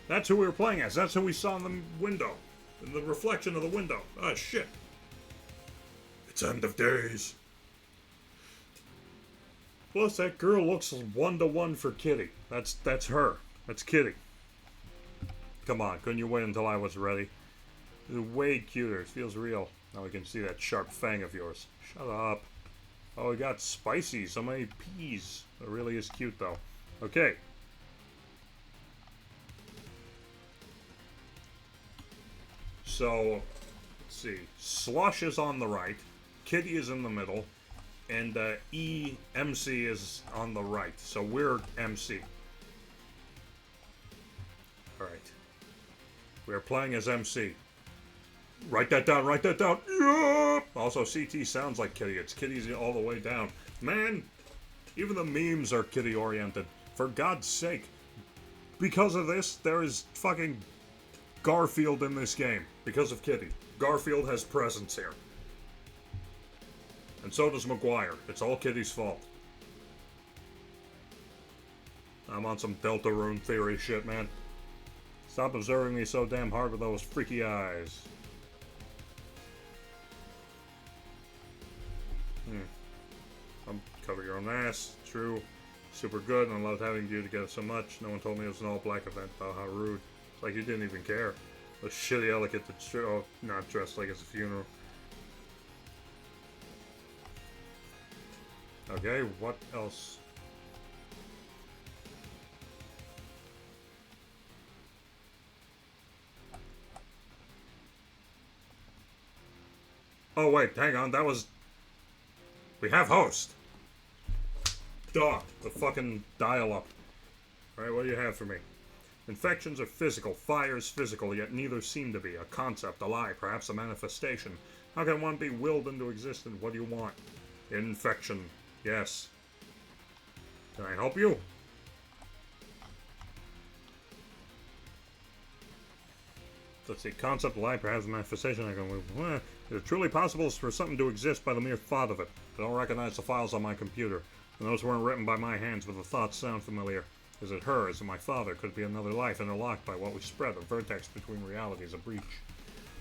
That's who we were playing as. That's who we saw in the window. In the reflection of the window. Oh shit. It's end of days. Plus, that girl looks 1-to-1 for Kitty. That's her. That's Kitty. Come on, couldn't you wait until I was ready? It's way cuter. It feels real. Now we can see that sharp fang of yours. Shut up. Oh, we got spicy. So many peas. It really is cute, though. Okay. So, let's see. Slush is on the right. Kitty is in the middle. And MC is on the right. So we're MC. Alright. We're playing as MC. Write that down, write that down. Yeah! Also, CT sounds like Kitty. It's Kitty's all the way down. Man, even the memes are Kitty-oriented. For God's sake. Because of this, there is fucking Garfield in this game. Because of Kitty. Garfield has presence here. And so does Maguire. It's all Kitty's fault. I'm on some Deltarune theory shit, man. Stop observing me so damn hard with those freaky eyes. Cover your own ass. True. Super good, and I loved having you together so much. No one told me it was an all-black event. Oh, how rude. It's like you didn't even care. The shitty elegant that not dressed like it's a funeral. Okay, what else? Oh wait, hang on, that was... We have host! Duh, the fucking dial-up. Alright, what do you have for me? Infections are physical, fire is physical, yet neither seem to be. A concept, a lie, perhaps a manifestation. How can one be willed into existence? What do you want? Infection. Yes. Can I help you? Let's see. Concept, lie, perhaps a manifestation. I go, is it truly possible for something to exist by the mere thought of it? I don't recognize the files on my computer. And those weren't written by my hands, but the thoughts sound familiar. Is it her? Is it my father? Could it be another life interlocked by what we spread? A vertex between realities, a breach.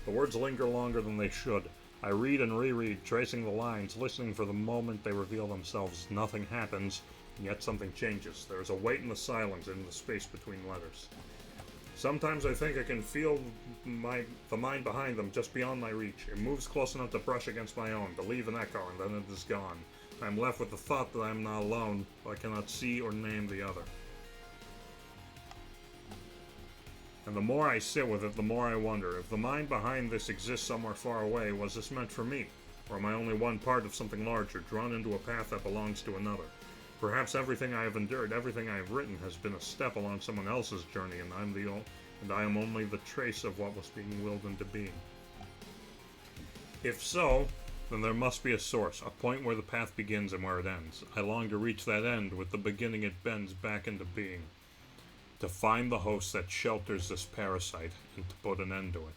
The words linger longer than they should. I read and reread, tracing the lines, listening for the moment they reveal themselves. Nothing happens, and yet something changes. There is a weight in the silence, in the space between letters. Sometimes I think I can feel the mind behind them, just beyond my reach. It moves close enough to brush against my own, to leave an echo, and then it is gone. I am left with the thought that I am not alone, but I cannot see or name the other. And the more I sit with it, the more I wonder, if the mind behind this exists somewhere far away, was this meant for me? Or am I only one part of something larger, drawn into a path that belongs to another? Perhaps everything I have endured, everything I have written, has been a step along someone else's journey, and I am only the trace of what was being willed into being. If so, then there must be a source, a point where the path begins and where it ends. I long to reach that end, with the beginning it bends back into being. To find the host that shelters this parasite, and to put an end to it.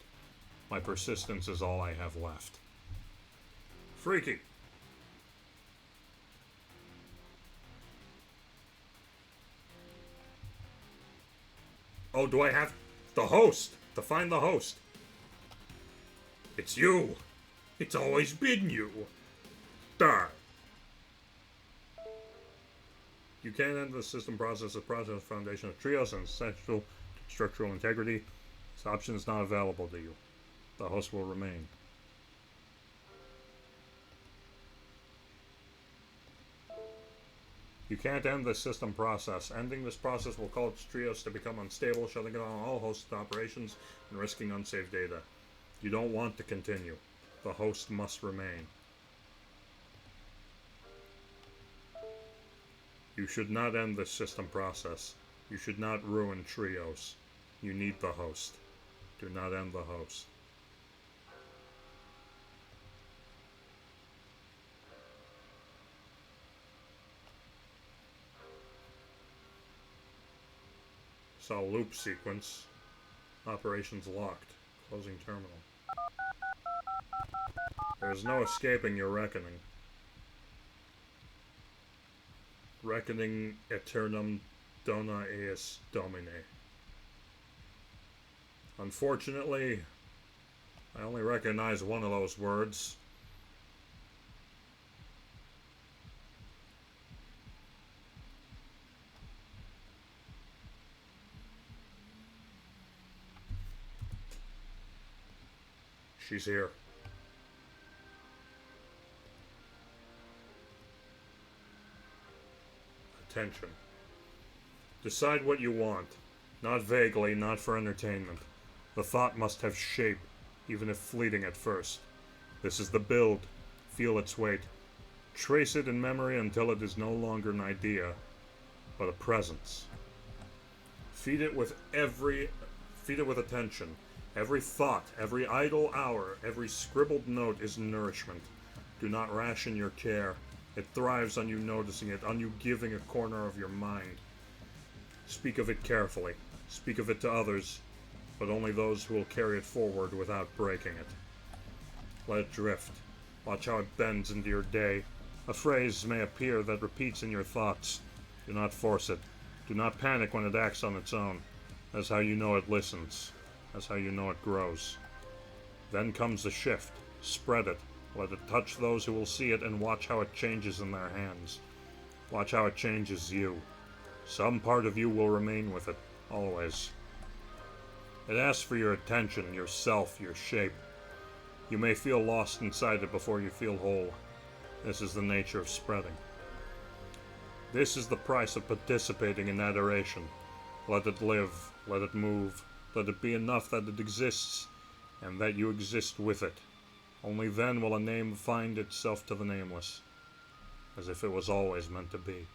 My persistence is all I have left. Freaky! Oh, do I have the host? To find the host. It's you. It's always been you. Darn. You can't end the system process of process foundation of trios and essential structural integrity. This option is not available to you. The host will remain. You can't end the system process. Ending this process will cause trios to become unstable, shutting down all hosted operations and risking unsaved data. You don't want to continue. The host must remain. You should not end this system process. You should not ruin trios. You need the host. Do not end the host. Saw loop sequence. Operations locked. Closing terminal. There is no escaping your reckoning. Reckoning aeternum dona eis domine. Unfortunately, I only recognize one of those words. She's here. Attention. Decide what you want. Not vaguely, not for entertainment. The thought must have shape, even if fleeting at first. This is the build. Feel its weight. Trace it in memory until it is no longer an idea, but a presence. Feed it with attention. Every thought, every idle hour, every scribbled note is nourishment. Do not ration your care. It thrives on you noticing it, on you giving a corner of your mind. Speak of it carefully. Speak of it to others, but only those who will carry it forward without breaking it. Let it drift. Watch how it bends into your day. A phrase may appear that repeats in your thoughts. Do not force it. Do not panic when it acts on its own. That's how you know it listens. That's how you know it grows. Then comes the shift. Spread it. Let it touch those who will see it and watch how it changes in their hands. Watch how it changes you. Some part of you will remain with it, always. It asks for your attention, your self, your shape. You may feel lost inside it before you feel whole. This is the nature of spreading. This is the price of participating in adoration. Let it live, let it move, let it be enough that it exists, and that you exist with it. Only then will a name find itself to the nameless, as if it was always meant to be.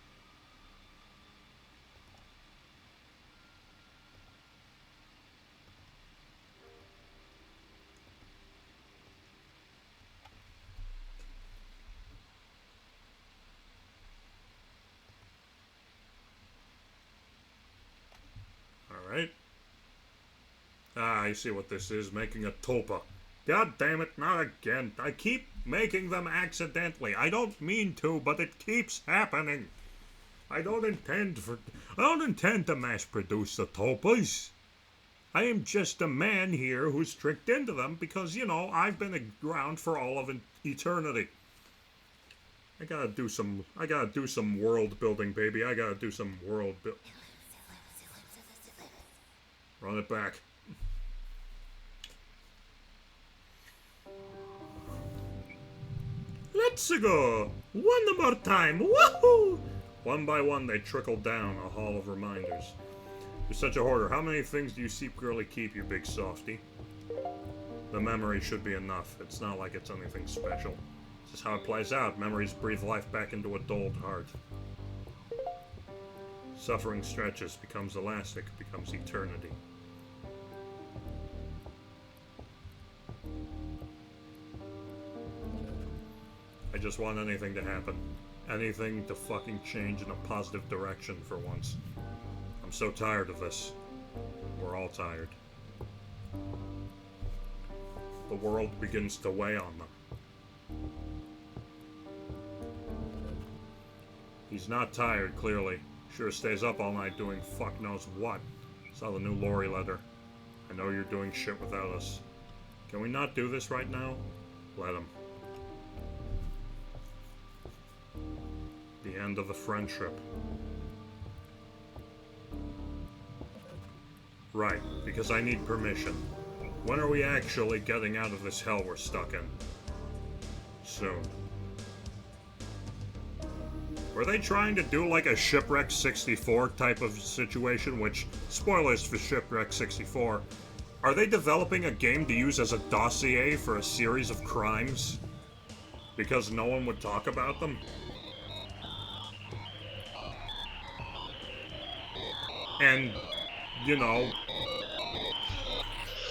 Alright. I see what this is, making a tulpa. God damn it, not again. I keep making them accidentally. I don't mean to, but it keeps happening. I don't intend to mass produce the tulpas. I am just a man here who's tricked into them because, you know, I've been around for all of eternity. I gotta do some world building, baby. I gotta do some world building. Run it back. Let's go! One more time! Woohoo! One by one they trickle down a hall of reminders. You're such a hoarder. How many things do you secretly keep, you big softy? The memory should be enough. It's not like it's anything special. This is how it plays out. Memories breathe life back into a dulled heart. Suffering stretches, becomes elastic, becomes eternity. I just want anything to happen. Anything to fucking change in a positive direction for once. I'm so tired of this. We're all tired. The world begins to weigh on them. He's not tired, clearly. Sure stays up all night doing fuck knows what. Saw the new Lori letter. I know you're doing shit without us. Can we not do this right now? Let him. The end of the friendship. Right, because I need permission. When are we actually getting out of this hell we're stuck in? Soon. Were they trying to do like a Shipwreck 64 type of situation, which, spoilers for Shipwreck 64, are they developing a game to use as a dossier for a series of crimes? Because no one would talk about them? And, you know,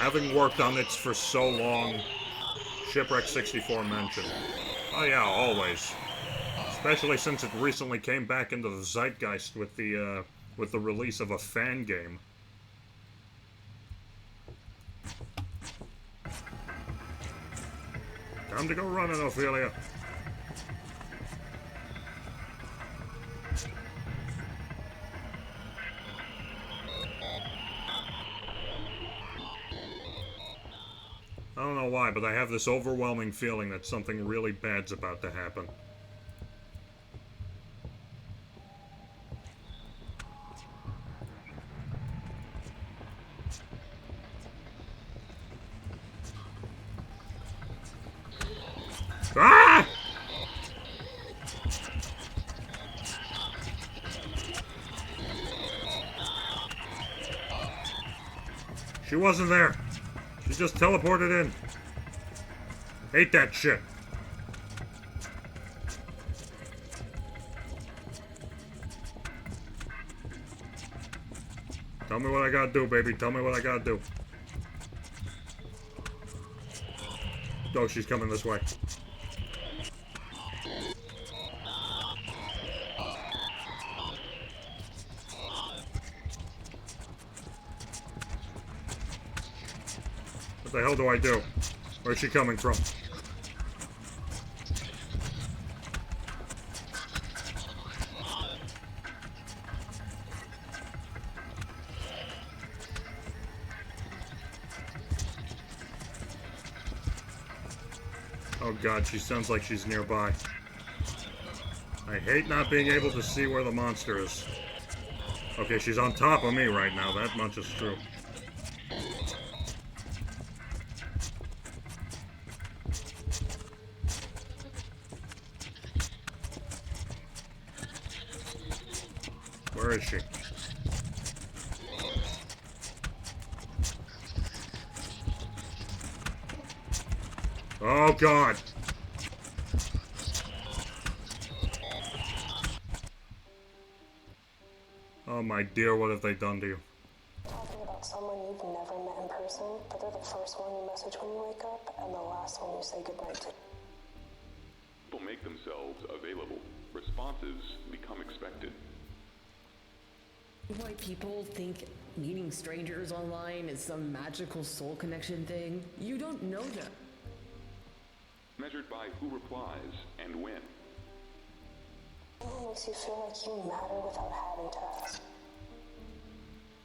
Having worked on it for so long, Shipwreck 64 mentioned. Oh yeah, always. Especially since it recently came back into the zeitgeist with the release of a fan game. Time to go running, Ophelia. I don't know why, but I have this overwhelming feeling that something really bad's about to happen. Ah! She wasn't there. She just teleported in. Hate that shit. Tell me what I gotta do, baby. Tell me what I gotta do. Oh, she's coming this way. What the hell do I do? Where's she coming from? Oh god, she sounds like she's nearby. I hate not being able to see where the monster is. Okay, she's on top of me right now, that much is true. Where is she? Oh god! Oh my dear, what have they done to you? Talking about someone you've never met in person, but they're the first one you message when you wake up, and the last one you say goodnight to. People make themselves available. Responses become expected. Why people think meeting strangers online is some magical soul connection thing? You don't know them. Measured by who replies and when. It makes you feel like you matter without having to ask.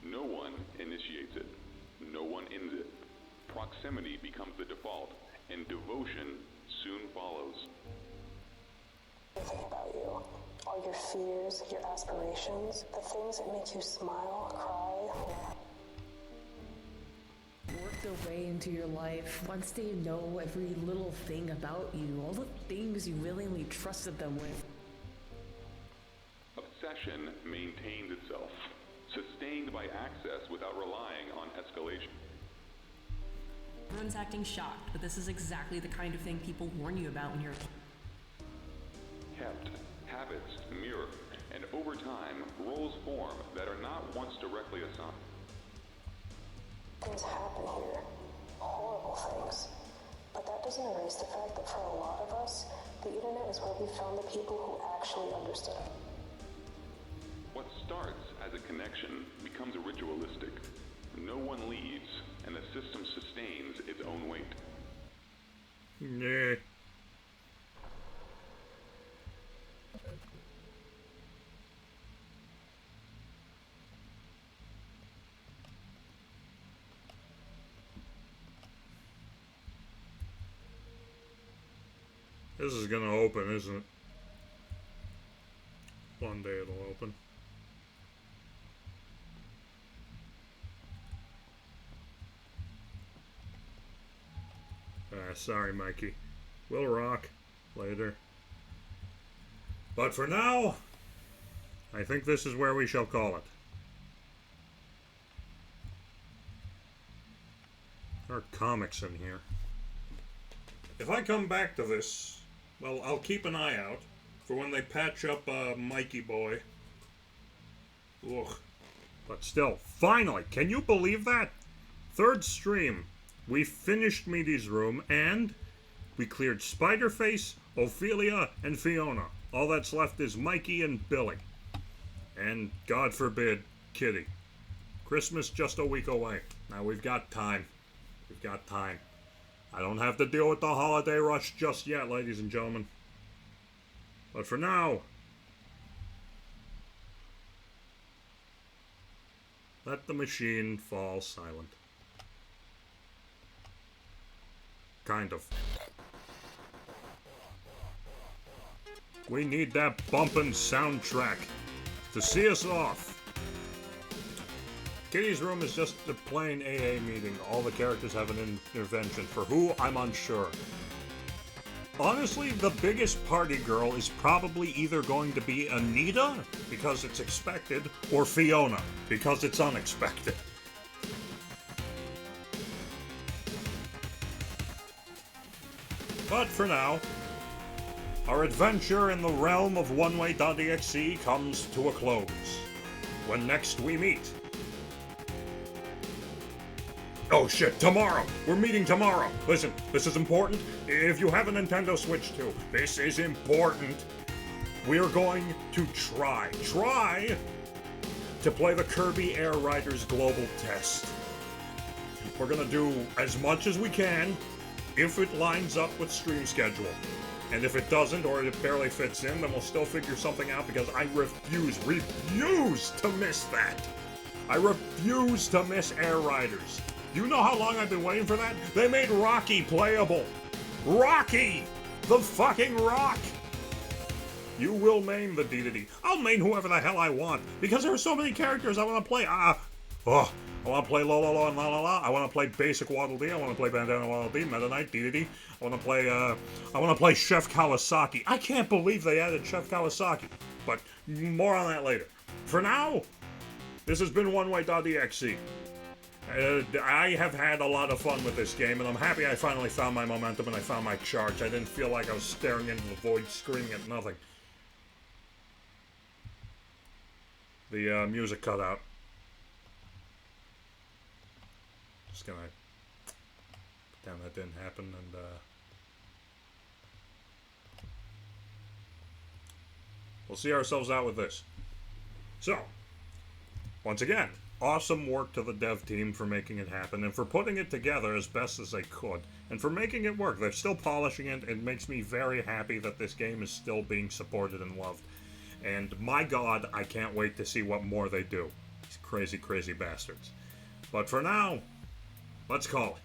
No one initiates it. No one ends it. Proximity becomes the default, and devotion soon follows. Everything about you. All your fears, your aspirations, the things that make you smile, cry. Work their way into your life. Once they know every little thing about you, all the things you willingly trusted them with. Obsession maintains itself, sustained by access without relying on escalation. Everyone's acting shocked, but this is exactly the kind of thing people warn you about when you're Kept, habits mirror, and over time, roles form that are not once directly assigned. Things happen here. Horrible things. But that doesn't erase the fact that for a lot of us, the internet is where we found the people who actually understood it. What starts as a connection becomes ritualistic. No one leaves, and the system sustains its own weight. Yeah. This is gonna open, isn't it? One day it'll open. Sorry, Mikey. We'll rock later. But for now, I think this is where we shall call it. There are comics in here. If I come back to this, well, I'll keep an eye out for when they patch up Mikey Boy. Ugh. But still, finally, can you believe that? third stream, we finished Meaty's room, and we cleared Spiderface, Ophelia, and Fiona. All that's left is Mikey and Billy. And, God forbid, Kitty. Christmas just a week away. Now, we've got time. We've got time. I don't have to deal with the holiday rush just yet, ladies and gentlemen. But for now, let the machine fall silent. Kind of. We need that bumpin' soundtrack to see us off. Kitty's room is just a plain AA meeting. All the characters have an intervention. For who, I'm unsure. Honestly, the biggest party girl is probably either going to be Anita, because it's expected, or Fiona, because it's unexpected. But for now, our adventure in the realm of oneway.exe comes to a close. When next we meet. Oh shit, tomorrow! We're meeting tomorrow! Listen, this is important. If you have a Nintendo Switch 2, this is important. We're going to try to play the Kirby Air Riders Global Test. We're gonna do as much as we can if it lines up with stream schedule. And if it doesn't, or it barely fits in, then we'll still figure something out because I refuse to miss that. I refuse to miss Air Riders. Do you know how long I've been waiting for that? They made Rocky playable. Rocky! The fucking Rock! You will main the D. I'll main whoever the hell I want, because there are so many characters I want to play. I want to play Lolo and La La La. I want to play Basic Waddle Dee. I want to play Bandana Waddle Dee, Meta Knight, D. I want to play Chef Kawasaki. I can't believe they added Chef Kawasaki, but more on that later. For now, this has been oneway.exe. I have had a lot of fun with this game, and I'm happy I finally found my momentum and I found my charge. I didn't feel like I was staring into the void, screaming at nothing. The music cut out. Just gonna pretend that didn't happen, and we'll see ourselves out with this. So, once again, awesome work to the dev team for making it happen and for putting it together as best as they could and for making it work. They're still polishing it. It makes me very happy that this game is still being supported and loved. And my God, I can't wait to see what more they do. These crazy, crazy bastards. But for now, let's call it.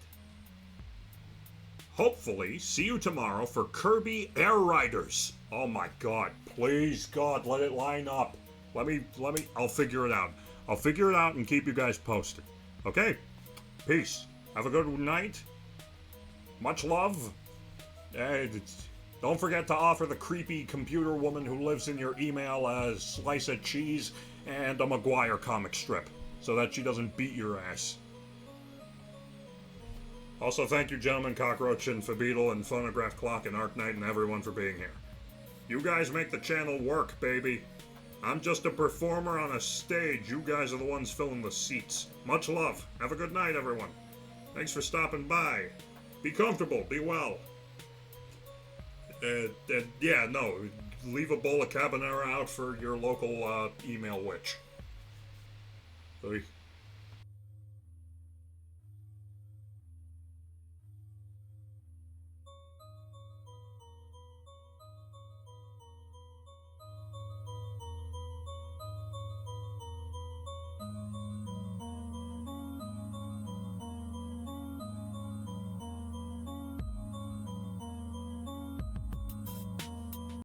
Hopefully, see you tomorrow for Kirby Air Riders. Oh my God, please God, let it line up. I'll figure it out. I'll figure it out and keep you guys posted. Okay? Peace. Have a good night. Much love. Don't forget to offer the creepy computer woman who lives in your email a slice of cheese and a Maguire comic strip so that she doesn't beat your ass. Also, thank you, Gentleman Cockroach and Fabeetle and Phonograph Clock and Arc Knight and everyone for being here. You guys make the channel work, baby. I'm just a performer on a stage. You guys are the ones filling the seats. Much love. Have a good night, everyone. Thanks for stopping by. Be comfortable. Be well. Leave a bowl of carbonara out for your local email witch.